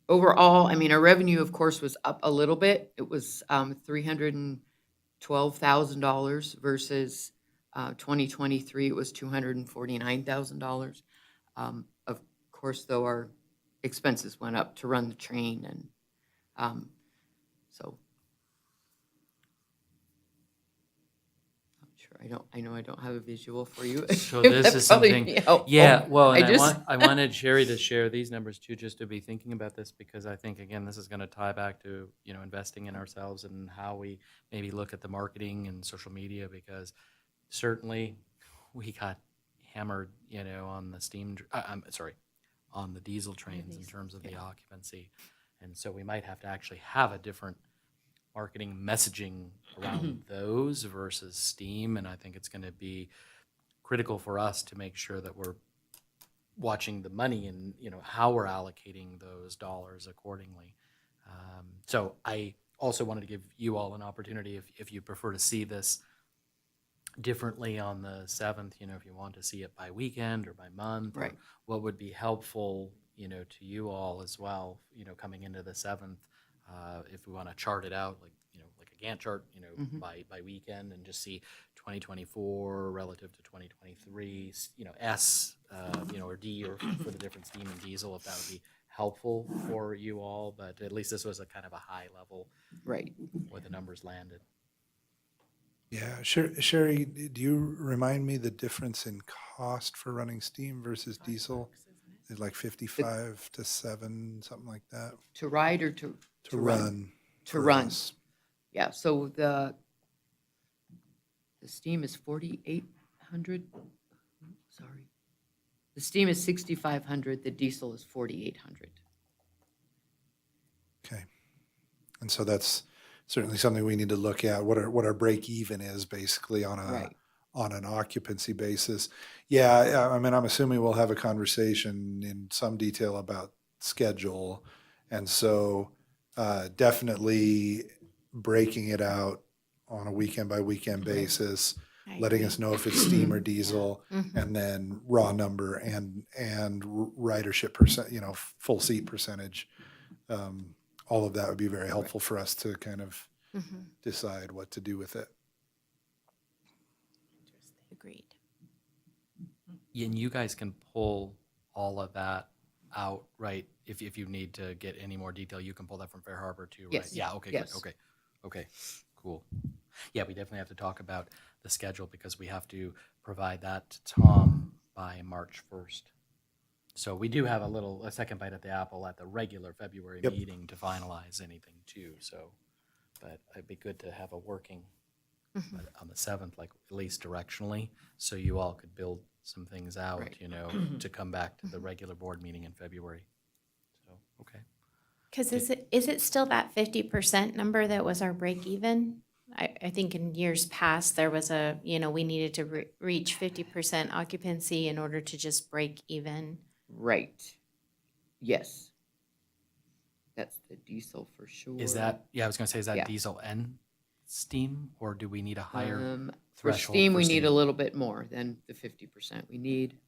Overall, I mean, our revenue, of course, was up a little bit. It was $312,000 versus 2023. It was $249,000. Of course, though, our expenses went up to run the train, and so I know I don't have a visual for you. So this is something, yeah, well, and I wanted Sherry to share these numbers too, just to be thinking about this, because I think, again, this is going to tie back to, investing in ourselves and how we maybe look at the marketing and social media, because certainly we got hammered, on the on the diesel trains in terms of the occupancy. And so we might have to actually have a different marketing messaging around those versus steam. And I think it's going to be critical for us to make sure that we're watching the money and, how we're allocating those dollars accordingly. So I also wanted to give you all an opportunity, if you prefer to see this differently on the 7th, if you want to see it by weekend or by month, Right. or what would be helpful, to you all as well, coming into the 7th, if we want to chart it out, like a Gantt chart, by weekend, and just see 2024 relative to 2023, S, or D, or for the different steam and diesel, if that would be helpful for you all. But at least this was a kind of a high level, Right. where the numbers landed. Yeah, Sherry, do you remind me the difference in cost for running steam versus diesel? Is it like 55 to 7, something like that? To ride or to run. To for run. us. Yeah, so the steam is 4,800. Sorry. The steam is 6,500, the diesel is 4,800. Okay. And so that's certainly something we need to look at, what our break even is basically on Right. an occupancy basis. Yeah, I mean, I'm assuming we'll have a conversation in some detail about schedule. And so definitely breaking it out on a weekend by weekend basis, letting us know if it's steam or diesel, and then raw number and ridership percent, full seat percentage. All of that would be very helpful for us to kind of decide what to do with it. Agreed. And you guys can pull all of that out, right? If you need to get any more detail, you can pull that from Fair Harbor too, right? Yes. Yeah, okay, good, Yes. okay, cool. Yeah, we definitely have to talk about the schedule because we have to provide that to Tom by March 1st. So we do have a second bite at the apple at the regular February Yep. meeting to finalize anything too, so. But it'd be good to have a working on the 7th, like at least directionally, so you all could build some things out, Right. you know, to come back to the regular board meeting in February. So, okay. Because is it still that 50% number that was our break even? I think in years past, there was we needed to reach 50% occupancy in order to just break even. Right. Yes. That's the diesel for sure. Is that, yeah, I was gonna say, is that Yeah. diesel and steam, or do we need a higher For threshold? steam, for we need a steam? little bit more than the 50%. We need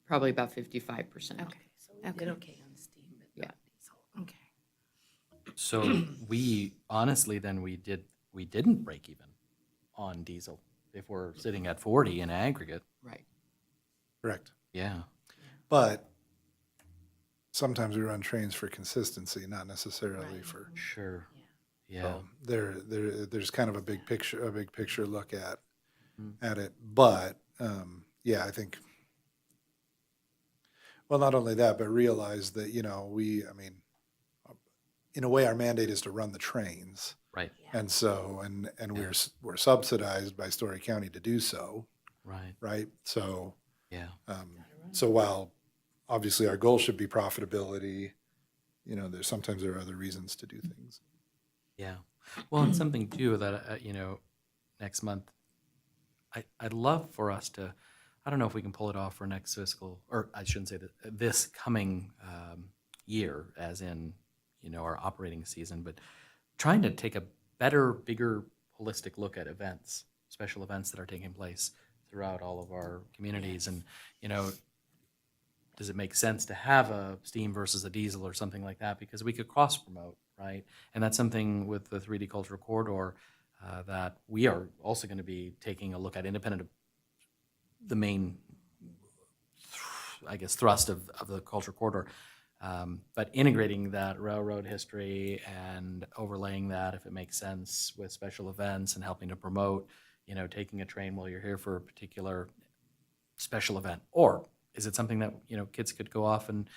probably about 55%. Okay, so we did okay on steam, but Yeah. not diesel. Okay. So we, honestly, then we didn't break even on diesel if we're sitting at 40 in aggregate. Right. Correct. Yeah, But sometimes we run trains for consistency, not necessarily for, sure. Yeah, so there's kind of a big picture look at Mm. it. But, yeah, I think, well, not only that, but realize that, you know, I mean, in a way, our mandate is to run the trains. right, And so, and we're subsidized by Story County to do so, right, right? So, yeah. so while obviously our goal should be profitability, you know, sometimes there are other reasons to do things. Yeah. Well, and something too that, next month, I'd love for us to, I don't know if we can pull it off for next fiscal, or I shouldn't say that, this coming year, as in, our operating season, but trying to take a better, bigger, holistic look at events, special events that are taking place throughout all of our communities. And, does it make sense to have a steam versus a diesel or something like that? Because we could cross promote, right? And that's something with the 3D Cultural Corridor that we are also going to be taking a look at, independent of the main, I guess, thrust of the Cultural Corridor. But integrating that railroad history and overlaying that, if it makes sense, with special events and helping to promote, taking a train while you're here for a particular special event. Or is it something that, kids could go off and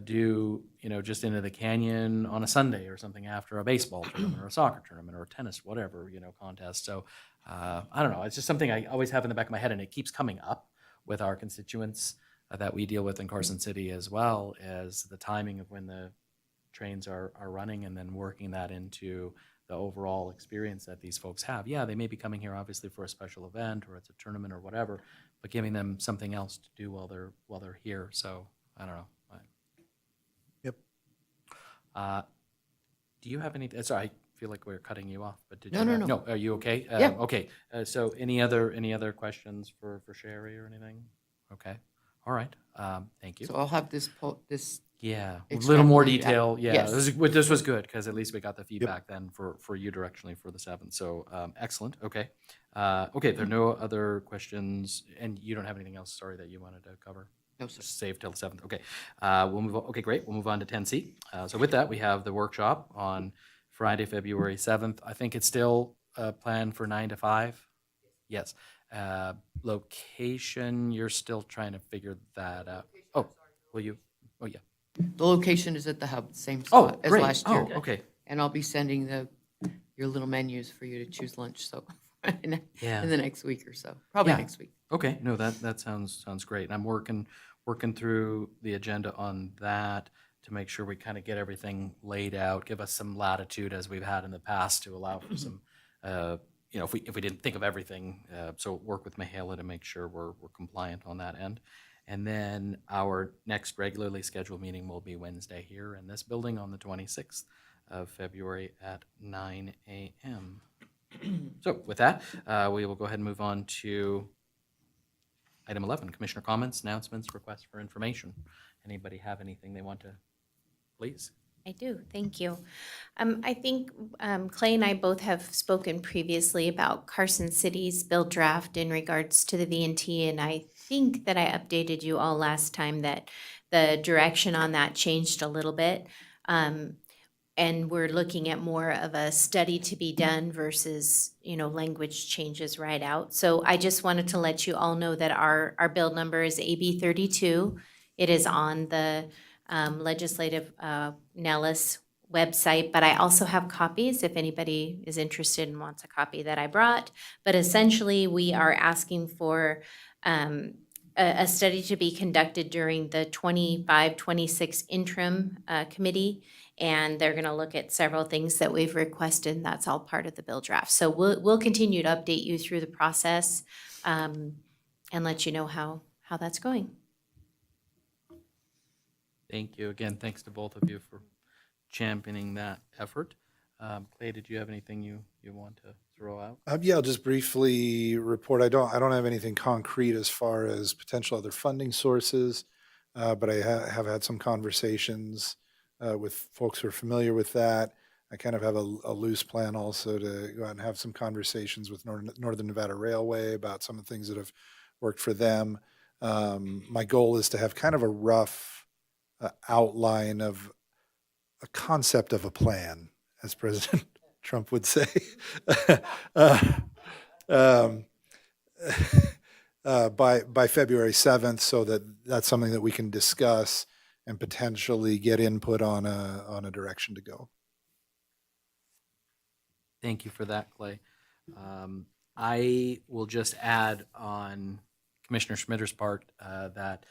do, just into the canyon on a Sunday or something after a baseball tournament or a soccer tournament or a tennis, whatever, contest. So I don't know. It's just something I always have in the back of my head, and it keeps coming up with our constituents that we deal with in Carson City, as well as the timing of when the trains are running, and then working that into the overall experience that these folks have. Yeah, they may be coming here obviously for a special event or it's a tournament or whatever, but giving them something else to do while they're here. So I don't know. Yep. Do you have any? Sorry, I feel like we're cutting you off, but did No, you? no, no. No, are you okay? Yeah. Okay. So any other questions for Sherry or anything? Okay. All right. Thank you. So I'll have this Yeah, a little more extrapolate out. detail. Yeah, Yes. this was good because at least we got the feedback then for you directionally for the 7th. So excellent. Okay. Okay, there are no other questions, and you don't have anything else, sorry, that you wanted to cover? No, sir. Just save till the 7th. Okay. We'll move on. Okay, great. We'll move on to 10C. So with that, we have the workshop on Friday, February 7th. I think it's still planned for 9 to 5. Yes. Location, you're still trying to figure that out. Oh, will you? Oh, yeah. The location is at the hub, same Oh, spot as great. last year. Oh, okay. And I'll be sending your little menus for you to choose lunch, so in Yeah. the next week or so, probably Yeah. next week. Okay, no, that sounds great. And I'm working through the agenda on that to make sure we kind of get everything laid out, give us some latitude as we've had in the past to allow for some, if we didn't think of everything, so work with Michaela to make sure we're compliant on that end. And then our next regularly scheduled meeting will be Wednesday here in this building on the 26th of February at 9 a.m. So with that, we will go ahead and move on to item 11, Commissioner comments, announcements, requests for information. Anybody have anything they want to, please? I do, thank you. I think Clay and I both have spoken previously about Carson City's bill draft in regards to the V&T, and I think that I updated you all last time that the direction on that changed a little bit. And we're looking at more of a study to be done versus, language changes right out. So I just wanted to let you all know that our bill number is AB 32. It is on the legislative Nellis website, but I also have copies if anybody is interested and wants a copy that I brought. But essentially, we are asking for a study to be conducted during the 25-26 interim committee. And they're going to look at several things that we've requested, and that's all part of the bill draft. So we'll continue to update you through the process and let you know how that's going. Thank you. Again, thanks to both of you for championing that effort. Clay, did you have anything you want to throw out? Yeah, I'll just briefly report. I don't have anything concrete as far as potential other funding sources, but I have had some conversations with folks who are familiar with that. I kind of have a loose plan also to go out and have some conversations with Northern Nevada Railway about some of the things that have worked for them. My goal is to have kind of a rough outline of a concept of a plan, as President Trump would say, by February 7th, so that that's something that we can discuss and potentially get input on a direction to go. Thank you for that, Clay. I will just add on Commissioner Schmitter's part that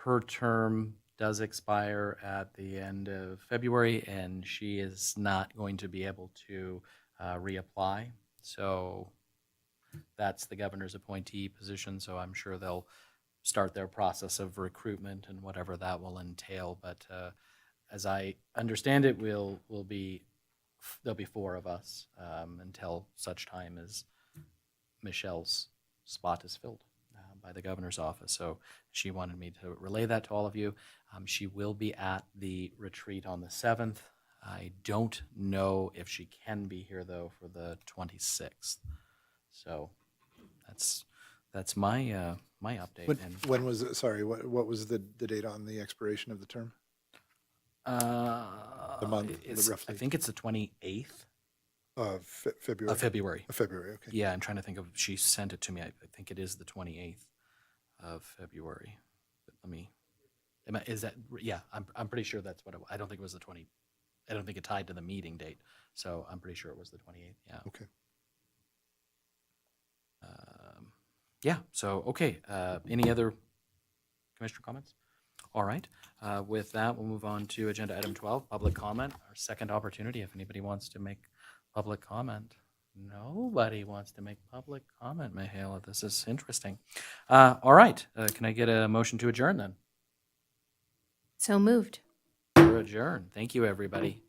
her term does expire at the end of February, and she is not going to be able to reapply. So that's the governor's appointee position, so I'm sure they'll start their process of recruitment and whatever that will entail. But as I understand it, there'll be 4 of us until such time as Michelle's spot is filled by the governor's office. So she wanted me to relay that to all of you. She will be at the retreat on the 7th. I don't know if she can be here, though, for the 26th. So that's my my update. When was it? Sorry, what was the date on the expiration of the term? The month, roughly. I think it's the 28th Of February. of February. Of February. Okay. Yeah, I'm trying to think of. She sent it to me. I think it is the 28th of February. But let me. Is that? Yeah, I'm pretty sure that's what. I don't think it was the 20. I don't think it tied to the meeting date. So I'm pretty sure it was the 28th. Yeah. Okay. Yeah. So okay. Any other commissioner comments? All right. With that, we'll move on to agenda item 12, public comment. Our second opportunity. If anybody wants to make public comment. Nobody wants to make public comment, Mihaela. This is interesting. All right. Can I get a motion to adjourn then? So moved. We're adjourned. Thank you, everybody.